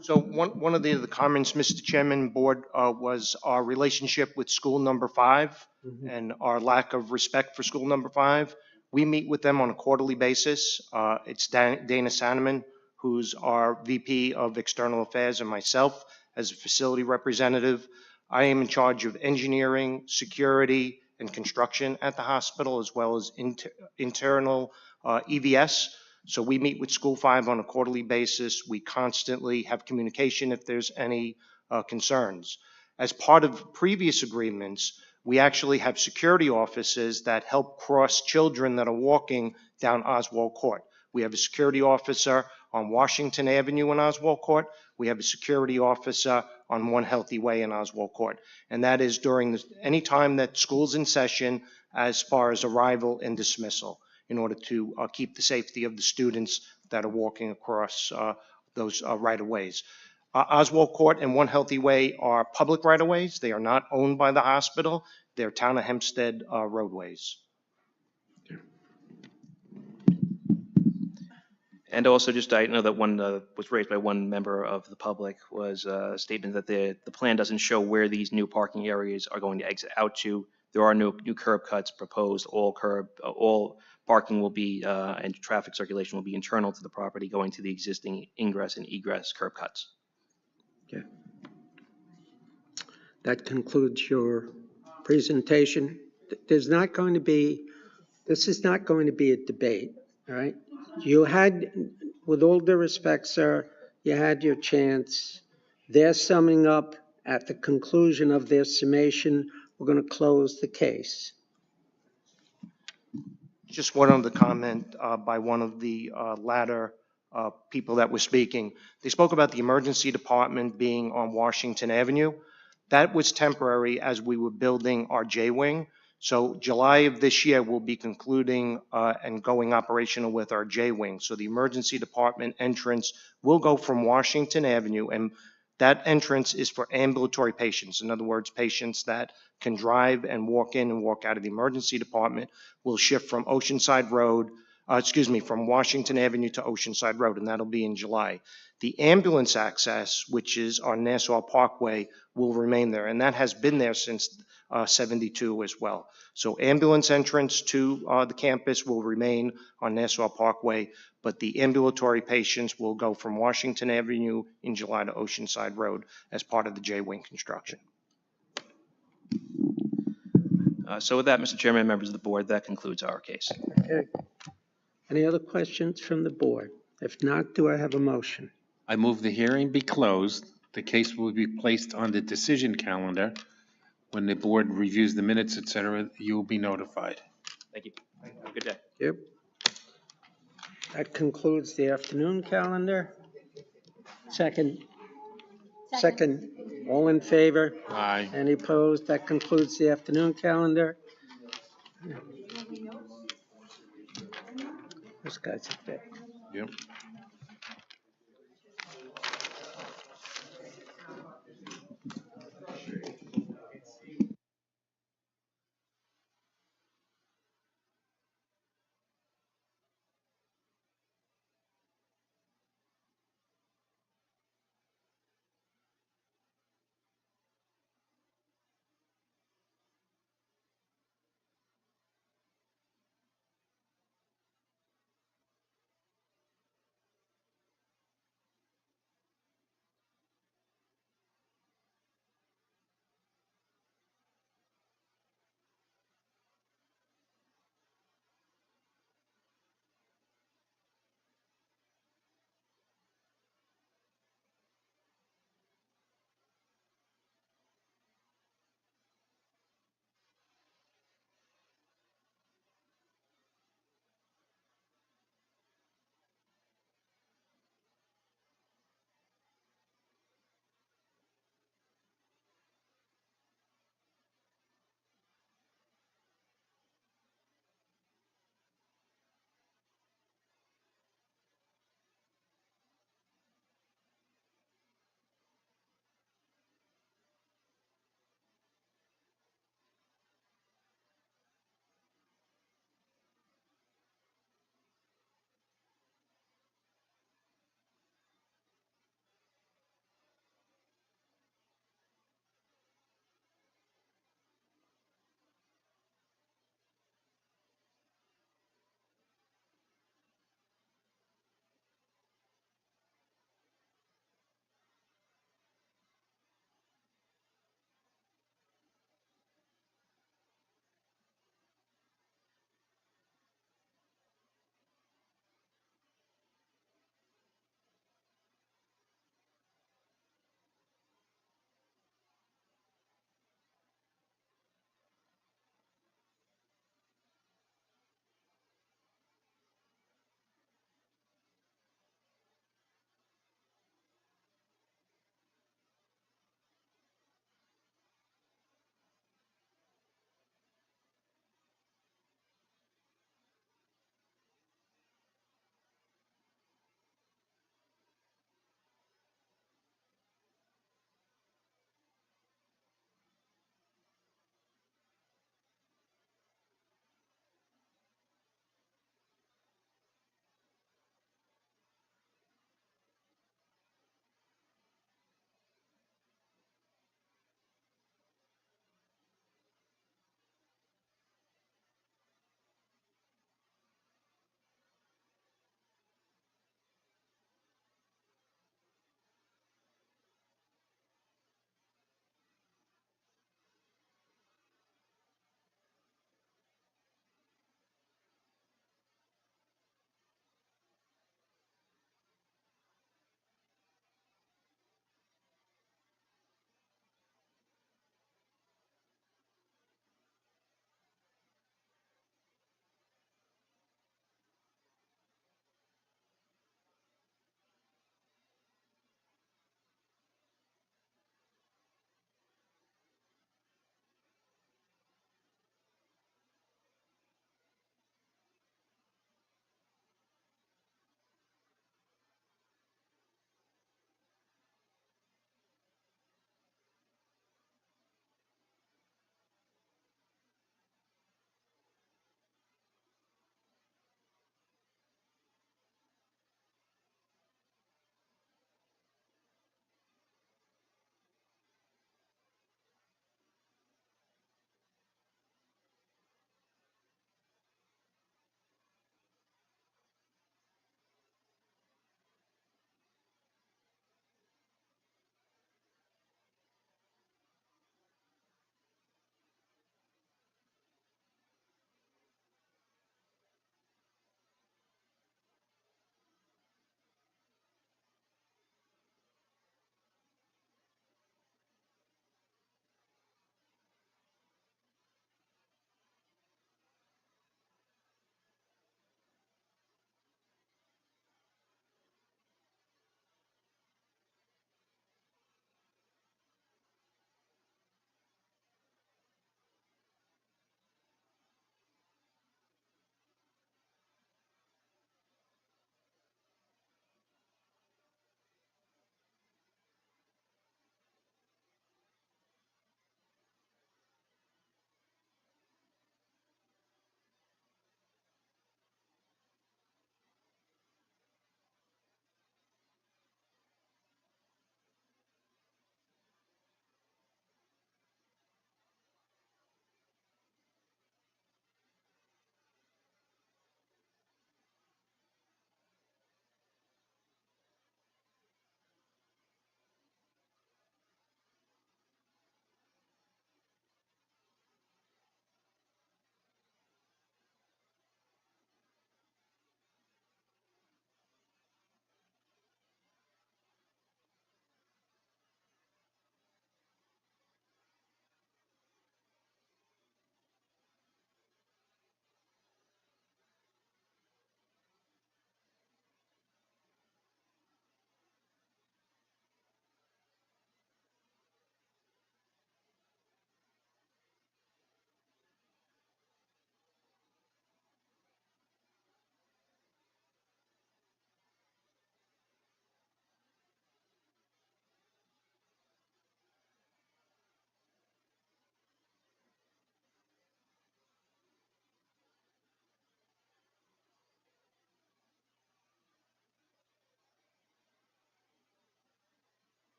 So one of the comments, Mr. Chairman, Board, was our relationship with school number 5 and our lack of respect for school number 5. We meet with them on a quarterly basis. It's Dana Sanneman, who's our VP of External Affairs, and myself as a facility representative. I am in charge of engineering, security, and construction at the hospital, as well as internal EVS. So we meet with School 5 on a quarterly basis. We constantly have communication if there's any concerns. As part of previous agreements, we actually have security officers that help cross children that are walking down Oswald Court. We have a security officer on Washington Avenue in Oswald Court. We have a security officer on One Healthy Way in Oswald Court. And that is during any time that school's in session as far as arrival and dismissal, in order to keep the safety of the students that are walking across those right-of-ways. Oswald Court and One Healthy Way are public right-of-ways. They are not owned by the hospital. They're Town of Hempstead roadways. And also, just I know that one was raised by one member of the public was a statement that the plan doesn't show where these new parking areas are going to exit out to. There are no new curb cuts proposed. All parking will be and traffic circulation will be internal to the property, going to the existing ingress and egress curb cuts. Okay. That concludes your presentation. This is not going to be a debate, all right? You had, with all due respect, sir, you had your chance. They're summing up at the conclusion of their summation. We're going to close the case. Just one other comment by one of the latter people that were speaking. They spoke about the emergency department being on Washington Avenue. That was temporary as we were building our J-wing. So July of this year, we'll be concluding and going operational with our J-wing. So the emergency department entrance will go from Washington Avenue, and that entrance is for ambulatory patients. In other words, patients that can drive and walk in and walk out of the emergency department will shift from Oceanside Road, from Washington Avenue to Oceanside Road, and that'll be in July. The ambulance access, which is on Nassau Parkway, will remain there, and that has been there since 72 as well. So ambulance entrance to the campus will remain on Nassau Parkway, but the ambulatory patients will go from Washington Avenue in July to Oceanside Road as part of the J-wing construction. So with that, Mr. Chairman, members of the board, that concludes our case. Okay. Any other questions from the board? If not, do I have a motion? I move the hearing be closed. The case will be placed on the decision calendar. When the board reviews the minutes, et cetera, you will be notified. Thank you. Have a good day. Yep. That concludes the afternoon calendar. Second. All in favor? Aye. Any opposed? That concludes the afternoon calendar. This guy's a dick. Yep.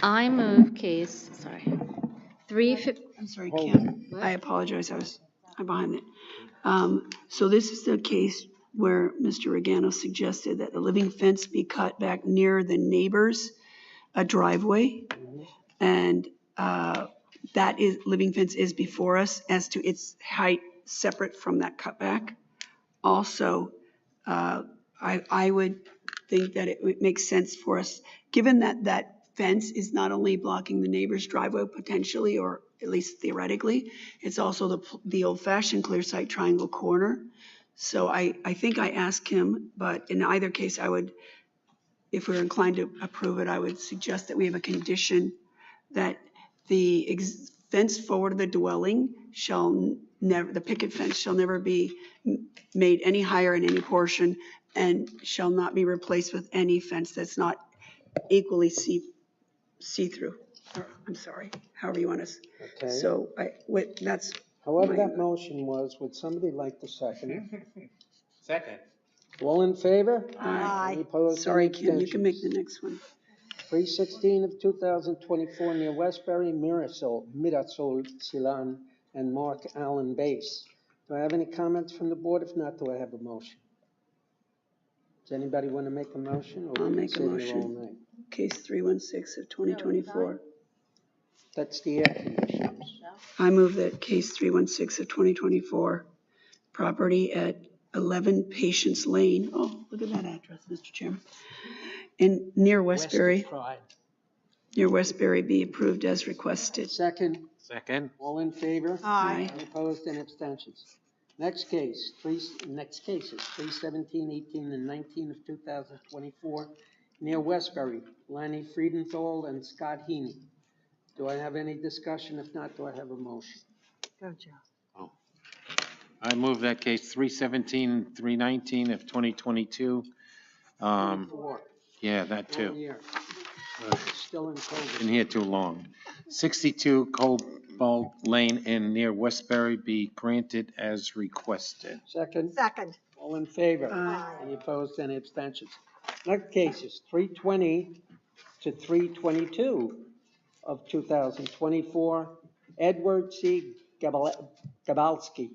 I move case, sorry, I'm sorry, Hold Kim. I apologize. I'm behind it. So this is the case where Mr. Regano suggested that the living fence be cut back near the neighbor's driveway. And that is, living fence is before us as to its height separate from that cutback. Also, I would think that it would make sense for us, given that that fence is not only blocking the neighbor's driveway potentially, or at least theoretically, it's also the old-fashioned clear sight triangle corner. So I think I asked him, but in either case, I would, if we're inclined to approve it, I would suggest that we have a condition that the fence forward of the dwelling shall never, the picket fence shall never be made any higher in any portion and shall not be replaced with any fence that's not equally see-through. I'm sorry, however you want to. Okay. So that's. However that motion was, would somebody like to second it? Second. All in favor? Aye. Any opposed? Sorry, Any Kim, you can make the abstentions? next one. 316 of 2024 near Westbury, Mirasol, Silan, and Mark Allen Base. Do I have any comments from the board? If not, do I have a motion? Does anybody want to make a motion? Or I'll we can make a sit here all motion. night? Case 316 of 2024. That's the air conditioners. I move that case 316 of 2024, property at 11 Patience Lane. Oh, look at that address, Mr. Chairman. In near Westbury. Near Westbury be approved as requested. Second. Second. All in favor? Aye. Any opposed and abstentions? Next cases, 317, 18, and 19 of 2024 near Westbury, Lanny Friedenthal and Scott Heaney. Do I have any discussion? If not, do I have a motion? Go, Joe. I move that case 317, 319 of 2022. 24. Yeah, that too. 1 year. Still in COVID. Been here too long. 62 Cobalt Lane in near Westbury be granted as requested. Second. Second. All in favor? Aye. Any opposed? Any abstentions? Next cases, 320 to 322 of 2024. Edward C. Gabalski.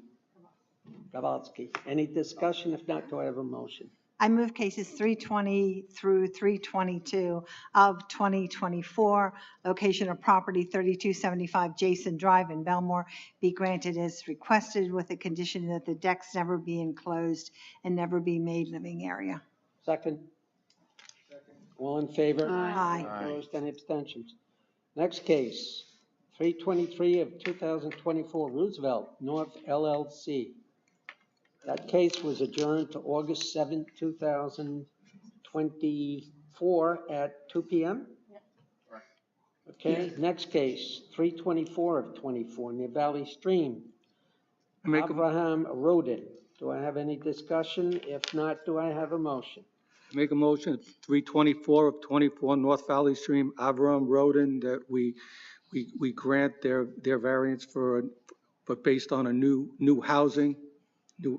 Any discussion? If not, do I have a motion? I move cases 320 through 322 of 2024, location of property 3275 Jason Drive in Belmore, be granted as requested with the condition that the decks never be enclosed and never be made living area. Second. All in favor? Aye. Any opposed? Any abstentions? Next case, 323 of 2024 Roosevelt North LLC. That case was adjourned to August 7, 2024 at 2 p.m. Okay, next case, 324 of 24 near Valley Stream. Abraham Rodin. Do I have any discussion? If not, do I have a motion? Make a motion, 324 of 24 North Valley Stream, Avram Roden, that we grant their variance but based on a new housing,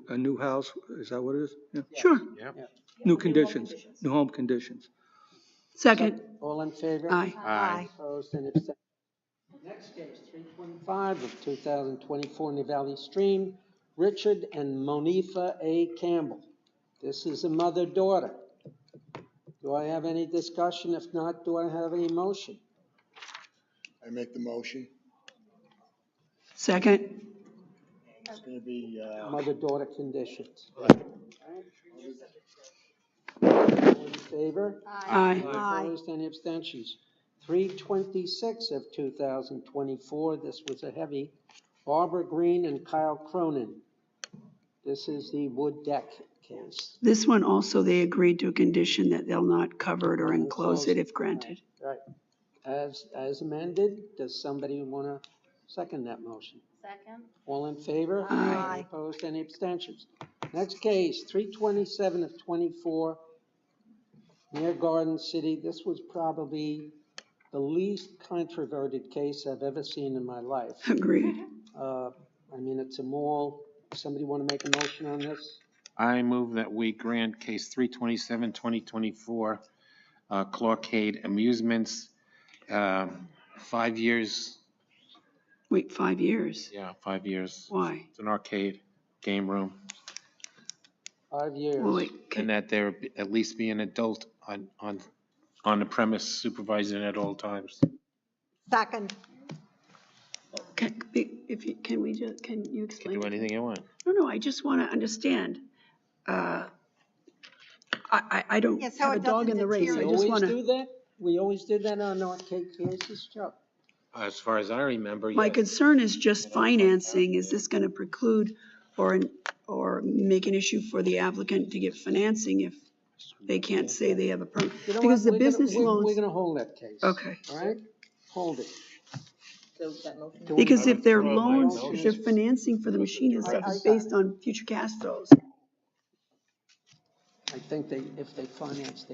a new house. Is that what it is? Yeah. Sure. Yep. New conditions, new home conditions. Second. All in favor? Aye. Aye. Opposed and abstentions. Next case, 325 of 2024 near Valley Stream, Richard and Monifa A. Campbell. This is a mother-daughter. Do I have any discussion? If not, do I have any motion? I make the motion. Second. It's going to be Mother-daughter conditions. All in favor? Aye. Opposed? Any abstentions? 326 of 2024. This was a heavy. Barbara Green and Kyle Cronin. This is the wood deck case. This one also, they agreed to a condition that they'll not cover it or enclose it if granted. Right. As amended, does somebody want to second that motion? Second. All in favor? Aye. Any opposed? Any abstentions? Next case, 327 of 24 near Garden City. This was probably the least controverted case I've ever seen in my life. Agreed. I mean, it's a mall. Somebody want to make a motion on this? I move that we grant case 327, 2024, Clawcade Amusements 5 years, Wait, 5 years? yeah, 5 years. Why? It's an arcade, game room. 5 years. Well, wait, And that there at least be an adult on the premise supervising at all times. Second. can you explain? Do anything you want. No, I just want to understand. I don't Yeah, so have a it dog in the doesn't race. I deteriorate. just We want always to. do that? We always did that on arcade cases, Chuck? As far as I remember, My yes. concern is just financing. Is this going to preclude or make an issue for the applicant to get financing if they can't say they have a permit? You know Because what? the business loans. We're gonna hold that case. Okay. All right? Hold it. Because if their withdraw my loans, motion. if their financing for the machine is based on future cash flows. I think if they finance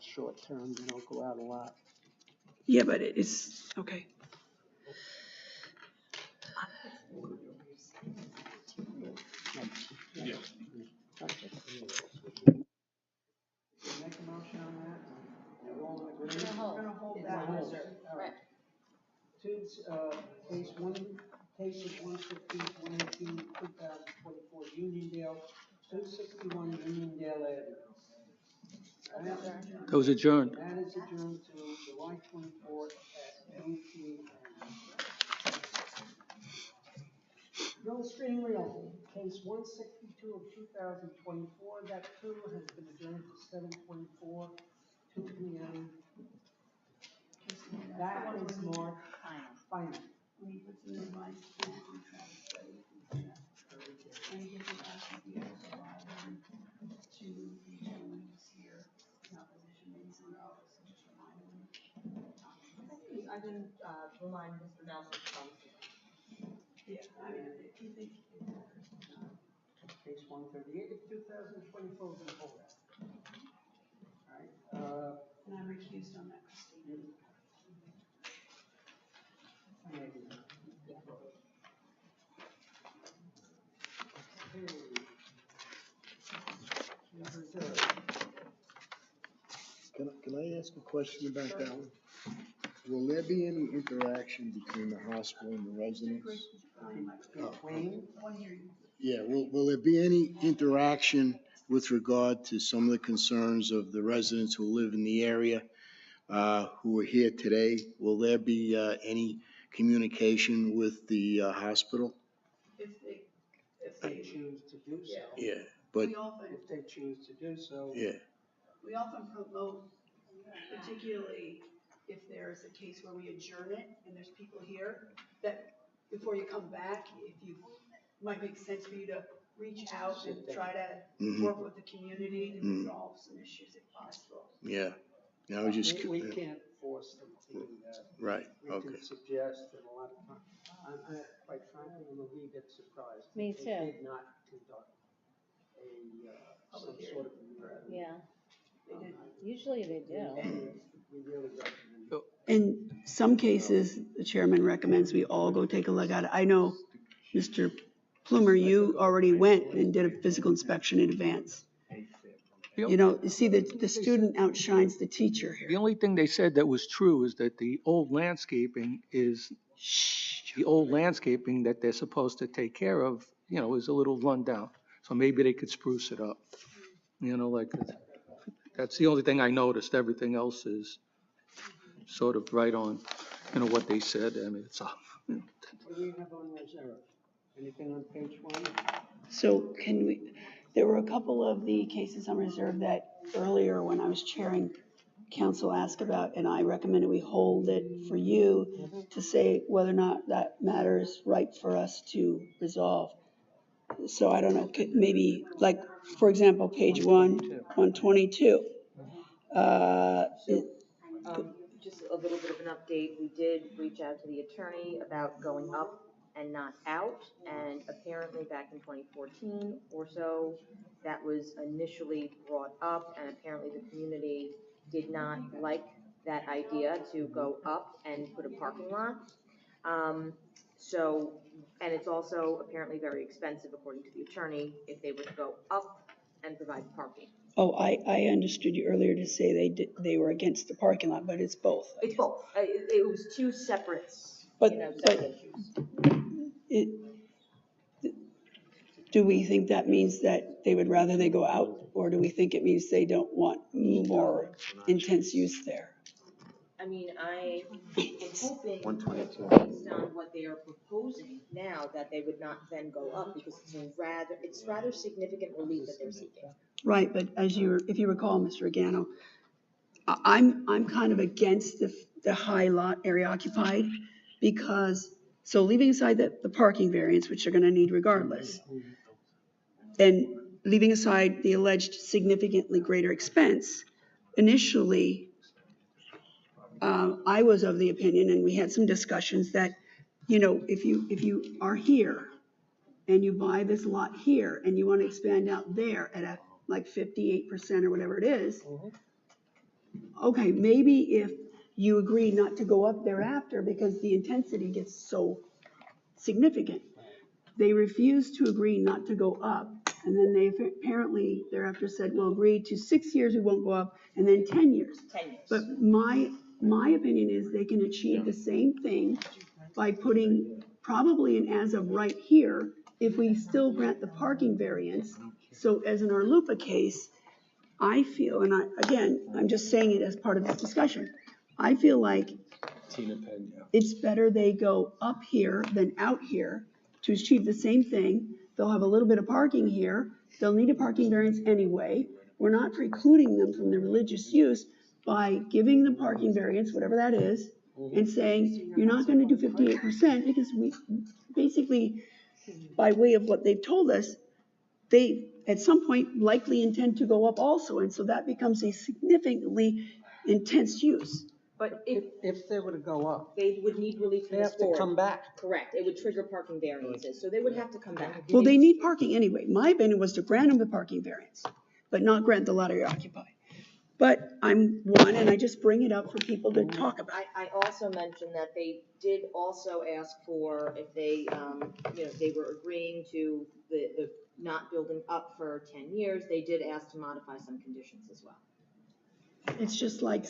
short term, they don't go out a lot. Yeah, but it's, okay. Yeah. Make a motion on that? We're gonna hold that. Right. Case 150, 118, 2024 Uniondale, 261 Uniondale Avenue. That was adjourned. That is adjourned to July 24th at 8 p.m. Bill Stream Realty, case 162 of 2024, that too has been adjourned to 7/24, 2 p.m. That is marked final. I didn't remind Mr. Nelson to come. Yeah, I mean, if you think, case 138 of 2024, we're gonna hold that. All right, And I'm recused on that, Christine. maybe not. Can I ask a question about that one? Will there be any interaction between the hospital and the residents? Yeah, will there be any interaction with regard to some of the concerns of the residents who live in the area, who are here today? Will there be any communication with the hospital? If They choose to do so. Yeah, but, If they choose to do so. yeah, We often promote, particularly if there's a case where we adjourn it and there's people here, that before you come back, might make sense for you to reach out and try to work with the community to resolve some issues if possible. yeah. Now, I just. We can't force them to do that. Right, We can suggest, and a lot of times, I quite frankly, I'm a wee bit surprised. Me They too. did not conduct some sort of a Yeah. Usually they do. We really recommend. In some cases, the chairman recommends we all go take a look at it. I know, Mr. Plumer, you already went and did a physical inspection in advance. You know, you see, the student outshines the teacher here. The only thing they said that was true is that the old landscaping that they're supposed to take care of, you know, is a little run down. So maybe they could spruce it up. You know, like, that's the only thing I noticed. Everything else is sort of right on, you know, what they said. I mean, it's, What do we have on reserve? Anything on page 1? So there were a couple of the cases on reserve that earlier when I was chairing, council asked about, and I recommended we hold it for you to say whether or not that matter is right for us to resolve. So I don't know, maybe like, for example, page 122. Just a little bit of an update. We did reach out to the attorney about going up and not out, and apparently back in 2014 or so, that was initially brought up, and apparently the community did not like that idea to go up and put a parking lot. And it's also apparently very expensive, according to the attorney, if they were to go up and provide parking. Oh, I understood you earlier to say they were against the parking lot, but it's both. It's both. It was two separate, But, separate issues. it, do we think that means that they would rather they go out, or do we think it means they don't want more intense use there? I mean, I am hoping, based on what they are proposing now, that they would not then go up, because it's rather significant relief that they're seeking. Right, but if you recall, Mr. Agano, I'm kind of against the high lot area occupied, because, so leaving aside the parking variance, which they're gonna need regardless, and leaving aside the alleged significantly greater expense, initially, I was of the opinion, and we had some discussions, that, if you are here and you buy this lot here and you want to expand out there at like 58% or whatever it is, okay, maybe if you agree not to go up thereafter because the intensity gets so significant. They refused to agree not to go up, and then they apparently thereafter said, we'll agree to 6 years, we won't go up, and then 10 years. 10 years. But my opinion is they can achieve the same thing by putting probably an as of right here, if we still grant the parking variance. So as in our Lupa case, I feel, and I'm just saying it as part of this discussion, I feel like it's better they go up here than out here to achieve the same thing. They'll have a little bit of parking here. They'll need a parking variance anyway. We're not precluding them from the religious use by giving the parking variance, whatever that is, and saying, you're not going to do 58%, because we basically, by way of what they've told us, they at some point likely intend to go up also. And so that becomes a significantly intense use. But If they were to go up, they would need relief from they this have to board. come back. Correct. It would trigger parking variances, so they would have to come back. Well, they need parking anyway. My opinion was to grant them the parking variance, but not grant the lot area occupied. But I'm one, and I just bring it up for people to talk about. I also mentioned that they did also ask for, if they, they were agreeing to the not building up for 10 years, they did ask to modify some conditions as well. It's just like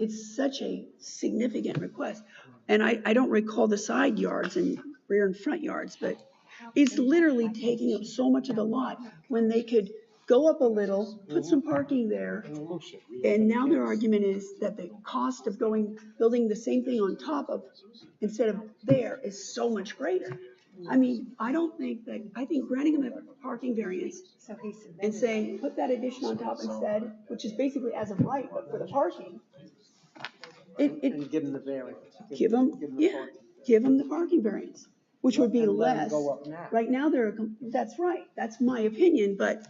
it's such a significant request. And I don't recall the side yards and rear and front yards, but it's literally taking up so much of the lot when they could go up a little, put some parking there. And now their argument is that the cost of building the same thing on top of, instead of there, is so much greater. I mean, I think granting them a parking variance and saying, put that addition on top instead, which is basically as of right, but for the parking. And give them the variance. Give them the parking variance, which would be And let them less. go up now. Right now, that's right. That's my opinion, but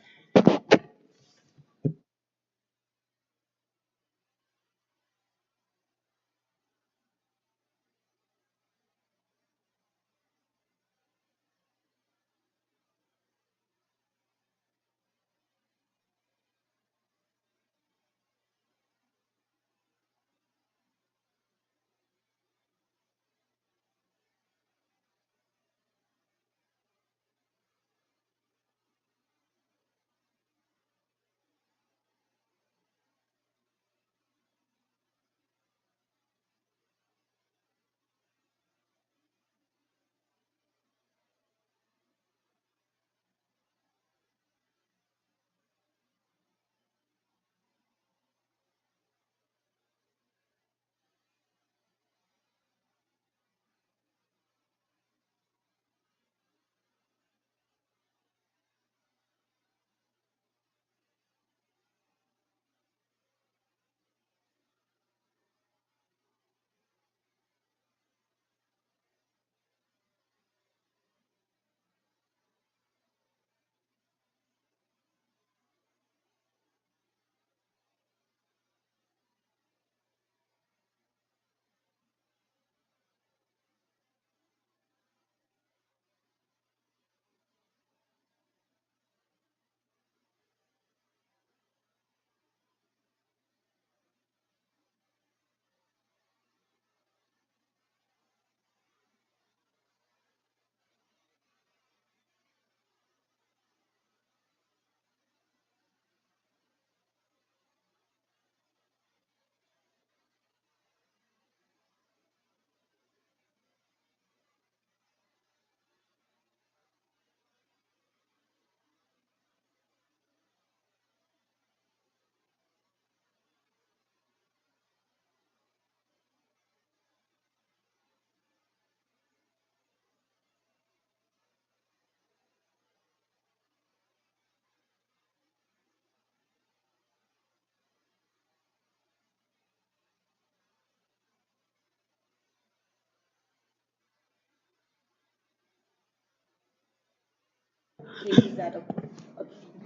cases that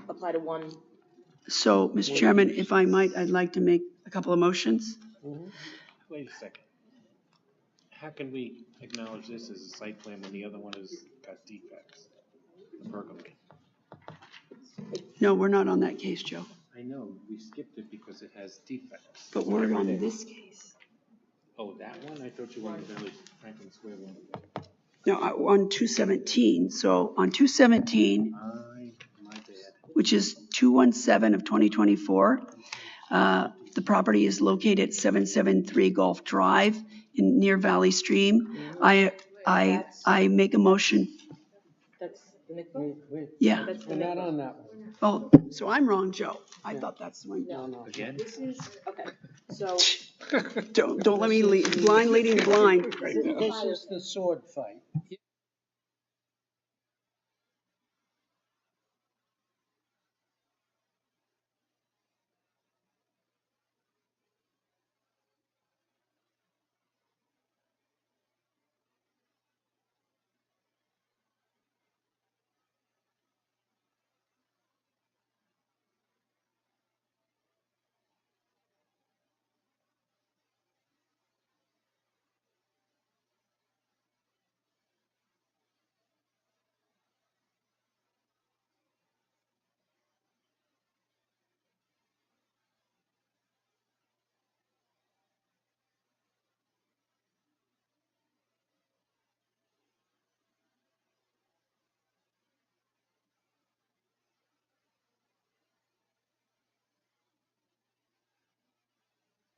apply to one. So, Mr. Chairman, if I might, I'd like to make a couple of motions. Wait a second. How can we acknowledge this as a site plan when the other one has got defects? The pergola. No, we're not on that case, Joe. I know, we skipped it because it has defects. But we're on this case. Oh, that one? I thought you were on the Village Franklin Square one. No, on 217. So on 217, My bad. which is 217 of 2024, the property is located at 773 Gulf Drive near Valley Stream. I make a motion. That's the mikvah? Yeah. That's the We're not mikvah. on that one. Oh, so I'm wrong, Joe. I thought that's the one. No, Again? this is, okay, so. Don't let me lead, blind leading blind. This is the sword fight.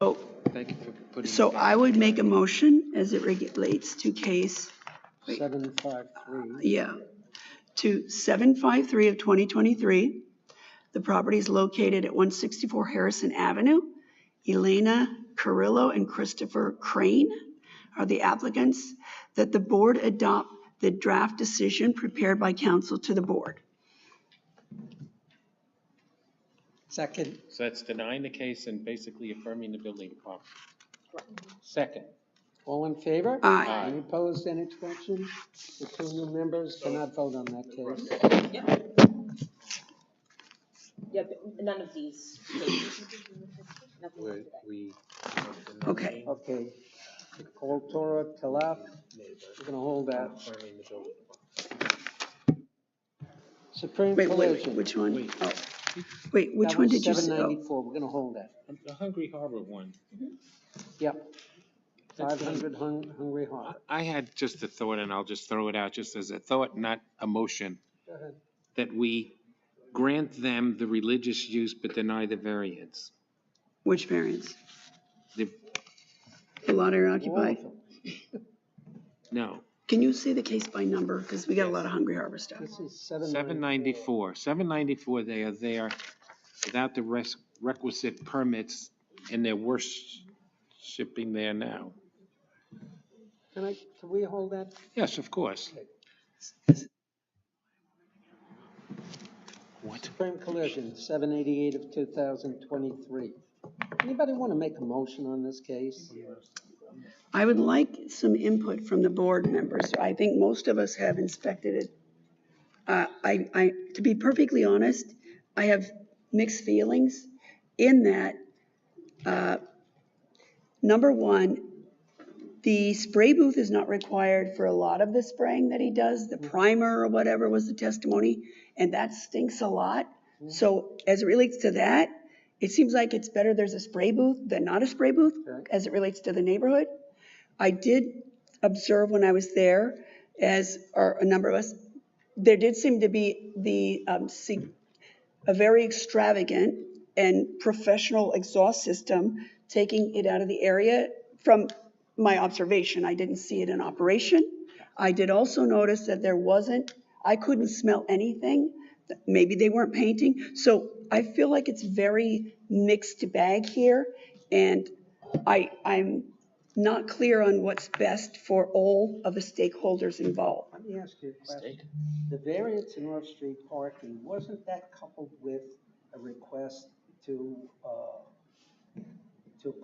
Oh, Thank you for putting. so I would make a motion as it relates to case, 753. yeah, to 753 of 2023. The property is located at 164 Harrison Avenue. Elena Carrillo and Christopher Crane are the applicants. That the board adopt the draft decision prepared by counsel to the board. Second. So that's denying the case and basically affirming the building department. Second. All in favor? Aye. Any opposed, any abstentions? The two new members cannot vote on that case. Yeah, but none of these cases. Nothing We, today. we. Okay. Okay. Call Torah Talaf. We're gonna hold that. Affirming the building. Supreme Wait, Collision. which one? Wait. Oh, wait, which That one was did you say? 794. We're gonna hold that. The Hungry Harbor one. Yep. That's 500 Hungry Harbor. I had just a thought, and I'll just throw it out just as a thought, not a motion, Go ahead. that we grant them the religious use but deny the variance. Which variance? The, The lot area occupied? no, Can you see the case by number? Because we got a lot of Hungry Harbor stuff. This is 794. 794, they are there without the requisite permits, and they're worshiping there now. Can we hold that? Yes, of course. What? Supreme Collision, 788 of 2023. Anybody want to make a motion on this case? I would like some input from the board members. I think most of us have inspected it. To be perfectly honest, I have mixed feelings in that, number one, the spray booth is not required for a lot of the spraying that he does. The primer or whatever was the testimony, and that stinks a lot. So as it relates to that, it seems like it's better there's a spray booth than not a spray booth as it relates to the neighborhood. I did observe when I was there, as are a number of us, there did seem to be a very extravagant and professional exhaust system taking it out of the area. From my observation, I didn't see it in operation. I did also notice that I couldn't smell anything. Maybe they weren't painting. So I feel like it's very mixed bag here, and I'm not clear on what's best for all of the stakeholders involved. Let me ask you a question. The variance in off-street parking, wasn't that coupled with a request to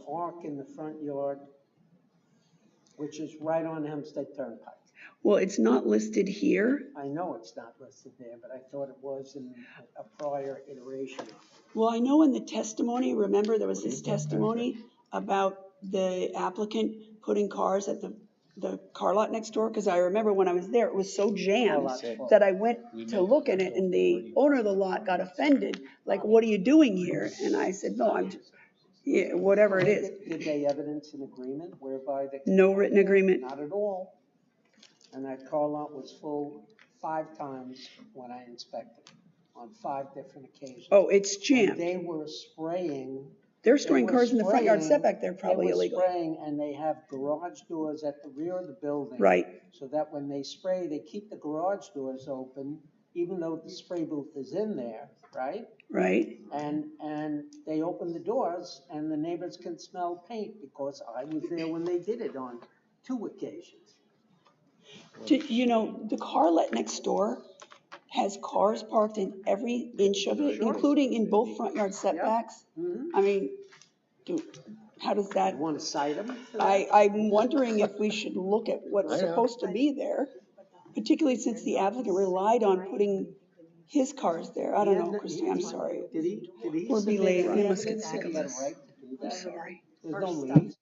park in the front yard, which is right on Hempstead Turnpike? Well, it's not listed here. I know it's not listed there, but I thought it was in a prior iteration. Well, I know in the testimony, remember there was this testimony about the applicant putting cars at the car lot next door? Because I remember when I was there, it was so jammed that I went to look at it and the owner of the lot got offended. Like, what are you doing here? And I said, no, I'm just, yeah, whatever it is. Did they evidence an agreement whereby they? No written agreement. Not at all. And that car lot was full 5 times when I inspected, on 5 different occasions. Oh, it's jammed. And they were spraying. They're storing cars in the front yard spraying- setback, they're probably They were illegal. spraying, and they have garage doors at the rear of the building. Right. So that when they spray, they keep the garage doors open, even though the spray booth is in there, right? Right. And they open the doors, and the neighbors can smell paint, because I was there when they did it on 2 occasions. You know, the car lot next door has cars parked in every inch of it, including in both front yard setbacks. I mean, how does that? You want to cite them? I'm wondering if we should look at what's supposed to be there, particularly since the applicant relied on putting his cars there. I don't know, Christine, I'm sorry. Did he We're submit belated. any He must get evidence sick that of he had a this. right to do I'm that? sorry. There's no lease.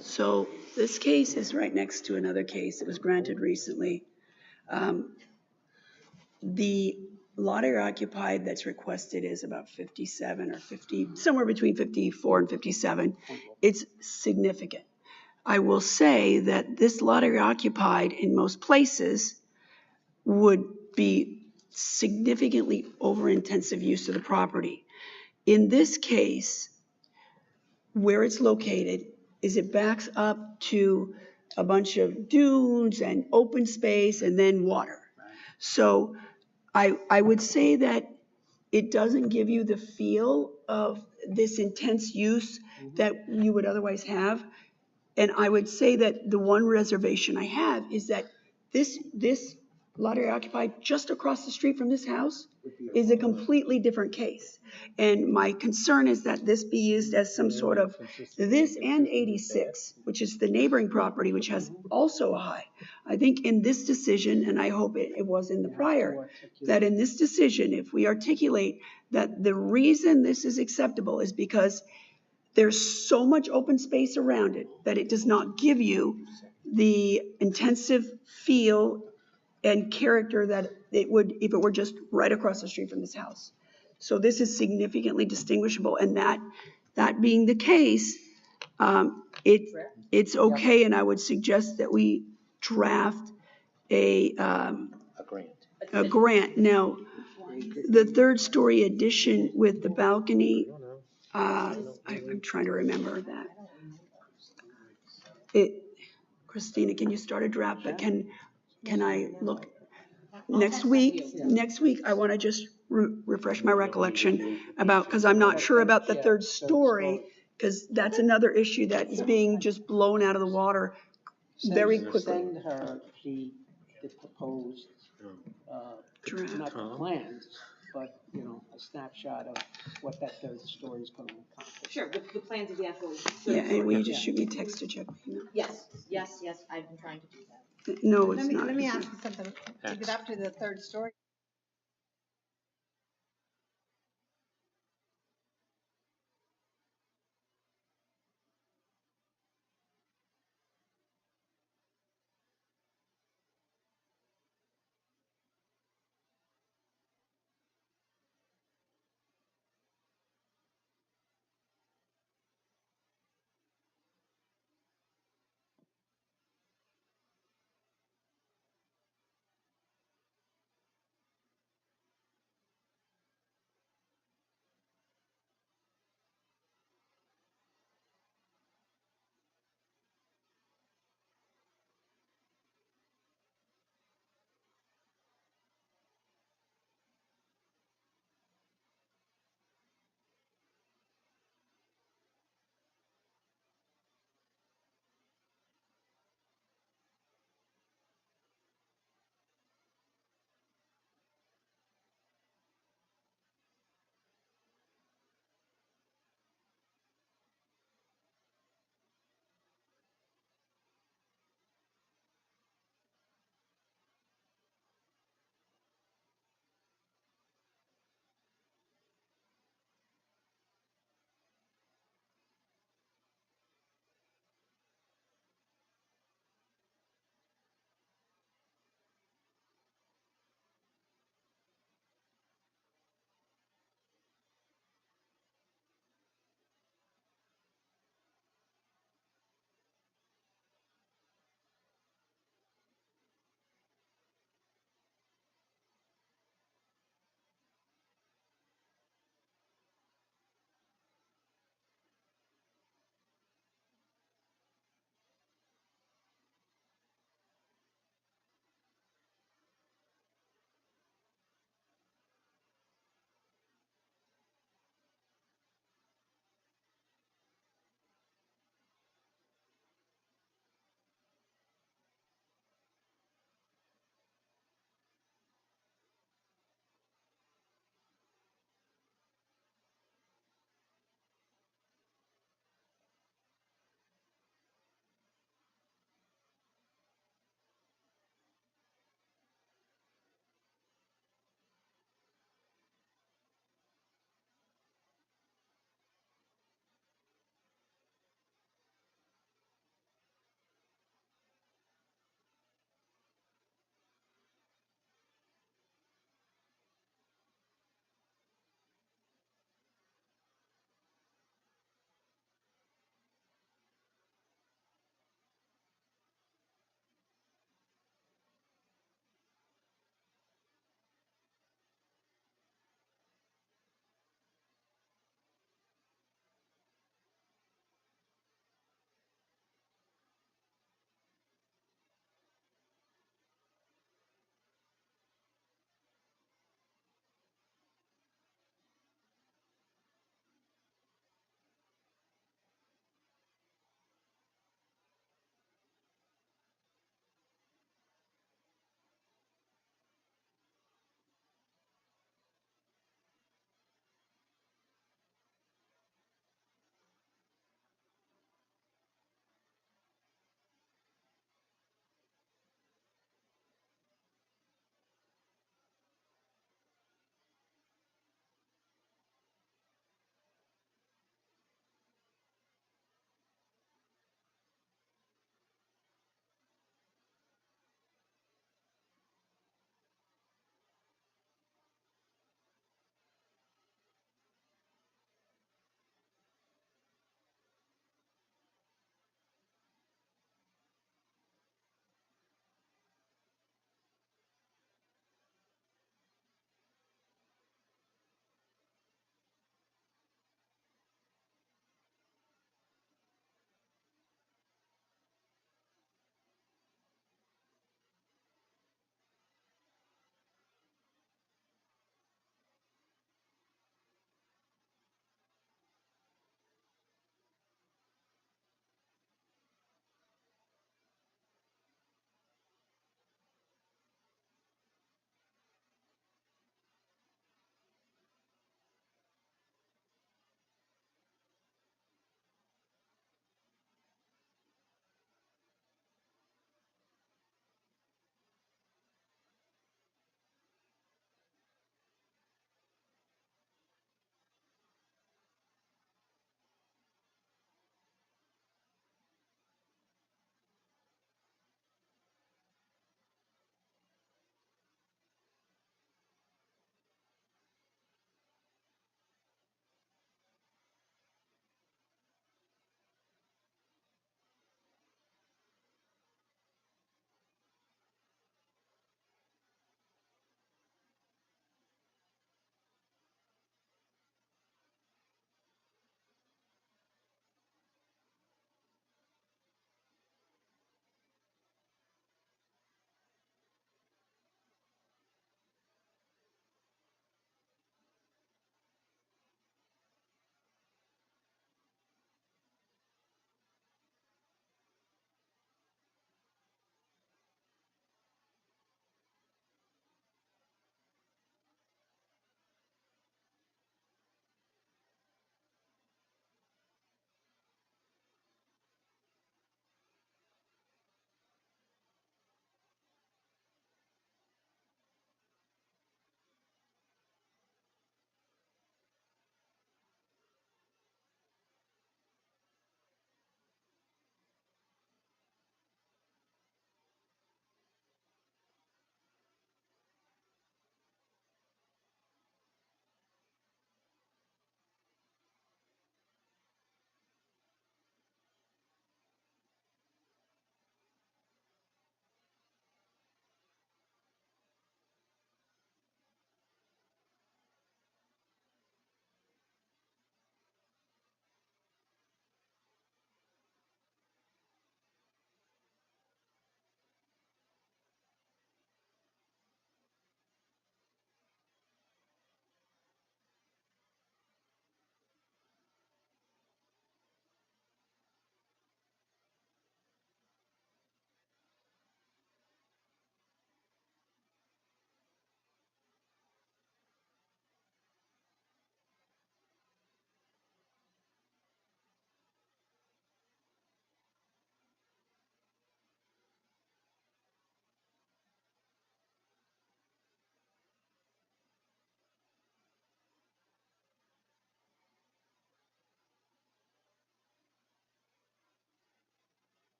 So this case is right next to another case that was granted recently. The lot area occupied that's requested is about 57 or 50, somewhere between 54 and 57. It's significant. I will say that this lot area occupied in most places would be significantly over-intensive use of the property. In this case, where it's located is it backs up to a bunch of dunes and open space and then water. So I would say that it doesn't give you the feel of this intense use that you would otherwise have. And I would say that the one reservation I have is that this lot area occupied just across the street from this house is a completely different case. And my concern is that this be used as some sort of, this and 86, which is the neighboring property, which has also a high. I think in this decision, and I hope it was in the prior, that in this decision, if we articulate that the reason this is acceptable is because there's so much open space around it that it does not give you the intensive feel and character that it would if it were just right across the street from this house. So this is significantly distinguishable, and that being the case, it's okay, and I would suggest that we draft a grant. Now, the third story addition with the balcony, I'm trying to remember that. Christina, can you start a draft? But can I look next week? Next week, I want to just refresh my recollection about, because I'm not sure about the third story, because that's another issue that is being just blown out of the water very quickly. Send her the proposed, not the plans, but, a snapshot of what that third story is going to accomplish. Sure, the plans of the actual. Yeah, and will you just shoot me a text to check? Yes, I've been trying to do that. No, it's not. Let me ask you something. To get up to the third story,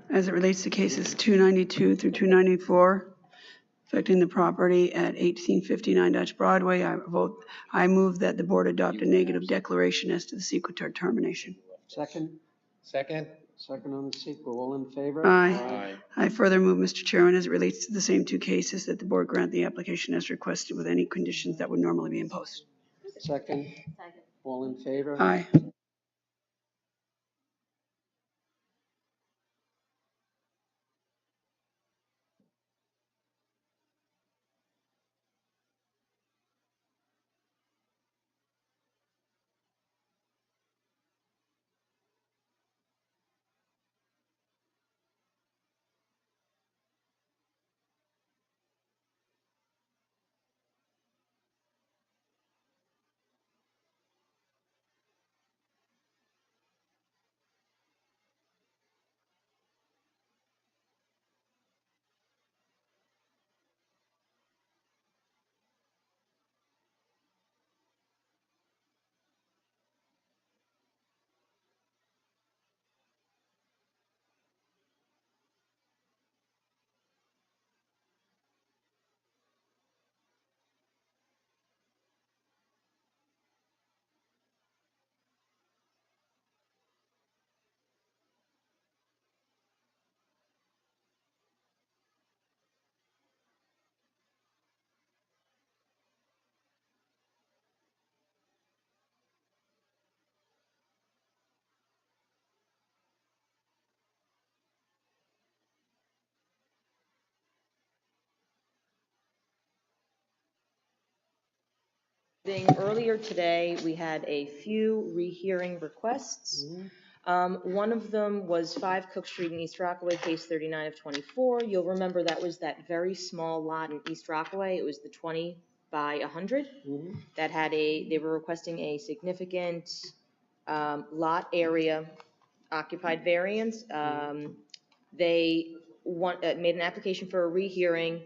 as it relates to cases 292 through 294 affecting the property at 1859 Dutch Broadway. I move that the board adopt a negative declaration as to the sequitur termination. Second? Second? Second on the sequel. All in favor? Aye. I further move, Mr. Chairman, as it relates to the same two cases, that the board grant the application as requested with any conditions that would normally be imposed. Second? All in favor? Aye. Earlier today, we had a few rehearing requests. One of them was 5 Cook Street in East Rockaway, case 39 of 24. You'll remember that was that very small lot in East Rockaway. It was the 20 by 100 that had they were requesting a significant lot area occupied variance. They made an application for a rehearing.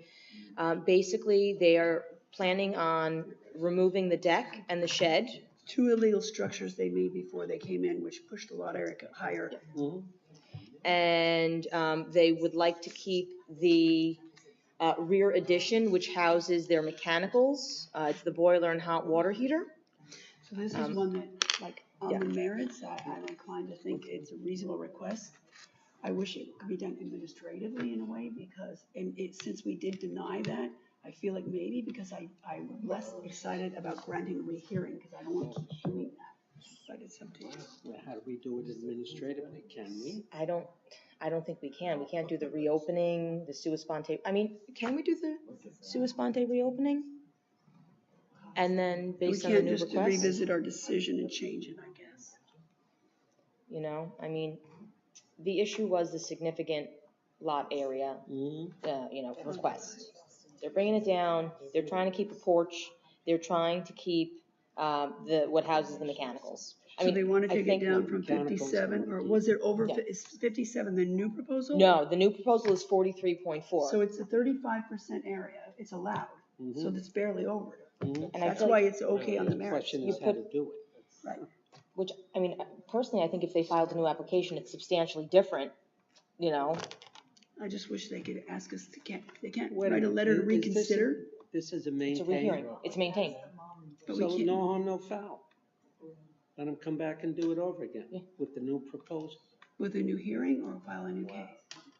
Basically, they are planning on removing the deck and the shed. 2 illegal structures they made before they came in, which pushed the lot area higher. And they would like to keep the rear addition, which houses their mechanicals. It's the boiler and hot water heater. So this is one that, like, on the merits, I'm inclined to think it's a reasonable request. I wish it could be done administratively in a way, because since we did deny that, I feel like maybe because I'm less excited about granting a rehearing, because I don't want to keep doing that. But it's up to you. Well, how do we do it administratively? Can we? I don't think we can. We can't do the reopening, the sua sponte. I mean, can we do the sua sponte reopening? And then based on the new request? We can't just revisit our decision and change it, I guess. You know, I mean, the issue was the significant lot area, request. They're bringing it down. They're trying to keep a porch. They're trying to keep what houses the mechanicals. So they want to take it down from 57, or was it over, is 57 the new proposal? No, the new proposal is 43.4. So it's a 35% area, it's allowed, so that's barely over it. And That's why it's okay on the merits. The question is how to do it. Right. Which, I mean, personally, I think if they filed a new application, it's substantially different, you know. I just wish they could ask us, they can't write a letter to reconsider. This is a It's maintained. a rehearing. It's maintained. But So we can't. no harm, no foul. Let them come back and do it over again with the new proposal. With a new hearing or file a new case?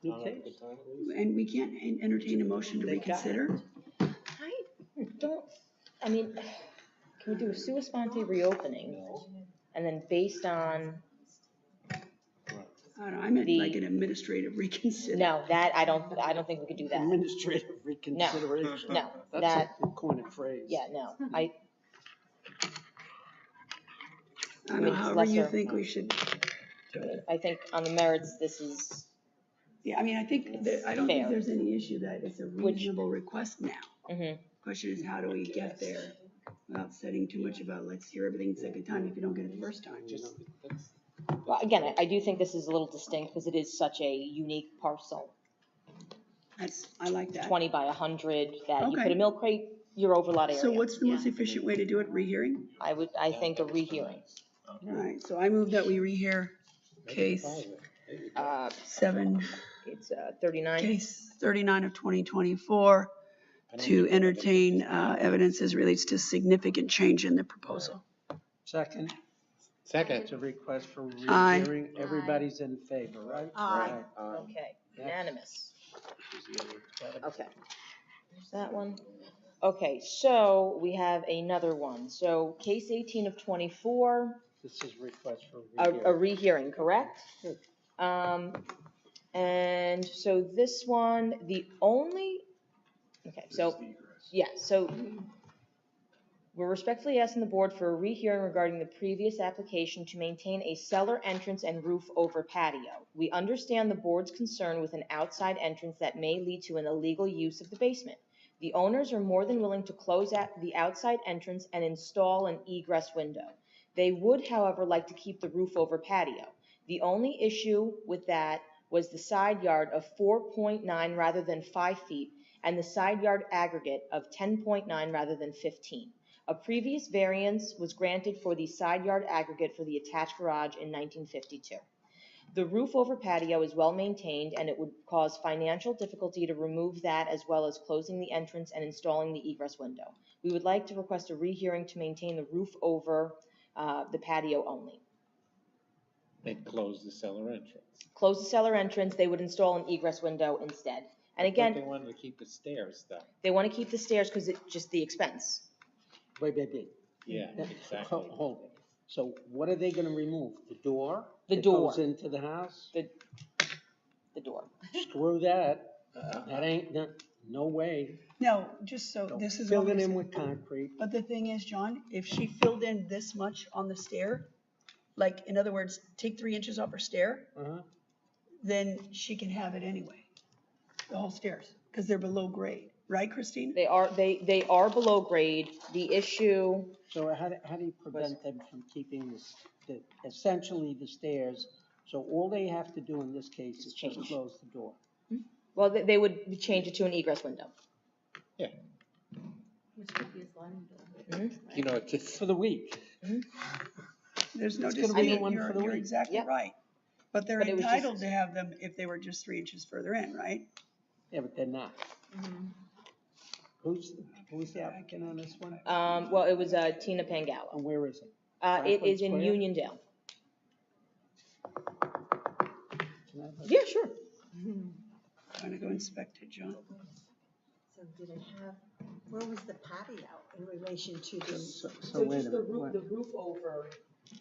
New case. And we can't entertain a motion to reconsider? I mean, can we do a sua sponte reopening? And then based on. I don't know, I meant like an administrative reconsider. No, that, I don't think we could do that. Administrative reconsideration. No, That's a coin of phrase. Yeah, no, I don't know, however you think we should do it. I think on the merits, this is. Yeah, I mean, I think, I don't think there's any issue that it's a reasonable request now. Question is, how do we get there without setting too much about, let's hear everything second time if you don't get it the first time? Well, again, I do think this is a little distinct because it is such a unique parcel. I like that. 20 by 100, that you Okay. put a milk crate, you're over lot area. So what's the most efficient way to do it, rehearing? I think a rehearing. All right, so I move that we rehear case 7 It's 39. Case 39 of 2024, to entertain evidence as relates to significant change in the proposal. Second, Second. it's a request for Aye. rehearing. Everybody's in favor, right? Aye. Okay, unanimous. Okay, there's that one. Okay, so we have another one. So case 18 of 24, This is request for a rehearing. rehearing, correct? Good. And so this one, the only, okay, so, yeah, so we're respectfully asking the board for a rehearing regarding the previous application to maintain a cellar entrance and roof over patio. We understand the board's concern with an outside entrance that may lead to an illegal use of the basement. The owners are more than willing to close out the outside entrance and install an egress window. They would, however, like to keep the roof over patio. The only issue with that was the side yard of 4.9 rather than 5 feet and the side yard aggregate of 10.9 rather than 15. A previous variance was granted for the side yard aggregate for the attached garage in 1952. The roof over patio is well maintained and it would cause financial difficulty to remove that as well as closing the entrance and installing the egress window. We would like to request a rehearing to maintain the roof over the patio only. They'd close the cellar entrance. Close the cellar entrance, they would install an egress window instead. And But again, they wanted to keep the stairs though. they want to keep the stairs because it's just the expense. Wait. Yeah, exactly. Hold it. So what are they gonna remove? The door? The that door. goes into the house? The door. Screw that. That ain't, no way. No, just so, this is. Fill what it we're in saying. with concrete. But the thing is, John, if she filled in this much on the stair, like, in other words, take 3 inches off her stair, then she can have it anyway. The whole stairs, because they're below grade, right, Christine? They are below grade. The issue. So how do you prevent them from keeping essentially the stairs? So all they have to do in this case is just close the door. Well, they would change it to an egress window. Yeah. Which would be a sliding door. You know, it's just for the week. There's no It's gonna be the disagreement, one for the you're week. exactly right. But they're But it was entitled just- to have them if they were just 3 inches further in, right? Yeah, but they're not. Who's the applicant on this one? Well, it was Tina Pangalo. And where is it? It is in Square? Uniondale. Can I have a- Yeah, sure. Trying to go inspect it, John. So did it have, where was the patio in relation to the? So So wait just a the minute. roof over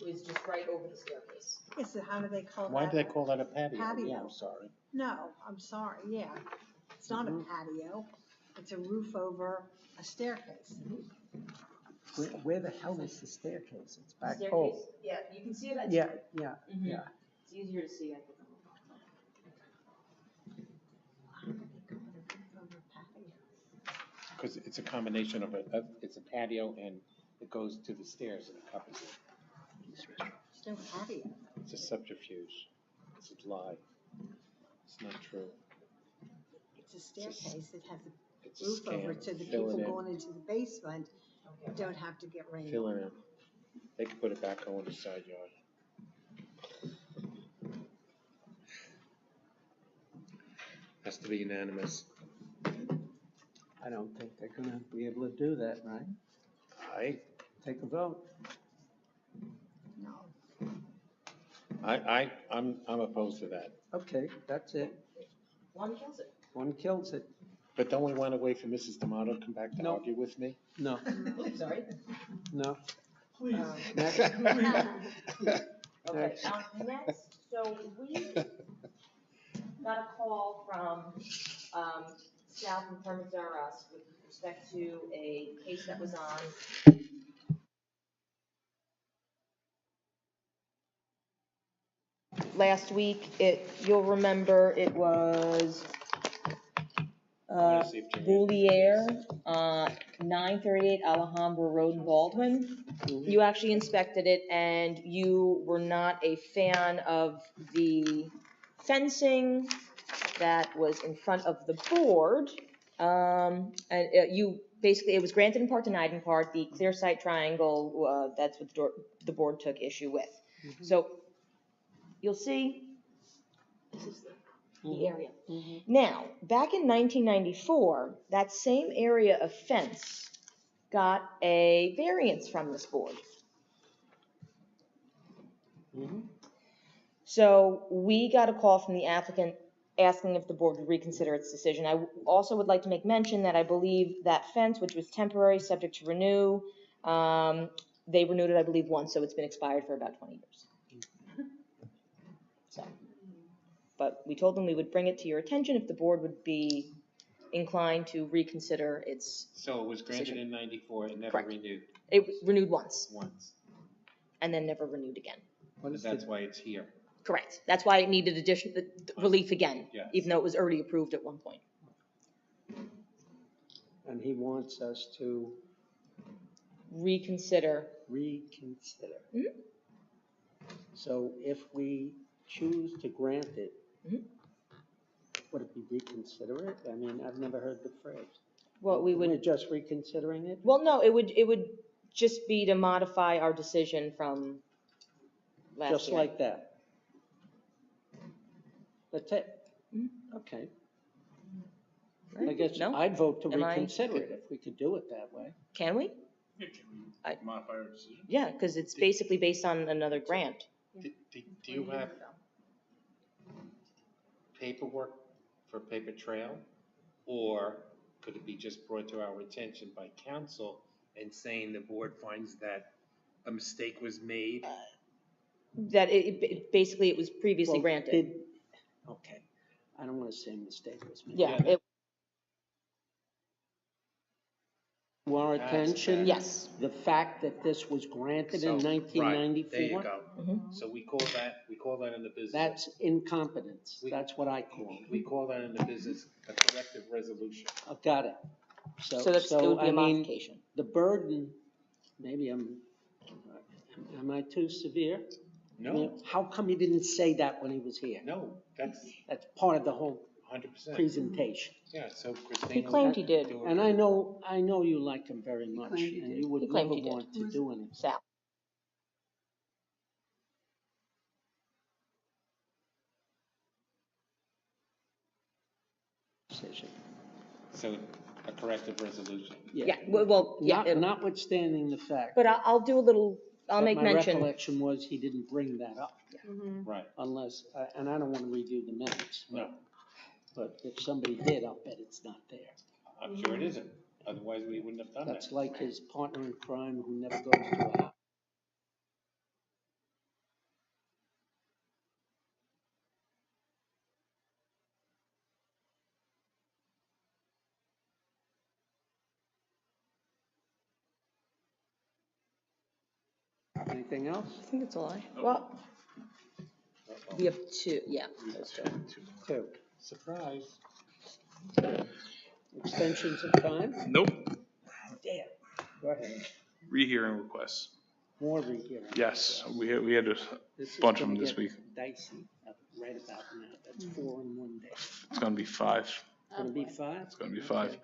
is just right over the staircase. Yeah, so how do they call that? Why do they call that a patio? Patio. Yeah, I'm sorry. No, I'm sorry, yeah. It's not a patio. It's a roof over a staircase. Where the hell is the staircase? It's back. Staircase? Oh, Yeah, you can see it. yeah. It's easier to see, I think. Because it's a combination of it's a patio and it goes to the stairs and it covers it. There's no patio. It's a subterfuge. It's a lie. It's not true. It's a staircase. It has It's a a roof over scam. it so the Fill it people in. going into the basement don't have to get rained Fill on. it in. They can put it back on the side yard. Has to be unanimous. I don't think they're gonna be able to do that, right? Take a vote. No. I'm opposed to that. Okay, that's it. One kills it. One kills it. But don't we want to wait for Mrs. D'Amato to come back to No. argue with me? No, Sorry. no. Please. Next. Okay, next, so we got a call from Sal from Permits R Us with respect to a case that was on. Last week, you'll remember it was Boulier, 938 Alhambra Road in Baldwin. You actually inspected it and you were not a fan of the fencing that was in front of the board. And you basically, it was granted in part, denied in part. The clear sight triangle, that's what the board took issue with. So you'll see, this is the area. Now, back in 1994, that same area of fence got a variance from this board. So we got a call from the applicant asking if the board would reconsider its decision. I also would like to make mention that I believe that fence, which was temporary, subject to renew, they renewed it, I believe, once, so it's been expired for about 20 years. So, but we told them we would bring it to your attention if the board would be inclined to reconsider its So it was granted decision. in 94, it never Correct. renewed? It renewed once. Once. And then never renewed again. That's why it's here. Correct. That's why it needed the relief again, Yes. even though it was already approved at one point. And he wants us to reconsider. So if we choose to grant it, would it be reconsider it? I mean, I've never heard the phrase. Well, we would. We're just reconsidering it? Well, no, it would just be to modify our decision from last year. Just like that? That's it? Okay. I guess No? I'd vote to Am I- reconsider it if we could do it that way. Can we? Modify our decision? Yeah, because it's basically based on another grant. Do you have paperwork for paper trail? Or could it be just brought to our attention by council and saying the board finds that a mistake was made? That basically it was previously Well, granted. Okay. I don't want to say a mistake was made. Yeah. It, To our attention? Yes. The fact that this was granted So, in 1994? Right, there you go. So we call that in the business. That's incompetence. That's what I call it. We call that in the business a corrective resolution. I've got it. So that's, it would be I a mean, modification. the burden, maybe am I too severe? No. I mean, how come he didn't say that when he was here? No, that's part of the whole 100%. presentation. Yeah, so Christina. He claimed he did. And I know you like him very much, claimed he and did. you would He never claimed he did. want to do anything. Sal. Decision. So a corrective resolution. Yeah, well, yeah. Notwithstanding the fact. But I'll do a little, I'll that make my mention. recollection was he didn't bring that up. Right. Unless, and I don't want to redo the minutes. No. But if somebody did, I'll bet it's not there. I'm sure it isn't. Otherwise, we wouldn't have done that. That's like his partner in crime who never goes to a house. Anything else? I think that's all well, we have two, yeah. Those two. Two. Surprise. Extensions of time? Nope. Damn. Go ahead. Rehearing requests. More rehearing. Yes, we had a This is bunch of gonna them this get week. Dicey, right about now. That's 4 in one day. It's gonna be 5. It's gonna be 5? It's gonna be 5.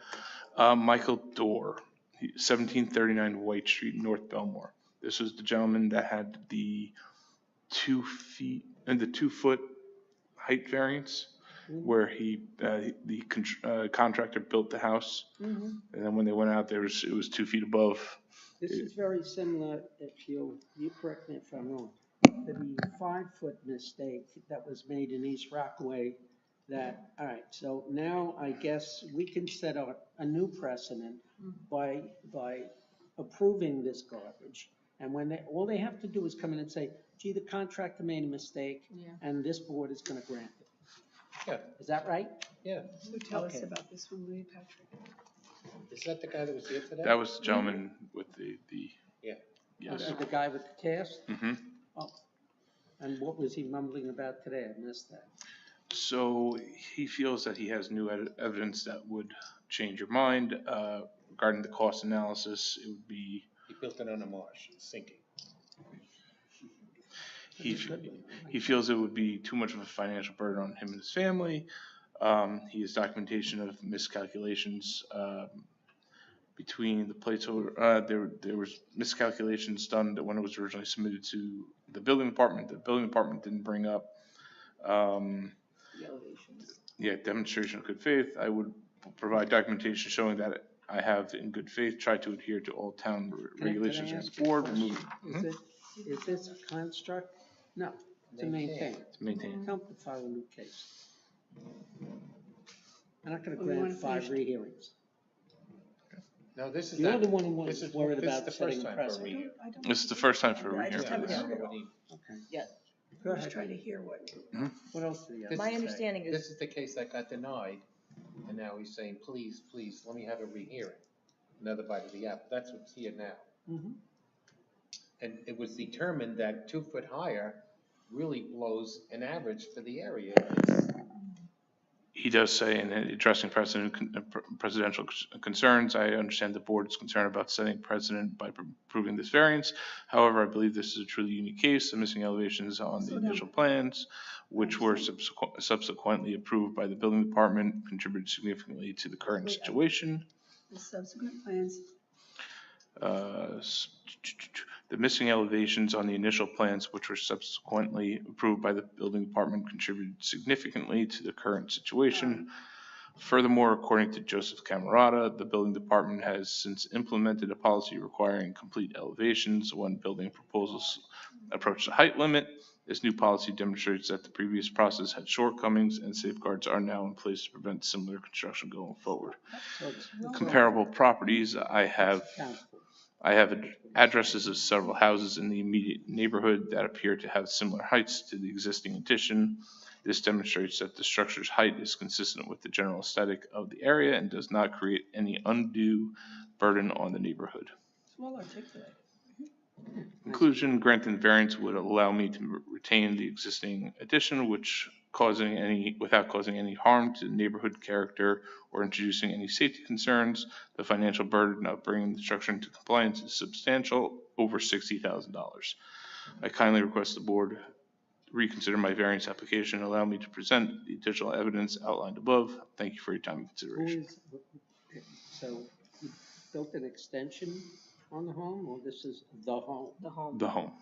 Michael Dorr, 1739 White Street, North Belmore. This was the gentleman that had the 2 feet and the 2-foot height variance, where the contractor built the house, and then when they went out there, it was 2 feet above. This is very similar, if you correct me if I'm wrong, to the 5-foot mistake that was made in East Rockaway that, all right, so now I guess we can set a new precedent by approving this garbage. And when all they have to do is come in and say, gee, the contractor made a mistake, and this board is gonna grant it. Yeah. Is that right? Yeah. So tell us Okay. about this one, will you, Patrick? Is that the guy that was here today? That was the gentleman with the Yeah. yes. The guy with the cast? Mm-hmm. Oh. And what was he mumbling about today? I missed that. So he feels that he has new evidence that would change your mind regarding the cost analysis. It would be. He built it on a marsh, it's sinking. He feels it would be too much of a financial burden on him and his family. He has documentation of miscalculations between the placeholder. There was miscalculations done that when it was originally submitted to the building department. The building department didn't bring up. the elevations. Yeah, demonstration of good faith. I would provide documentation showing that I have, in good faith, tried to adhere to all town regulations and the board. Is this a construct? No, to maintain. To maintain. Come to file a new case. I'm not gonna Well, we wanna grant 5 finish- rehearings. No, this is You're not. the one who this was is- worried this is about the first setting time for a precedent. rehearing. This is the first time for a I just rehearing. haven't heard it all. Okay. Yeah. Go I'm just ahead. trying to hear what. What else do you have? This My is- understanding is. This is the case that got denied, and now he's saying, please, please, let me have a rehearing. Another bite of the apple. That's what's here now. Mhm. And it was determined that 2 foot higher really blows an average for the area. He does say in addressing presidential concerns, I understand the board is concerned about setting precedent by approving this variance. However, I believe this is a truly unique case. The missing elevations on the initial plans, which were subsequently approved by the building department, contributed significantly to the current situation. The subsequent plans. The missing elevations on the initial plans, which were subsequently approved by the building department, contributed significantly to the current situation. Furthermore, according to Joseph Camerata, the building department has since implemented a policy requiring complete elevations when building proposals approach the height limit. This new policy demonstrates that the previous process had shortcomings, and safeguards are now in place to prevent similar construction going forward. Comparable properties, I have addresses of several houses in the immediate neighborhood that appear to have similar heights to the existing addition. This demonstrates that the structure's height is consistent with the general aesthetic of the area and does not create any undue burden on the neighborhood. It's well articulated. Conclusion, granting the variance would allow me to retain the existing addition, without causing any harm to the neighborhood character or introducing any safety concerns. The financial burden of bringing the structure into compliance is substantial, over $60,000. I kindly request the board reconsider my variance application and allow me to present the additional evidence outlined above. Thank you for your time and consideration. So you built an extension on the home, or this is the home? The home. The home.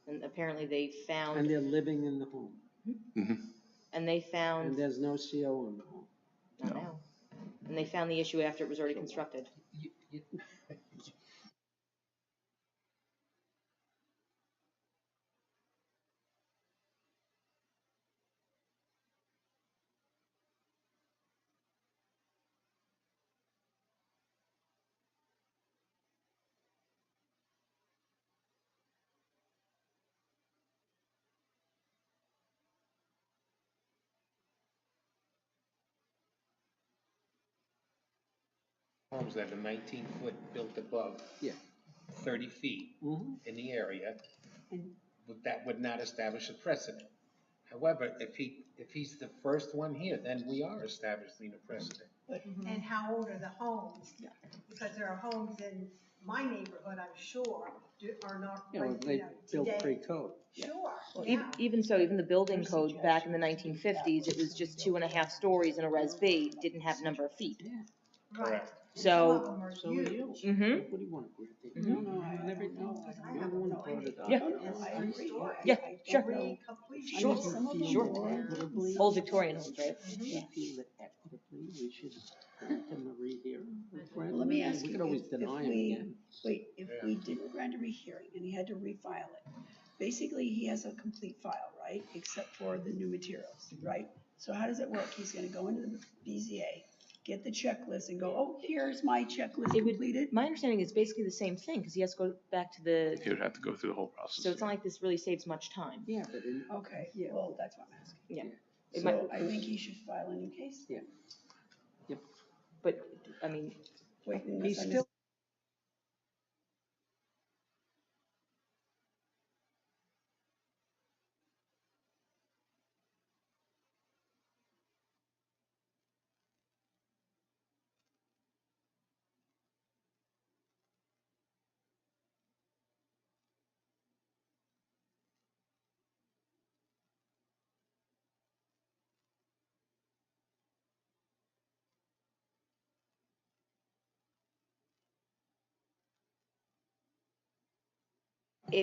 And apparently they found. And they're living in the home? Mm-hmm. And they found. And there's no CO in the home? Not now. And they found the issue after it was already constructed. Homes that are 19 foot built above. Yeah. 30 feet in the area, that would not establish a precedent. However, if he's the first one here, then we are establishing a precedent. And how old are the homes? Because there are homes in my neighborhood, I'm sure, are not, You know, they built today. pre-code. Sure, Well, yeah. even so, even the building code back in the 1950s, it was just 2.5 stories in a Res B, didn't have number of feet. Correct. So. So are you. Mm-hmm. What do you want to do? No, no, I never know. You're the one who brought it up. Yeah. I agree. Yeah, sure. Sure. Sure. Old Victorian homes, right? If you feel that equitably, we should grant them a rehearing. Well, let me ask We you, could always if deny him we, again. wait, if we didn't grant a rehearing and he had to refile it, basically he has a complete file, right? Except for the new materials, right? So how does it work? He's gonna go into the BZA, get the checklist and go, oh, here's my checklist completed? My understanding is basically the same thing, because he has to go back to the. He would have to go through the whole process. So it's not like this really saves much time. Yeah, but Okay, well, that's what I'm asking. Yeah. It So might- I think he should file a new case? Yeah. Yep. But, I mean. Wait, He's still.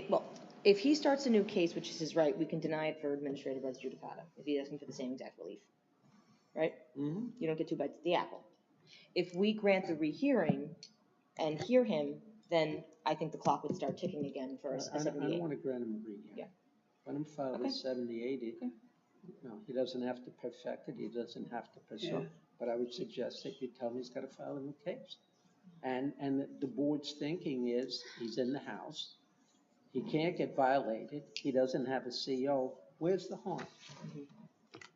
Well, if he starts a new case, which is his right, we can deny it for administrative res judicata, if he's asking for the same exact relief, right? Mhm. You don't get two bites at the apple. If we grant the rehearing and hear him, then I think the clock would start ticking again for a I don't 78. want to grant him a rehearing. Yeah. Let him file Okay. his 78. No, he doesn't have to perfect it, he doesn't have to pursue. Yeah. But I would suggest that you tell him he's got to file a new case. And the board's thinking is, he's in the house, he can't get violated, he doesn't have a CO, where's the harm?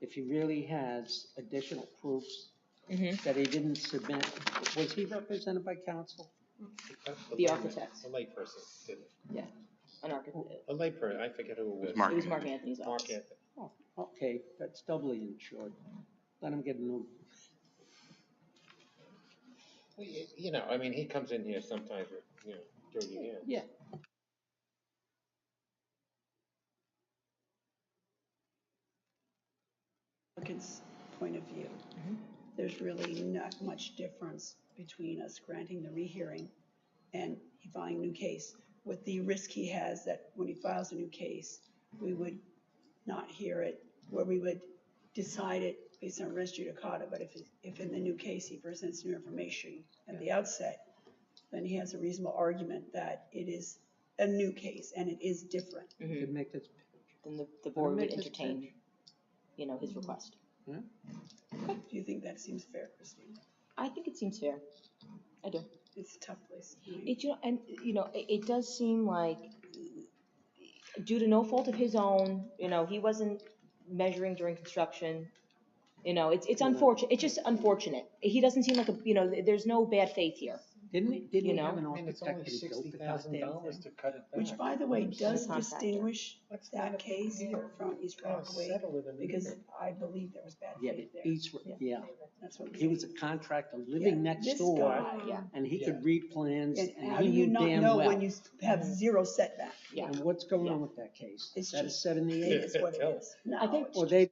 If he really has additional proofs that he didn't submit, was he represented by counsel? The architect. A layperson did it. Yeah, an architect. A layperson, I forget who it was. Mark It was Mark Anthony's office. Mark Anthony. Oh, okay, that's doubly insured. Let him get a new. Well, you know, I mean, he comes in here sometimes with, you know, dirty hands. Yeah. applicant's point of view, there's really not much difference between us granting the rehearing and he filing a new case, with the risk he has that when he files a new case, we would not hear it, where we would decide it based on res judicata. But if in the new case he presents new information at the outset, then he has a reasonable argument that it is a new case and it is different. Could make this. Then the board would make this entertain, pitch. you know, his request. Do you think that seems fair, Christine? I think it seems fair. I do. It's a tough place. It, you know, and, you know, it does seem like, due to no fault of his own, you know, he wasn't measuring during construction. You know, it's unfortunate, it's just unfortunate. He doesn't seem like a, you know, there's no bad faith here. Didn't he You know? have an I mean, it's architect only that built the $60,000 goddamn to thing? cut it back. Which, by the way, does Contractor. distinguish That's not a that big case deal. from East Rockaway, Settle it in a because minute. I believe there was bad Yeah, faith there. yeah. That's what I'm He was a saying. contractor living Yeah, next this door, guy, Yeah. and he could read plans, And and how he do you knew not damn know well. when you have zero setback? Yeah. And what's going Yeah. on with that case? It's That is just- 78? It is what it is. No, I think- it's Or they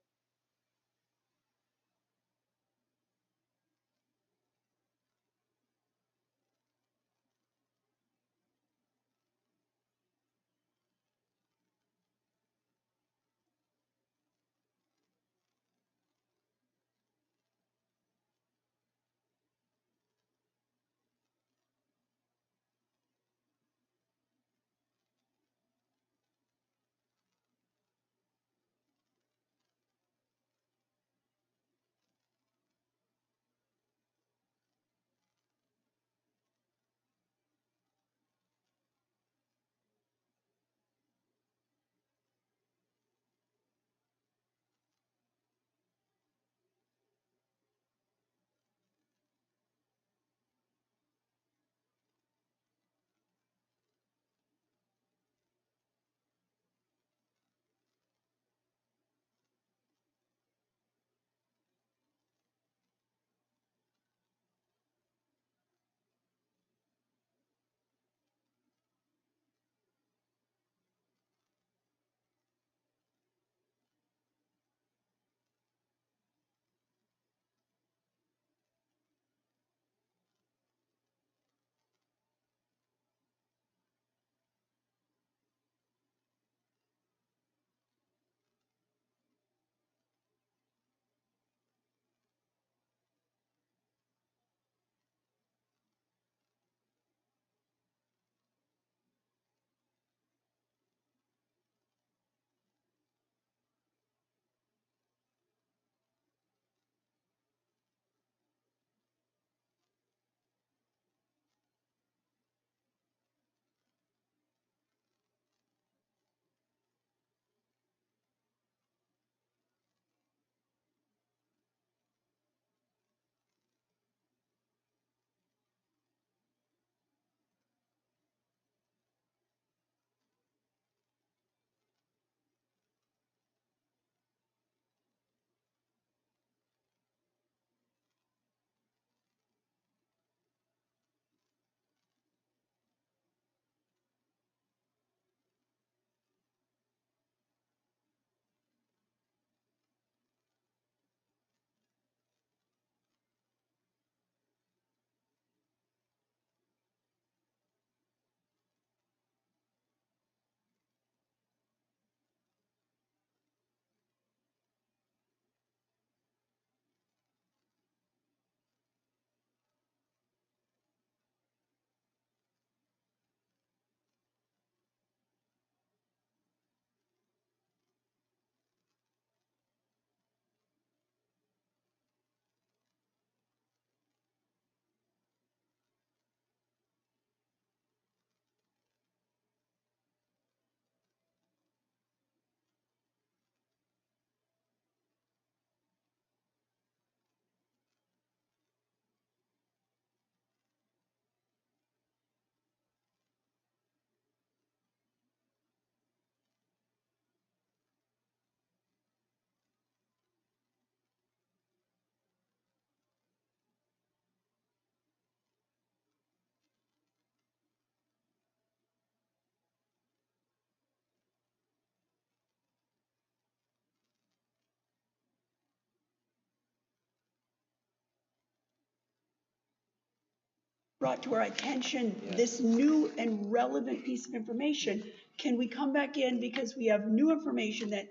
brought to our attention this new and relevant piece of information, can we come back in because we have new information that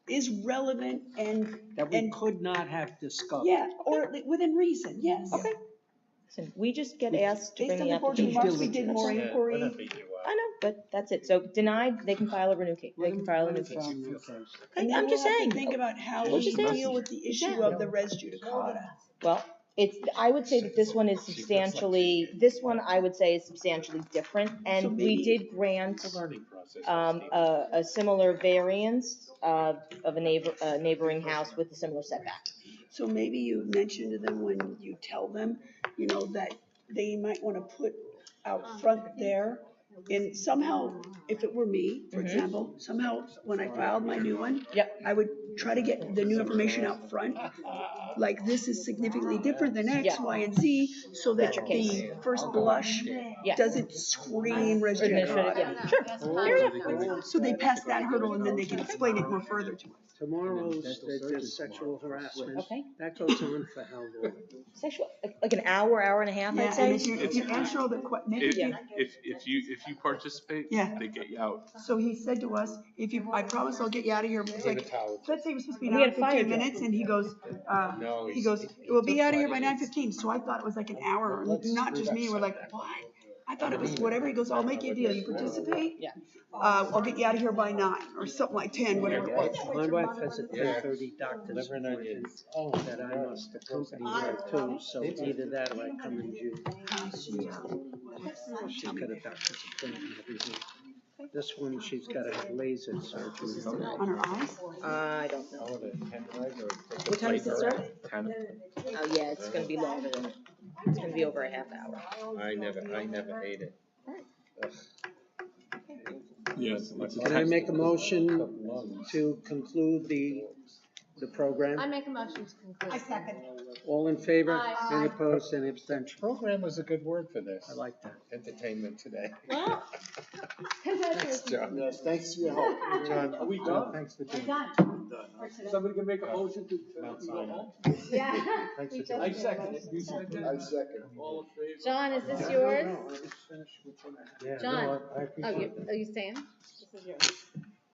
is relevant and. That we and could not have discovered. Yeah, or within reason, yes. Okay. Listen, we just get asked to Based bring on the the report application. remarks, we did more inquiry. I know, but that's it. So denied, they can file a new case. They can file a new case. And then I'm we'll just have to saying. think about how I'm we just saying. deal with the issue of the res judicata. Well, I would say that this one is I would say is substantially different, and we did grant, a similar variance of a neighboring house with a similar setback. So maybe you mention to them when you tell them, you know, that they might want to put out front there. And somehow, if it were me, for example, somehow when I filed my new one, I would try to get the new information out front. Like this is significantly different than X, Y, and Z, so that the first blush doesn't scream res judicata. Sure. So they pass that hurdle and then they can explain it more further to us. Tomorrow's, there's sexual harassment. Okay. That goes on for how long? Sexual, like an hour and a half, I'd say. And if you answer all the questions. If you participate, they get you out. So he said to us, I promise I'll get you out of here. It's like, let's say it was supposed to be an We hour had and a fire 15 drill. minutes, and he goes, we'll be out of here by 9:15. So I thought it was like an hour, not just me. We're like, what? I thought it was whatever. He goes, I'll make you a deal. You participate? Yeah. I'll get you out of here by 9 or something like 10, whatever it was. My wife has a 10:30 doctor's appointment that I must accompany her to, so either that or I come in June. She's got a doctor's appointment every week. This one, she's got to have laser surgery. On her eyes? I don't know. What time does it start? 10. Oh, yeah, it's gonna be longer than, it's gonna be over a half hour. I never ate it. Yes. Can I make a motion to conclude the program? I make a motion to conclude. I second. All in favor? Aye. Any opposed? Any abstention? Program was a good word for this. I like that. Entertainment today. Well, Thanks, John. Yes, thanks for your help. John, are we done? Thanks for we're doing done. Somebody can make a motion to go home? Yeah. Thanks for We doing I just- second it. You second it? I second. All in favor? John, is this yours? Yeah, John, no, I oh, appreciate are you staying? This is yours.